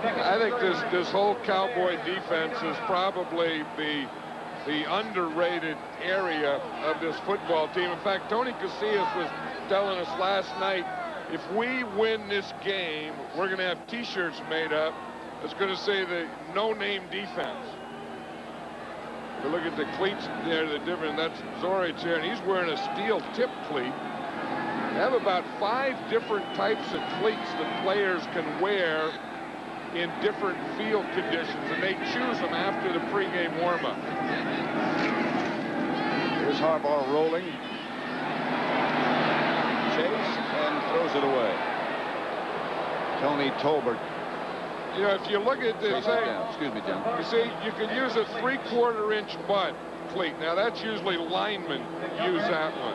I think this whole Cowboy defense is probably the underrated area of this football team. In fact, Tony Casillas was telling us last night, if we win this game, we're going to have T-shirts made up that's going to say the no-name defense. But look at the cleats there, the different. That's Zorich here, and he's wearing a steel tip cleat. They have about 5 different types of cleats that players can wear in different field conditions, and they choose them after the pregame warm-up. Here's Harbaugh rolling. Chase and throws it away. Tony Tolbert. You know, if you look at this, excuse me, John. You see, you can use a 3/4 inch butt. cleat. Now, that's usually linemen use that one.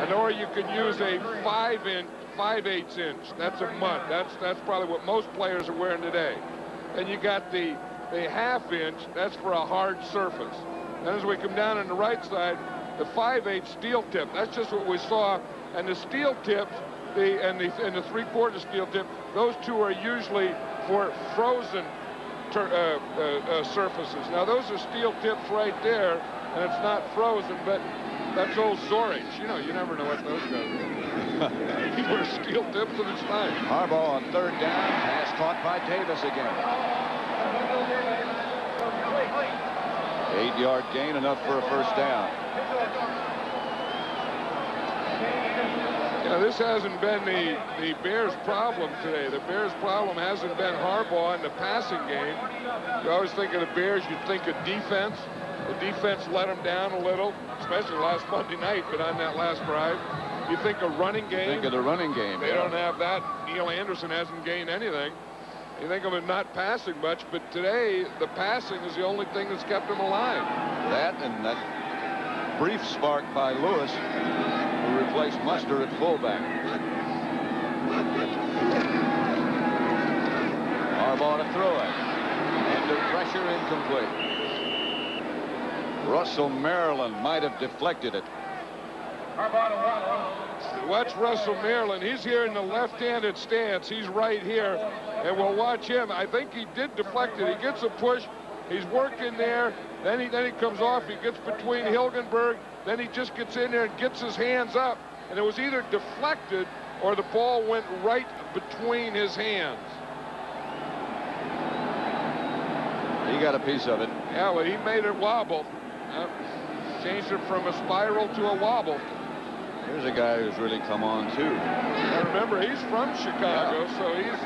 And or you could use a 5/8 inch. That's a mud. That's probably what most players are wearing today. And you got the 1/2 inch. That's for a hard surface. And as we come down on the right side, the 5/8 steel tip. That's just what we saw. And the steel tips, and the 3/4 steel tip, those two are usually for frozen surfaces. Now, those are steel tips right there, and it's not frozen, but that's old Zorich. You know, you never know what those guys are. He wears steel tips and it's fine. Harbaugh on 3rd down. Pass caught by Davis again. 8-yard gain, enough for a 1st down. Yeah, this hasn't been the Bears' problem today. The Bears' problem hasn't been Harbaugh in the passing game. You always think of the Bears, you think of defense. The defense let them down a little, especially last Monday night, but on that last drive. You think of running game. Think of the running game. They don't have that. Neil Anderson hasn't gained anything. You think of him not passing much, but today the passing is the only thing that's kept him alive. That and that brief spark by Lewis, who replaced Muster at fullback. Harbaugh to throw it. And the pressure incomplete. Russell Maryland might have deflected it. Watch Russell Maryland. He's here in the left-handed stance. He's right here. And we'll watch him. I think he did deflect it. He gets a push. He's working there. Then he comes off. He gets between Hilgenberg. Then he just gets in there and gets his hands up. And it was either deflected or the ball went right between his hands. He got a piece of it. Yeah, well, he made it wobble. Changed it from a spiral to a wobble. Here's a guy who's really come on, too. And remember, he's from Chicago, so he's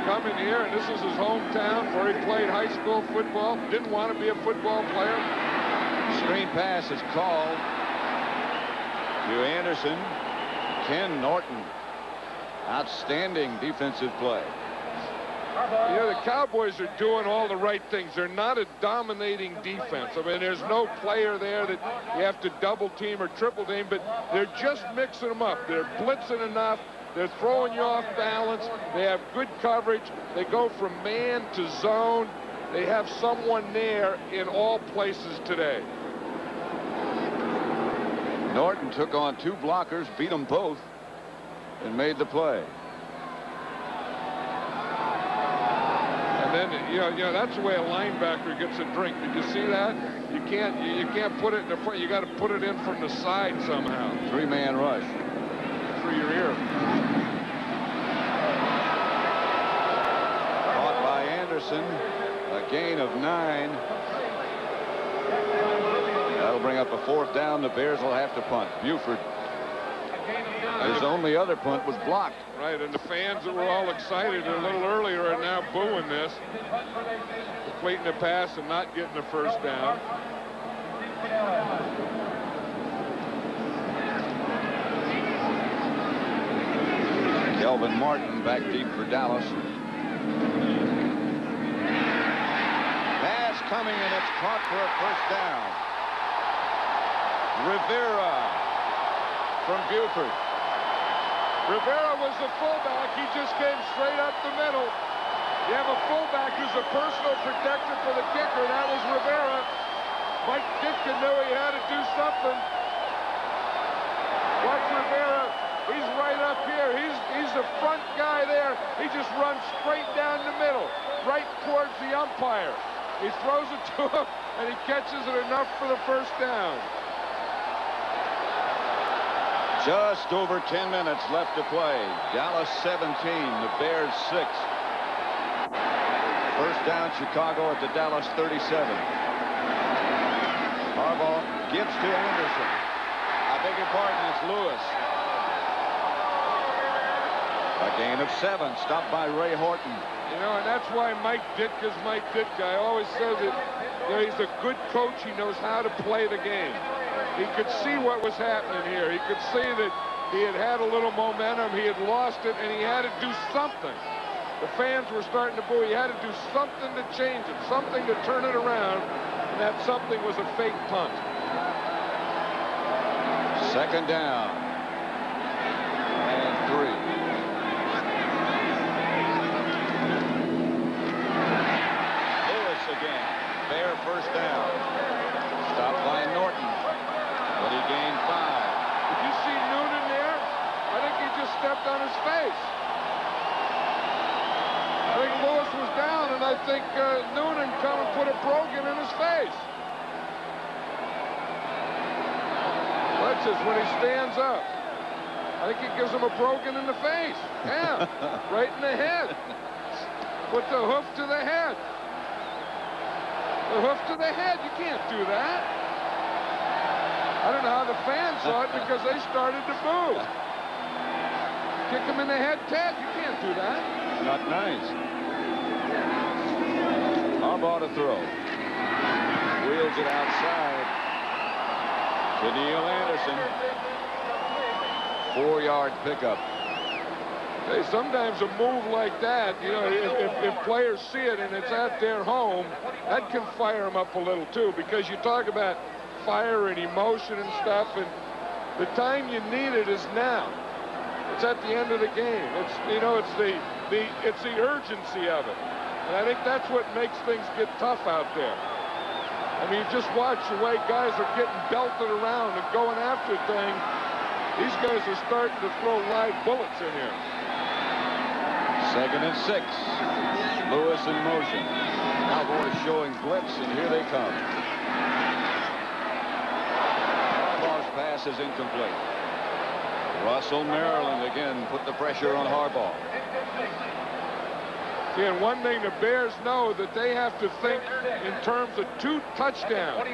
coming here, and this is his hometown where he played high school football. Didn't want to be a football player. Screen pass is called to Anderson. Ken Norton. Outstanding defensive play. You know, the Cowboys are doing all the right things. They're not a dominating defense. I mean, there's no player there that you have to double team or triple team, but they're just mixing them up. They're blitzing enough. They're throwing you off balance. They have good coverage. They go from man to zone. They have someone there in all places today. Norton took on 2 blockers, beat them both, and made the play. And then, you know, that's the way a linebacker gets a drink. Did you see that? You can't put it in the front. You got to put it in from the side somehow. 3-man rush. Through your ear. Caught by Anderson. A gain of 9. That'll bring up a 4th down. The Bears will have to punt. Buford. His only other punt was blocked. Right, and the fans that were all excited a little earlier are now booing this. Completing the pass and not getting the 1st down. Kelvin Martin back deep for Dallas. Pass coming, and it's caught for a 1st down. Rivera from Buford. Rivera was the fullback. He just came straight up the middle. You have a fullback who's a personal protector for the kicker. That was Rivera. Mike Ditka knew he had to do something. Watch Rivera. He's right up here. He's the front guy there. He just runs straight down the middle, right towards the umpire. He throws it to him, and he catches it enough for the 1st down. Just over 10 minutes left to play. Dallas 17, the Bears 6. 1st down, Chicago at the Dallas 37. Harbaugh gives to Anderson. I beg your pardon, it's Lewis. A gain of 7, stopped by Ray Horton. You know, and that's why Mike Ditka's Mike Ditka. I always say that, you know, he's a good coach. He knows how to play the game. He could see what was happening here. He could see that he had a little momentum. He had lost it, and he had to do something. The fans were starting to boo. He had to do something to change it, something to turn it around. and that something was a fake punt. Second down. And 3. Lewis again. Fair first down. Stopped by Norton. But he gained 5. Did you see Noonan there? I think he just stepped on his face. I think Lewis was down, and I think Noonan come and put a brogan in his face. That's just when he stands up. I think he gives him a brogan in the face. Yeah, right in the head. Put the hoof to the head. The hoof to the head. You can't do that. I don't know how the fans saw it because they started to boo. Kick him in the head, Ted. You can't do that. Not nice. Harbaugh to throw. Wheels it outside to Neil Anderson. 4-yard pickup. Hey, sometimes a move like that, you know, if players see it and it's at their home, that can fire them up a little too, because you talk about fire and emotion and stuff, and the time you need it is now. It's at the end of the game. It's, you know, it's the urgency of it. And I think that's what makes things get tough out there. I mean, you just watch the way guys are getting belted around and going after things. These guys are starting to throw live bullets in here. 2nd and 6. Lewis in motion. Cowboys showing blitz, and here they come. Harbaugh's pass is incomplete. Russell, Maryland again put the pressure on Harbaugh. See, and one thing the Bears know that they have to think in terms of 2 touchdowns.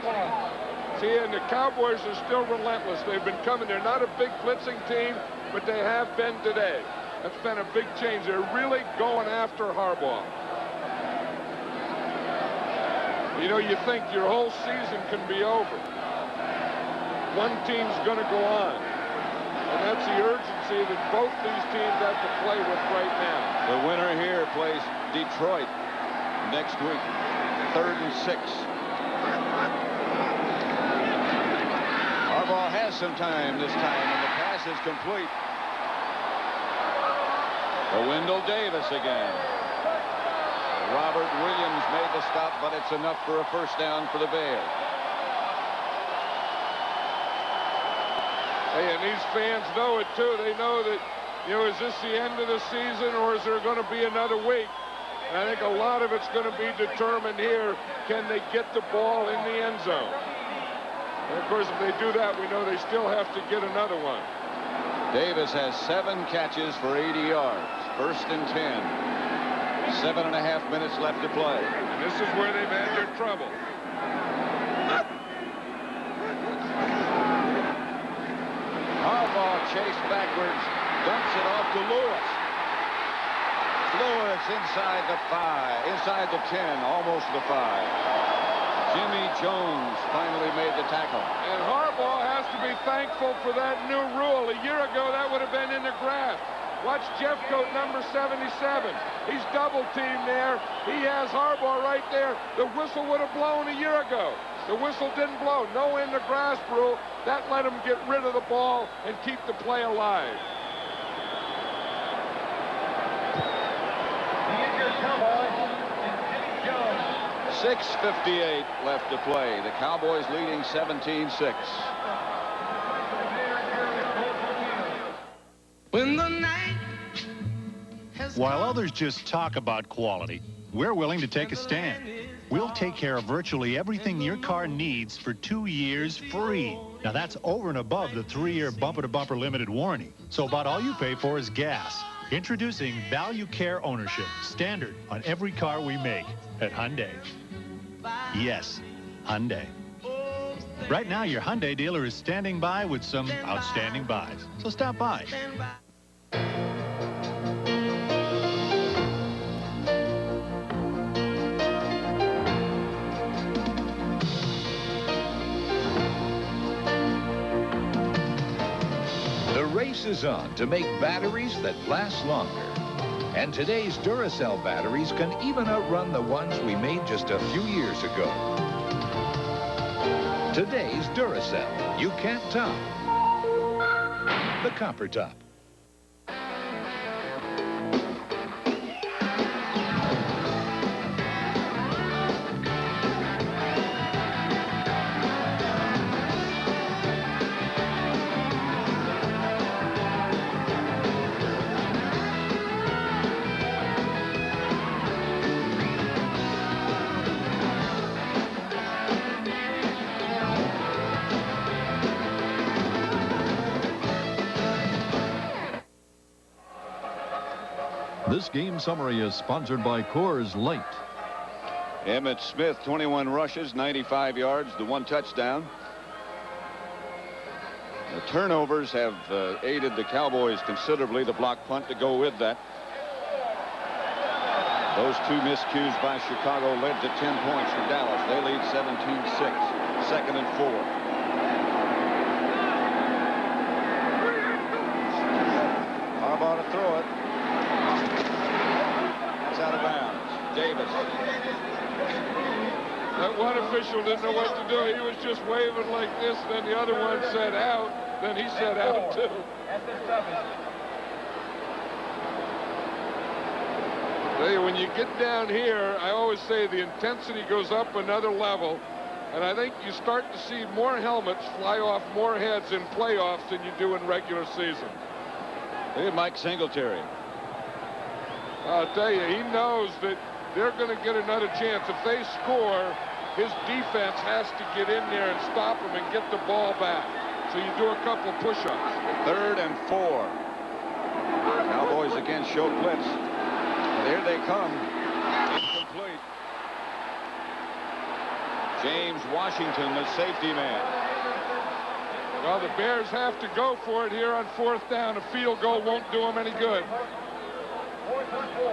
See, and the Cowboys are still relentless. They've been coming. They're not a big blitzing team, but they have been today. That's been a big change. They're really going after Harbaugh. You know, you think your whole season can be over. One team's going to go on. And that's the urgency that both these teams have to play with right now. The winner here plays Detroit next week. 3rd and 6. Harbaugh has some time this time, and the pass is complete. To Wendell Davis again. Robert Williams made the stop, but it's enough for a first down for the Bears. Hey, and these fans know it too. They know that, you know, is this the end of the season, or is there going to be another week? And I think a lot of it's going to be determined here. Can they get the ball in the end zone? And of course, if they do that, we know they still have to get another one. Davis has 7 catches for 80 yards. 1st and 10. 7.5 minutes left to play. And this is where they've had their trouble. Harbaugh chased backwards, dumps it off to Lewis. Lewis inside the 5, inside the 10, almost the 5. Jimmy Jones finally made the tackle. And Harbaugh has to be thankful for that new rule. A year ago, that would have been in the grass. Watch Jeffcoat, number 77. He's double-teamed there. He has Harbaugh right there. The whistle would have blown a year ago. The whistle didn't blow. No in the grass rule. That let him get rid of the ball and keep the play alive. 6:58 left to play. The Cowboys leading 17-6. When the night While others just talk about quality, we're willing to take a stand. We'll take care of virtually everything your car needs for 2 years free. Now that's over and above the 3-year bumper-to-bumper limited warranty. So about all you pay for is gas. Introducing Value Care Ownership, standard on every car we make at Hyundai. Yes, Hyundai. Right now, your Hyundai dealer is standing by with some outstanding buys. So stop by. The race is on to make batteries that last longer. And today's Duracell batteries can even outrun the ones we made just a few years ago. Today's Duracell. You can't top the Copper Top. This game summary is sponsored by Coors Light. Emmitt Smith, 21 rushes, 95 yards, the 1 touchdown. The turnovers have aided the Cowboys considerably. The block punt to go with that. Those 2 miscues by Chicago led to 10 points for Dallas. They lead 17-6. 2nd and 4. Harbaugh to throw it. It's out of bounds. Davis. That one official didn't know what to do. He was just waving like this. Then the other one said out. Then he said out too. Tell you, when you get down here, I always say the intensity goes up another level. And I think you start to see more helmets fly off more heads in playoffs than you do in regular season. Look at Mike Singletary. I'll tell you, he knows that they're going to get another chance. If they score, his defense has to get in there and stop them and get the ball back. So you do a couple push-ups. 3rd and 4. Cowboys again show blitz. And here they come. Incomplete. James Washington, the safety man. Well, the Bears have to go for it here on 4th down. A field goal won't do them any good.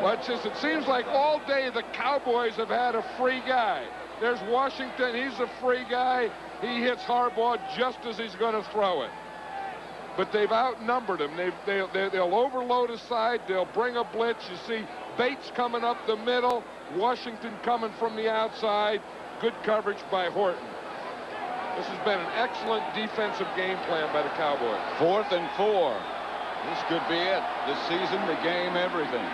Well, it seems like all day the Cowboys have had a free guy. There's Washington. He's a free guy. He hits Harbaugh just as he's going to throw it. But they've outnumbered him. They'll overload his side. They'll bring a blitz. You see Bates coming up the middle. Washington coming from the outside. Good coverage by Horton. This has been an excellent defensive game plan by the Cowboys. 4th and 4. This could be it. The season, the game, everything.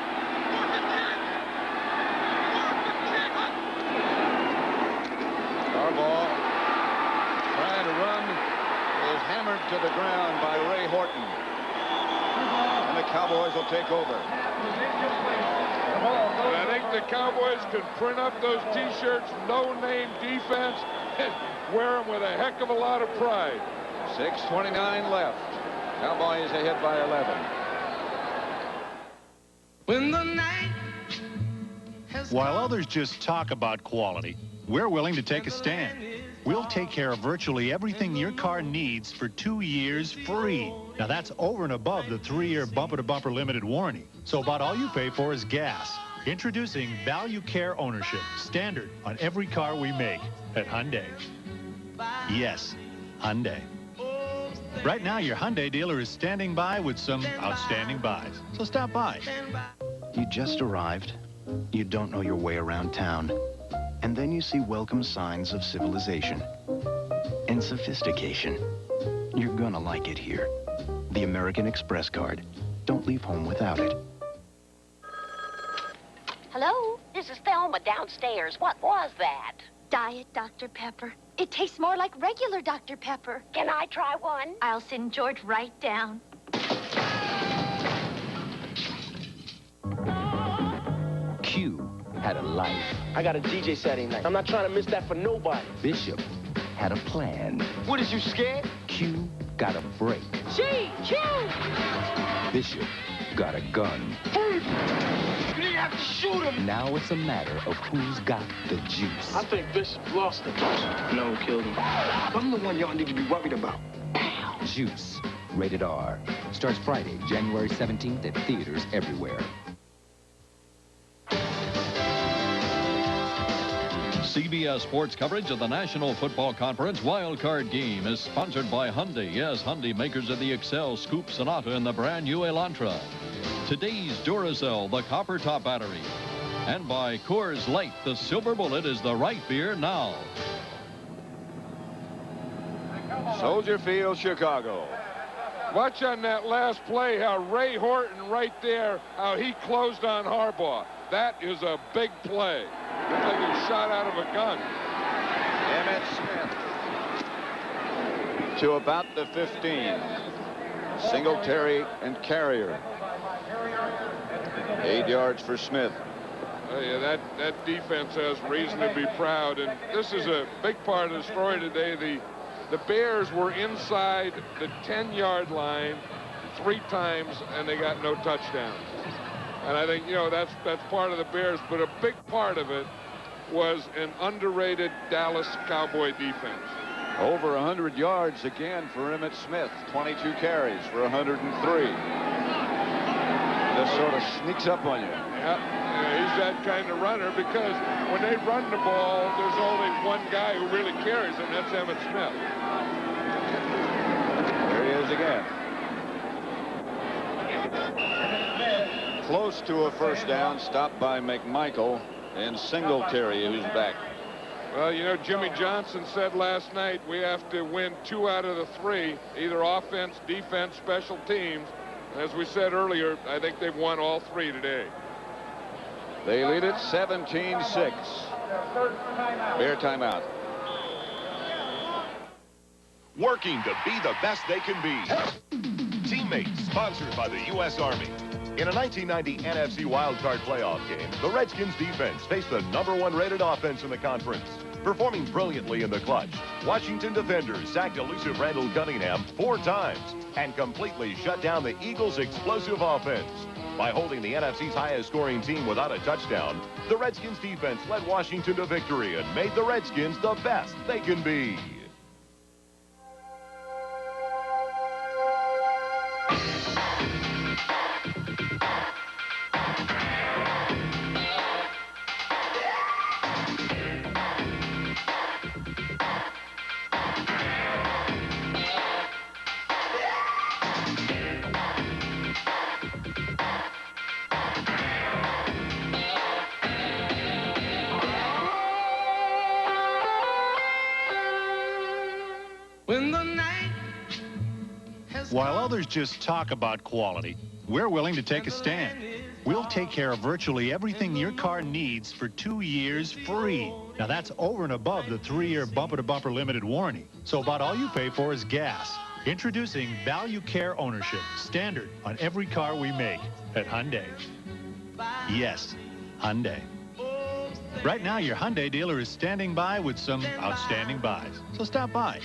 Harbaugh trying to run is hammered to the ground by Ray Horton. And the Cowboys will take over. And I think the Cowboys can print up those T-shirts, no-name defense, and wear them with a heck of a lot of pride. 6:29 left. Cowboys ahead by 11. When the night While others just talk about quality, we're willing to take a stand. We'll take care of virtually everything your car needs for 2 years free. Now that's over and above the 3-year bumper-to-bumper limited warranty. So about all you pay for is gas. Introducing Value Care Ownership, standard on every car we make at Hyundai. Yes, Hyundai. Right now, your Hyundai dealer is standing by with some outstanding buys. So stop by. You just arrived. You don't know your way around town. And then you see welcome signs of civilization and sophistication. You're gonna like it here. The American Express card. Don't leave home without it. Hello? This is Thelma downstairs. What was that? Diet Dr. Pepper. It tastes more like regular Dr. Pepper. Can I try one? I'll send George right down. Q had a life. I got a DJ Saturday night. I'm not trying to miss that for nobody. Bishop had a plan. What, is you scared? Q got a break. Gee, Q! Bishop got a gun. You didn't have to shoot him. Now it's a matter of who's got the juice. I think Bishop lost it. No, killed him. I'm the one y'all need to be worried about. Juice, rated R. Starts Friday, January 17th at theaters everywhere. CBS Sports coverage of the National Football Conference Wildcard game is sponsored by Hyundai. Yes, Hyundai, makers of the Excel, Scoop, Sonata, and the brand new Elantra. Today's Duracell, the copper top battery. And by Coors Light, the Silver Bullet is the right beer now. Soldier Field, Chicago. Watch on that last play how Ray Horton right there, how he closed on Harbaugh. That is a big play. Looks like he was shot out of a gun. Emmett Smith to about the 15. Singletary and Carrier. 8 yards for Smith. Yeah, that defense has reason to be proud, and this is a big part of the story today. The Bears were inside the 10-yard line 3 times, and they got no touchdowns. And I think, you know, that's part of the Bears, but a big part of it was an underrated Dallas Cowboy defense. Over 100 yards again for Emmitt Smith. 22 carries for 103. Just sort of sneaks up on you. Yeah, he's that kind of runner because when they run the ball, there's only one guy who really carries it, and that's Emmitt Smith. There he is again. Close to a first down, stopped by McMichael and Singletary, who's back. Well, you know, Jimmy Johnson said last night we have to win 2 out of the 3, either offense, defense, special teams. As we said earlier, I think they've won all 3 today. They lead it 17-6. Bear timeout. Working to be the best they can be. Teammates, sponsored by the U.S. Army. In a 1990 NFC Wildcard playoff game, the Redskins defense faced the #1 rated offense in the conference. Performing brilliantly in the clutch, Washington defenders sacked elusive Randall Cunningham 4 times and completely shut down the Eagles' explosive offense. By holding the NFC's highest scoring team without a touchdown, the Redskins defense led Washington to victory and made the Redskins the best they can be. While others just talk about quality, we're willing to take a stand. We'll take care of virtually everything your car needs for 2 years free. Now that's over and above the 3-year bumper-to-bumper limited warranty. So about all you pay for is gas. Introducing Value Care Ownership, standard on every car we make at Hyundai. Yes, Hyundai. Right now, your Hyundai dealer is standing by with some outstanding buys. So stop by.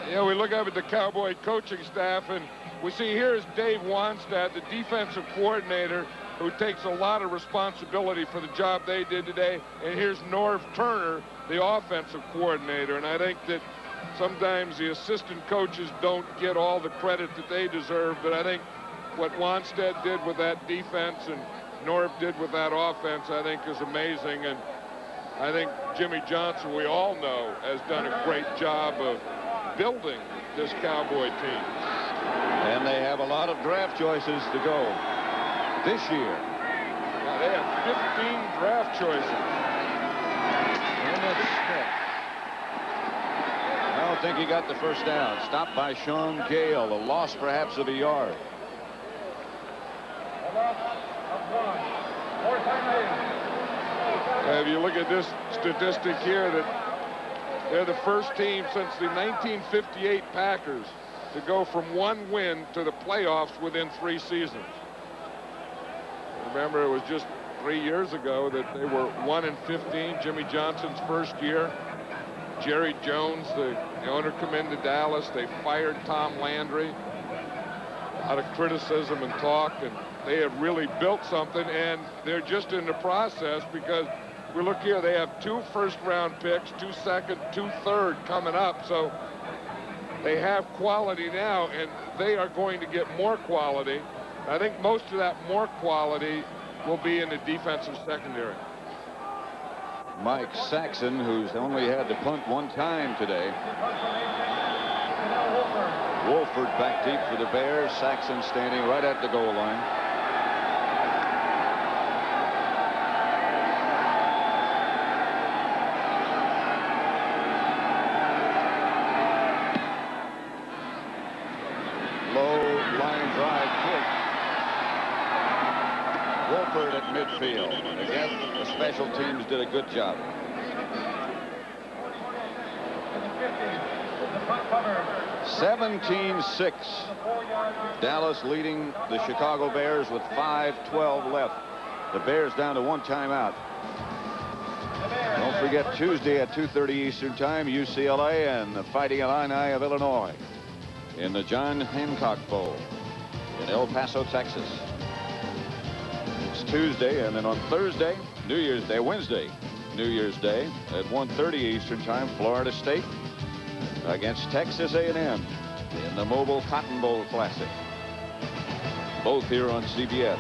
Yeah, we look up at the Cowboy coaching staff, and we see here is Dave Wanstead, the defensive coordinator, who takes a lot of responsibility for the job they did today. And here's Norv Turner, the offensive coordinator. And I think that sometimes the assistant coaches don't get all the credit that they deserve, but I think what Wanstead did with that defense and Norv did with that offense, I think, is amazing. And I think Jimmy Johnson, we all know, has done a great job of building this Cowboy team. And they have a lot of draft choices to go this year. Now they have 15 draft choices. Emmitt Smith. I don't think he got the first down. Stopped by Sean Gale. A loss perhaps of a yard. If you look at this statistic here, that they're the first team since the 1958 Packers to go from 1 win to the playoffs within 3 seasons. Remember, it was just 3 years ago that they were 1-15, Jimmy Johnson's first year. Jerry Jones, the owner, come into Dallas. They fired Tom Landry. A lot of criticism and talk, and they have really built something, and they're just in the process because we look here, they have 2 first-round picks, 2 second, 2 third coming up. So they have quality now, and they are going to get more quality. I think most of that more quality will be in the defensive secondary. Mike Saxon, who's only had to punt 1 time today. Wolford back deep for the Bears. Saxon standing right at the goal line. field. Again, the special teams did a good job. 17-6. Dallas leading the Chicago Bears with 5:12 left. The Bears down to one timeout. Don't forget Tuesday at 2:30 Eastern Time, UCLA and the Fighting Illini of Illinois in the John Hancock Bowl in El Paso, Texas. It's Tuesday, and then on Thursday, New Year's Day, Wednesday, New Year's Day at 1:30 Eastern Time, Florida State against Texas A&M in the Mobile Cotton Bowl Classic. Both here on CBS.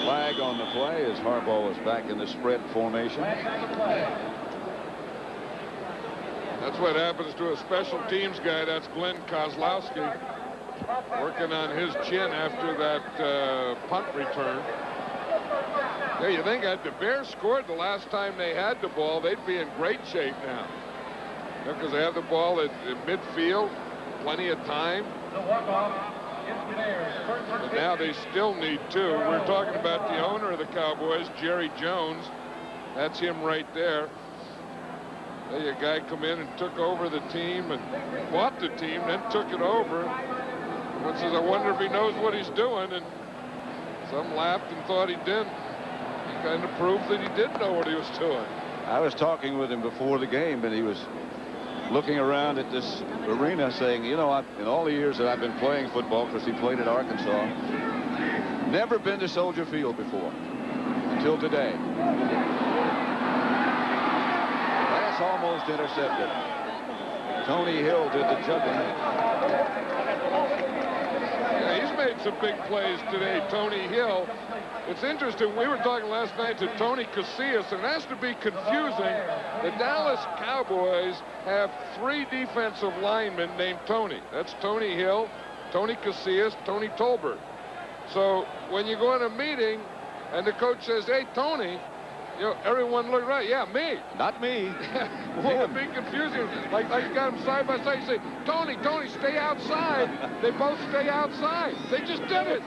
Flag on the play as Harbaugh is back in the spread formation. That's what happens to a special teams guy. That's Glenn Kozlowski working on his chin after that punt return. Yeah, you think had the Bears scored the last time they had the ball, they'd be in great shape now. Because they have the ball at midfield, plenty of time. But now they still need two. We're talking about the owner of the Cowboys, Jerry Jones. That's him right there. Hey, a guy come in and took over the team and bought the team, then took it over. One says, I wonder if he knows what he's doing. And some laughed and thought he didn't. He kind of proved that he did know what he was doing. I was talking with him before the game, and he was looking around at this arena saying, you know, in all the years that I've been playing football, because he played at Arkansas, never been to Soldier Field before until today. Pass almost intercepted. Tony Hill did the juggling. Yeah, he's made some big plays today, Tony Hill. It's interesting, we were talking last night to Tony Casillas, and it has to be confusing. The Dallas Cowboys have 3 defensive linemen named Tony. That's Tony Hill, Tony Casillas, Tony Tolbert. So when you go in a meeting and the coach says, hey, Tony, you know, everyone look right. Yeah, me. Not me. Well, it'd be confusing. Like you got them side by side. You say, Tony, Tony, stay outside. They both stay outside. They just did it.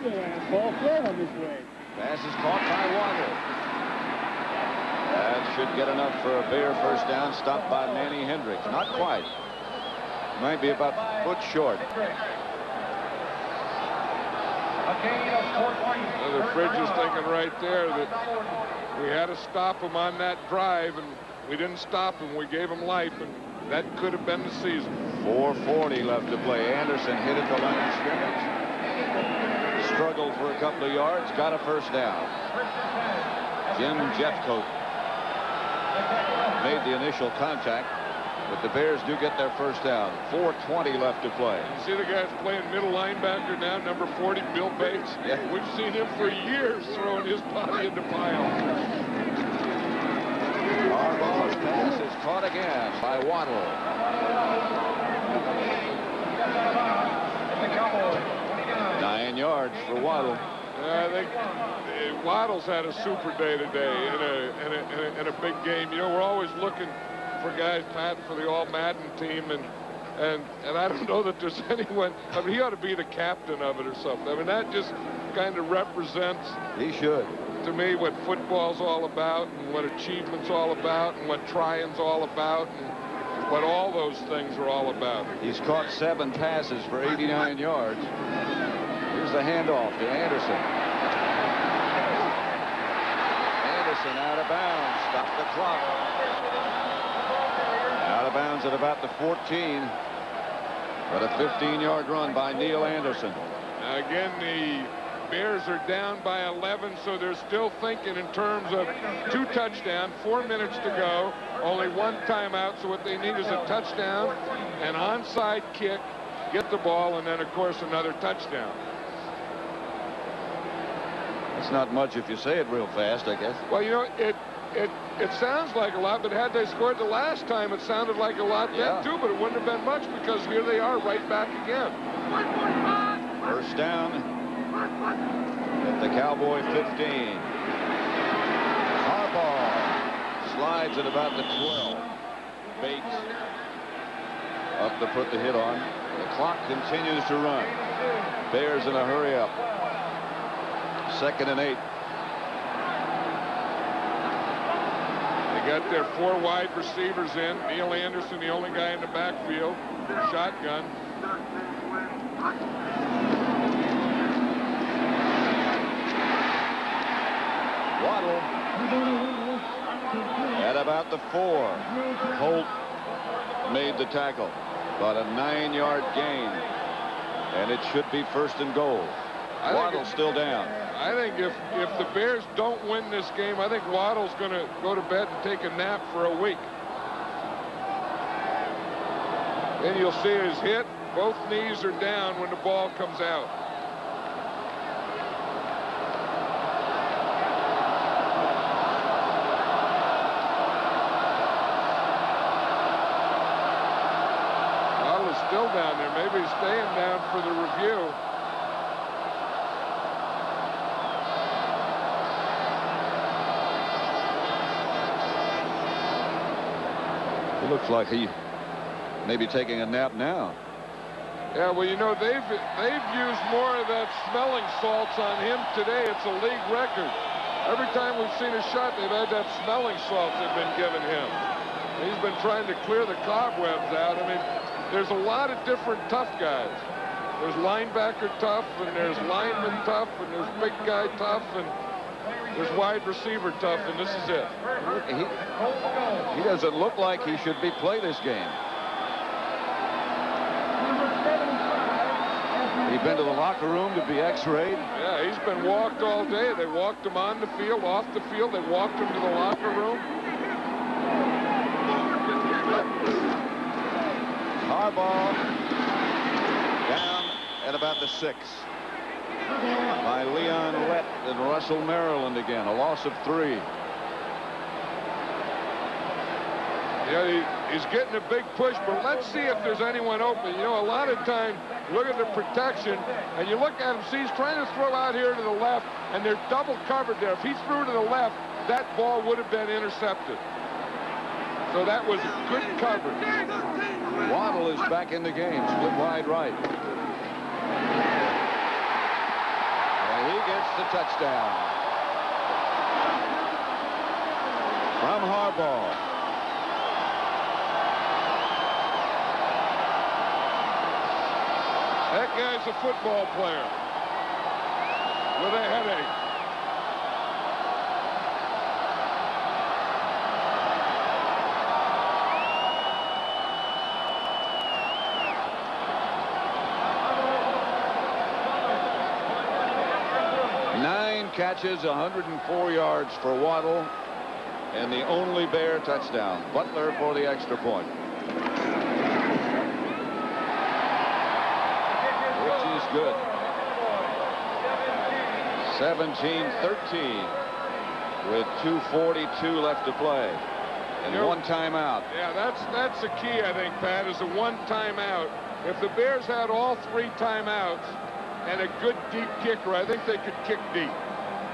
Ball flat on this way. Pass is caught by Waddle. That should get enough for a Bear first down. Stopped by Manny Hendricks. Not quite. Might be about a foot short. The Fridge is thinking right there that we had to stop him on that drive, and we didn't stop him. We gave him life, and that could have been the season. 4:40 left to play. Anderson hit at the line of scrimmage. Struggled for a couple of yards. Got a first down. Jim Jeffcoat made the initial contact, but the Bears do get their first down. 4:20 left to play. You see the guy's playing middle linebacker now, number 40, Bill Bates. Yeah. We've seen him for years throwing his body into piles. Harbaugh's pass is caught again by Waddle. 9 yards for Waddle. I think Waddle's had a super day today in a big game. You know, we're always looking for guys, Pat, for the All-Madden team, and I don't know that there's anyone. I mean, he ought to be the captain of it or something. I mean, that just kind of represents. He should. To me, what football's all about, and what achievement's all about, and what trying's all about, and what all those things are all about. He's caught 7 passes for 89 yards. Here's the handoff to Anderson. Anderson out of bounds. Stop the clock. Out of bounds at about the 14. But a 15-yard run by Neil Anderson. Now again, the Bears are down by 11, so they're still thinking in terms of 2 touchdowns, 4 minutes to go, only 1 timeout. So what they need is a touchdown, an onside kick, get the ball, and then, of course, another touchdown. It's not much if you say it real fast, I guess. Well, you know, it sounds like a lot, but had they scored the last time, it sounded like a lot then, too, but it wouldn't have been much because here they are right back again. First down at the Cowboy 15. Harbaugh slides at about the 12. Bates up to put the hit on. The clock continues to run. Bears in a hurry up. 2nd and 8. They got their 4 wide receivers in. Neil Anderson, the only guy in the backfield. Shotgun. Waddle at about the 4. Holt made the tackle. About a 9-yard gain. And it should be 1st and goal. Waddle's still down. I think if the Bears don't win this game, I think Waddle's going to go to bed and take a nap for a week. Then you'll see his hit. Both knees are down when the ball comes out. Waddle's still down there. Maybe he's staying down for the review. It looks like he may be taking a nap now. Yeah, well, you know, they've used more of that smelling salts on him today. It's a league record. Every time we've seen a shot, they've had that smelling salts they've been giving him. He's been trying to clear the cobwebs out. I mean, there's a lot of different tough guys. There's linebacker tough, and there's lineman tough, and there's big guy tough, and there's wide receiver tough, and this is it. He doesn't look like he should be play this game. He's been to the locker room to be x-rayed. Yeah, he's been walked all day. They walked him on the field, off the field. They walked him to the locker room. Harbaugh down at about the 6. By Leon Lett in Russell, Maryland again. A loss of 3. Yeah, he's getting a big push, but let's see if there's anyone open. You know, a lot of times, look at the protection, and you look at him, see, he's trying to throw out here to the left, and they're double covered there. If he threw to the left, that ball would have been intercepted. So that was good coverage. Waddle is back in the game, split wide right. And he gets the touchdown. From Harbaugh. That guy's a football player with a headache. Nine catches, 104 yards for Waddle, and the only Bear touchdown. Butler for the extra point. Good. 17-13 with 2:42 left to play and one timeout. Yeah, that's the key, I think, Pat, is the one timeout. If the Bears had all 3 timeouts and a good deep kicker, I think they could kick deep.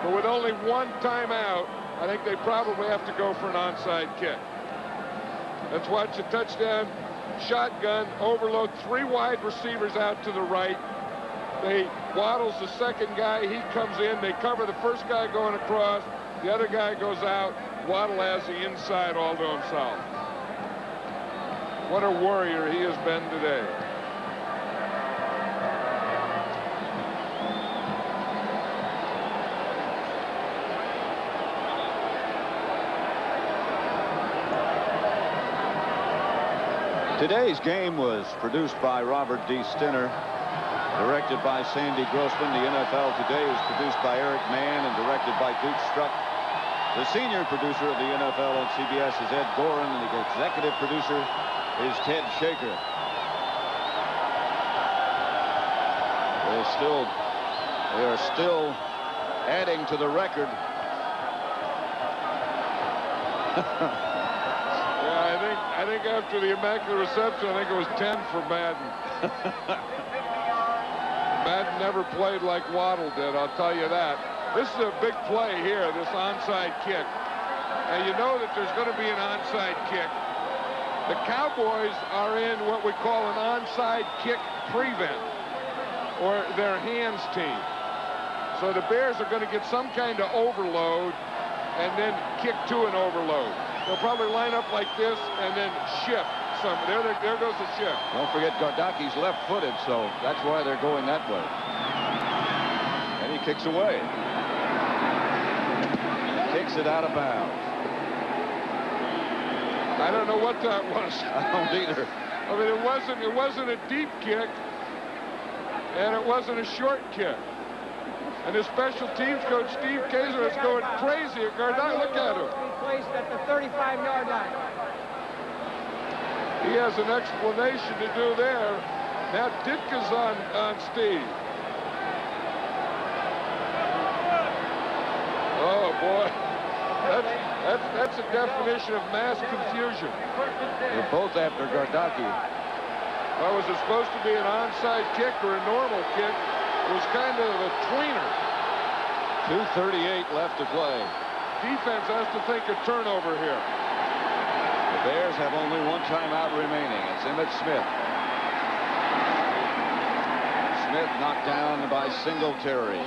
But with only 1 timeout, I think they probably have to go for an onside kick. Let's watch the touchdown. Shotgun, overload, 3 wide receivers out to the right. Waddle's the second guy. He comes in. They cover the first guy going across. The other guy goes out. Waddle has the inside all to himself. What a warrior he has been today. Today's game was produced by Robert D. Stinner. Directed by Sandy Grossman. The NFL Today is produced by Eric Mann and directed by Duke Struck. The senior producer of the NFL on CBS is Ed Gorin, and the executive producer is Ted Shaker. They are still adding to the record. Yeah, I think after the Immaculate Reception, I think it was 10 for Madden. Madden never played like Waddle did, I'll tell you that. This is a big play here, this onside kick. And you know that there's going to be an onside kick. The Cowboys are in what we call an onside kick prevent, or their hands team. So the Bears are going to get some kind of overload and then kick to an overload. They'll probably line up like this and then shift. There goes the shift. Don't forget Gardaki's left-footed, so that's why they're going that way. And he kicks away. Kicks it out of bounds. I don't know what that was. I don't either. I mean, it wasn't a deep kick, and it wasn't a short kick. And his special teams coach, Steve Kaiser, is going crazy at Gardaki. Look at him. Placed at the 35-yard line. He has an explanation to do there. Now Ditka's on Steve. Oh, boy. That's a definition of mass confusion. They're both after Gardaki. Well, was it supposed to be an onside kick or a normal kick? It was kind of a tweener. 2:38 left to play. Defense has to think a turnover here. The Bears have only one timeout remaining. It's Emmitt Smith. Smith knocked down by Singletary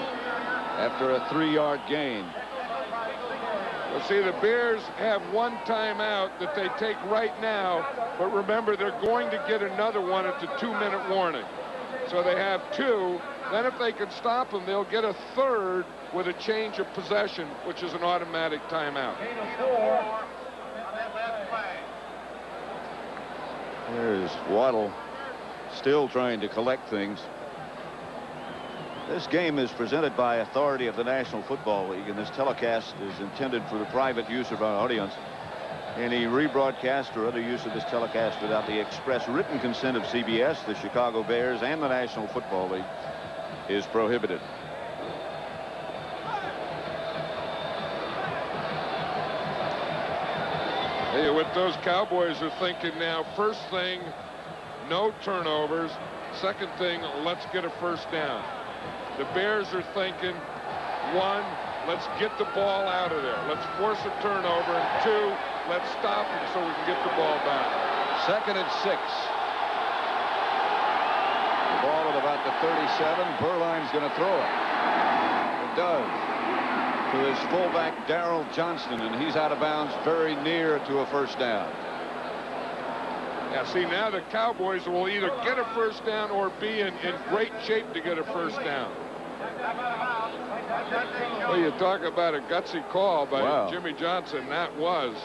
after a 3-yard gain. Well, see, the Bears have one timeout that they take right now, but remember, they're going to get another one at the 2-minute warning. So they have 2. Then if they can stop them, they'll get a third with a change of possession, which is an automatic timeout. There's Waddle still trying to collect things. This game is presented by authority of the National Football League, and this telecast is intended for the private use of our audience. Any rebroadcast or other use of this telecast without the express written consent of CBS, the Chicago Bears, and the National Football League is prohibited. Hey, what those Cowboys are thinking now, first thing, no turnovers. Second thing, let's get a first down. The Bears are thinking, 1, let's get the ball out of there. Let's force a turnover. And 2, let's stop them so we can get the ball back. 2nd and 6. The ball at about the 37. Burline's going to throw it. It does. To his fullback, Darrell Johnston, and he's out of bounds very near to a first down. Yeah, see, now the Cowboys will either get a first down or be in great shape to get a first down. Well, you talk about a gutsy call by Jimmy Johnson. That was.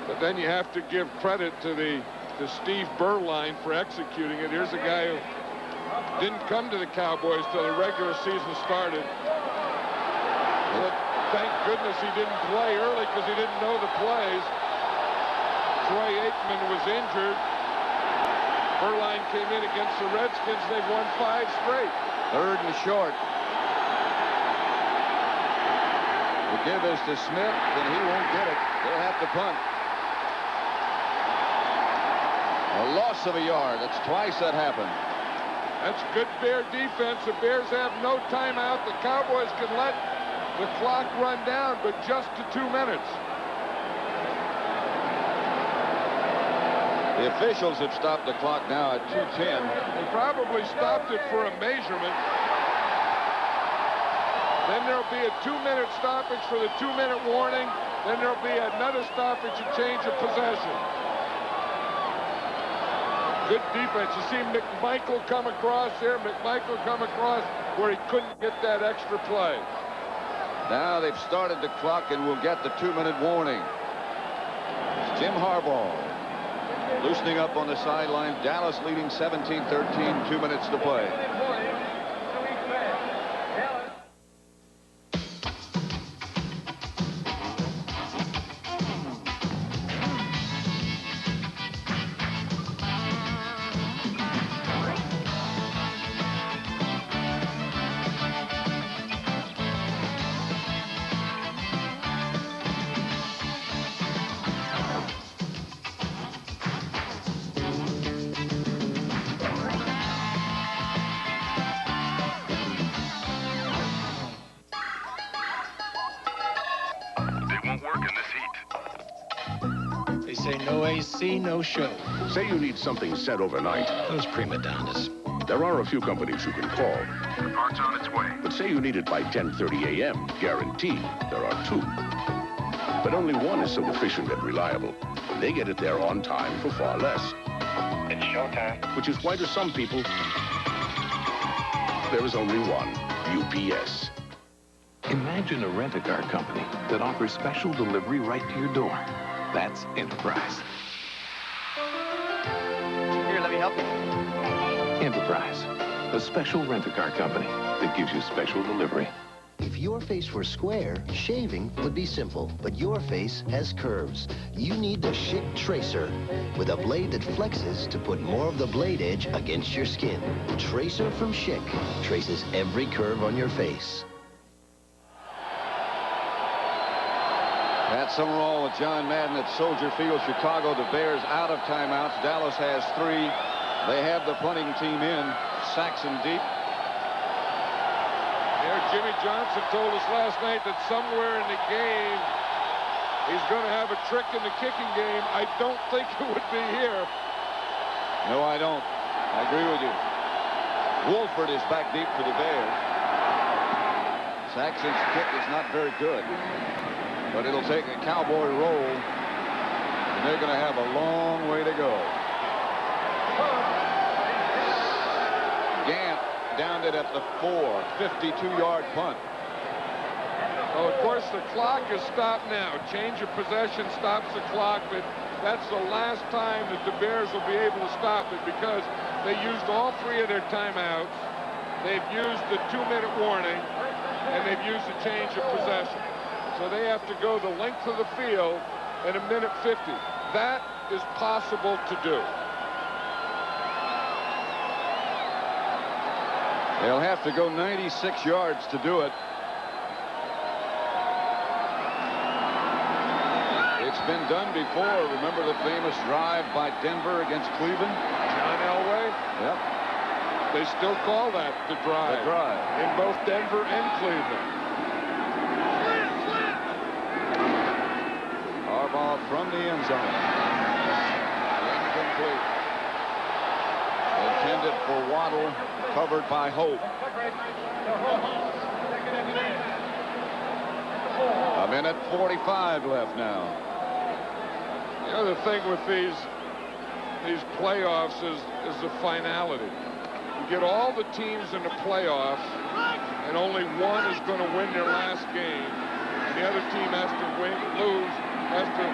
But then you have to give credit to Steve Burline for executing it. Here's a guy who didn't come to the Cowboys till the regular season started. But thank goodness he didn't play early because he didn't know the plays. Troy Aikman was injured. Burline came in against the Redskins. They've won 5 straight. 3rd and short. The give is to Smith, and he won't get it. They'll have to punt. A loss of a yard. That's twice that happened. That's good Bear defense. The Bears have no timeout. The Cowboys can let the clock run down, but just to 2 minutes. The officials have stopped the clock now at 2:10. They probably stopped it for a measurement. Then there'll be a 2-minute stoppage for the 2-minute warning. Then there'll be another stoppage and change of possession. Good defense. You see McMichael come across here. McMichael come across where he couldn't get that extra play. Now they've started the clock and we'll get the 2-minute warning. It's Jim Harbaugh loosening up on the sideline. Dallas leading 17-13, 2 minutes to play. say no AC, no show. Say you need something sent overnight. Those prima donnas. There are a few companies you can call. The part's on its way. But say you need it by 10:30 a.m. Guaranteed, there are two. But only one is so efficient and reliable. They get it there on time for far less. It's showtime. Which is why to some people, there is only one, UPS. Imagine a rent-a-car company that offers special delivery right to your door. That's Enterprise. Here, let me help you. Enterprise, a special rent-a-car company that gives you special delivery. If your face were square, shaving would be simple, but your face has curves. You need the Schick Tracer, with a blade that flexes to put more of the blade edge against your skin. Tracer from Schick traces every curve on your face. Pat Summerall with John Madden at Soldier Field, Chicago. The Bears out of timeouts. Dallas has 3. They have the punting team in. Saxon deep. There, Jimmy Johnson told us last night that somewhere in the game he's going to have a trick in the kicking game. I don't think it would be here. No, I don't. I agree with you. Wolford is back deep for the Bears. Saxon's kick is not very good, but it'll take a cowboy roll, and they're going to have a long way to go. Gant downed it at the 4, 52-yard punt. Oh, of course, the clock is stopped now. Change of possession stops the clock, but that's the last time that the Bears will be able to stop it because they used all 3 of their timeouts. They've used the 2-minute warning, and they've used the change of possession. So they have to go the length of the field in 1:50. That is possible to do. They'll have to go 96 yards to do it. It's been done before. Remember the famous drive by Denver against Cleveland? John Elway? Yep. They still call that the drive. The drive. In both Denver and Cleveland. Harbaugh from the end zone. Incomplete. Intended for Waddle, covered by Hope. 1:45 left now. The other thing with these playoffs is the finality. You get all the teams in the playoffs, and only one is going to win their last game. And the other team has to lose, has to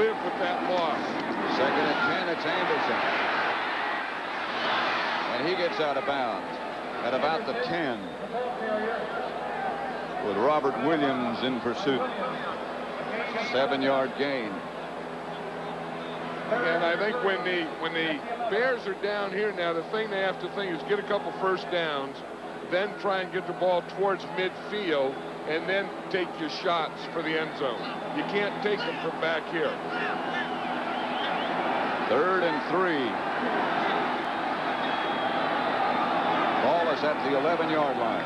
live with that loss. 2nd and 10, it's Anderson. And he gets out of bounds at about the 10 with Robert Williams in pursuit. 7-yard gain. And I think when the Bears are down here now, the thing they have to think is get a couple first downs, then try and get the ball towards midfield, and then take your shots for the end zone. You can't take them from back here. 3rd and 3. Ball is at the 11-yard line.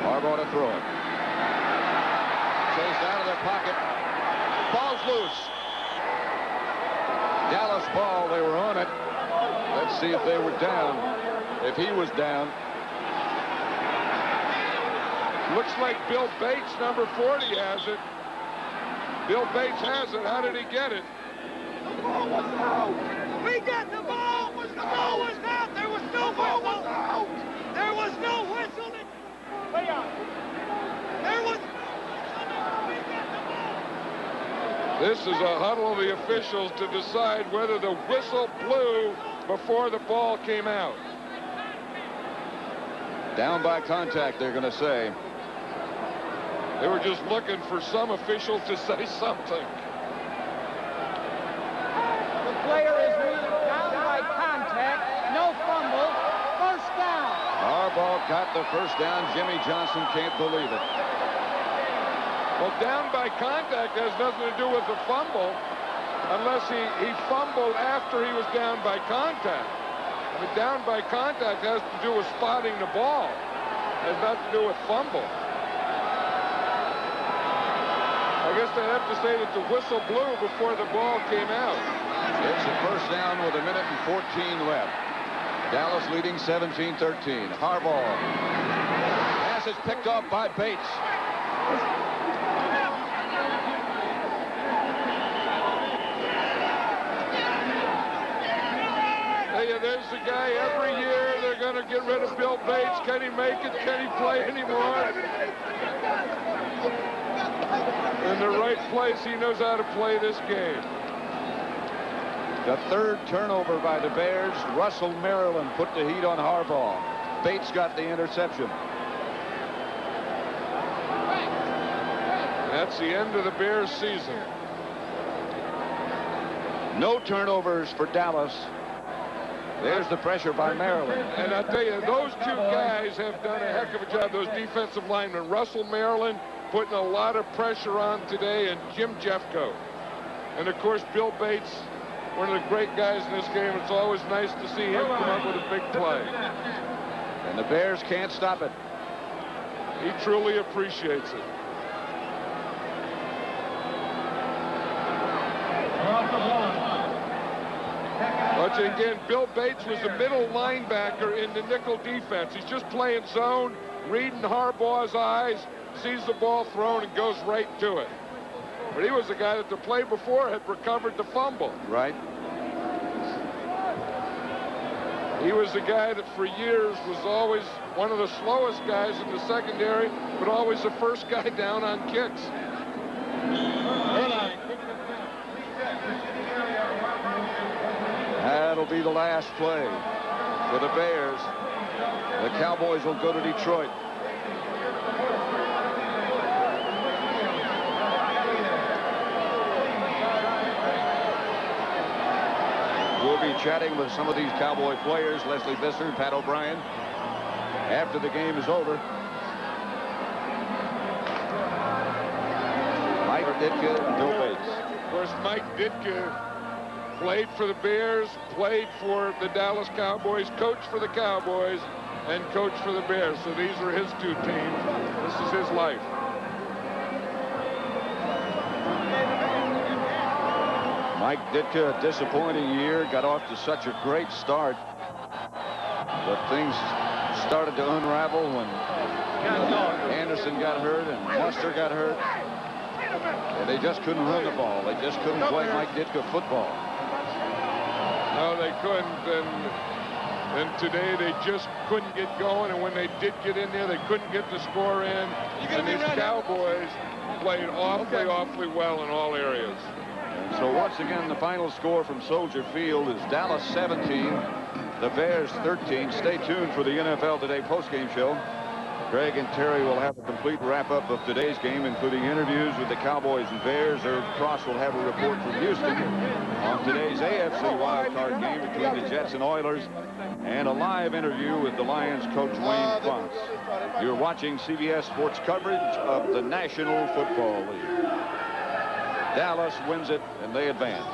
Harbaugh to throw it. Chased out of their pocket. Ball's loose. Dallas ball, they were on it. Let's see if they were down. If he was down. Looks like Bill Bates, number 40, has it. Bill Bates has it. How did he get it? The ball was out. We got the ball. The ball was out. There was no whistle. There was no whistle. Way out. There was. This is a huddle of the officials to decide whether the whistle blew before the ball came out. Down by contact, they're going to say. They were just looking for some official to say something. The player is ruled down by contact, no fumble, first down. Harbaugh got the first down. Jimmy Johnson can't believe it. Well, down by contact has nothing to do with the fumble unless he fumbled after he was down by contact. I mean, down by contact has to do with spotting the ball. It has nothing to do with fumble. I guess I have to say that the whistle blew before the ball came out. It's a first down with 1:14 left. Dallas leading 17-13. Harbaugh. Pass is picked off by Bates. Hey, there's the guy. Every year they're going to get rid of Bill Bates. Can he make it? Can he play anymore? In the right place, he knows how to play this game. The third turnover by the Bears. Russell Maryland put the heat on Harbaugh. Bates got the interception. That's the end of the Bears season. No turnovers for Dallas. There's the pressure by Maryland. And I tell you, those two guys have done a heck of a job, those defensive linemen. Russell Maryland putting a lot of pressure on today, and Jim Jeffco. And, of course, Bill Bates, one of the great guys in this game. It's always nice to see him come up with a big play. And the Bears can't stop it. He truly appreciates it. But again, Bill Bates was a middle linebacker in the nickel defense. He's just playing zone, reading Harbaugh's eyes, sees the ball thrown and goes right to it. But he was the guy that the play before had recovered the fumble. Right. He was the guy that for years was always one of the slowest guys in the secondary, but always the first guy down on kicks. That'll be the last play for the Bears. The Cowboys will go to Detroit. We'll be chatting with some of these Cowboy players, Leslie Visser, Pat O'Brien, after the game is over. Mike Ditka and Bill Bates. Of course, Mike Ditka played for the Bears, played for the Dallas Cowboys, coached for the Cowboys, and coached for the Bears. So these are his two teams. This is his life. Mike Ditka, a disappointing year, got off to such a great start. But things started to unravel when Anderson got hurt and Buster got hurt. And they just couldn't run the ball. They just couldn't play Mike Ditka football. No, they couldn't. And today they just couldn't get going. And when they did get in there, they couldn't get the score in. And these Cowboys played awfully well in all areas. And so once again, the final score from Soldier Field is Dallas 17, the Bears 13. Stay tuned for the NFL Today postgame show. Greg and Terry will have a complete wrap-up of today's game, including interviews with the Cowboys and Bears. Irv Cross will have a report from Houston on today's AFC wildcard game between the Jets and Oilers, and a live interview with the Lions coach Wayne Fontes. You're watching CBS Sports coverage of the National Football League. Dallas wins it, and they advance.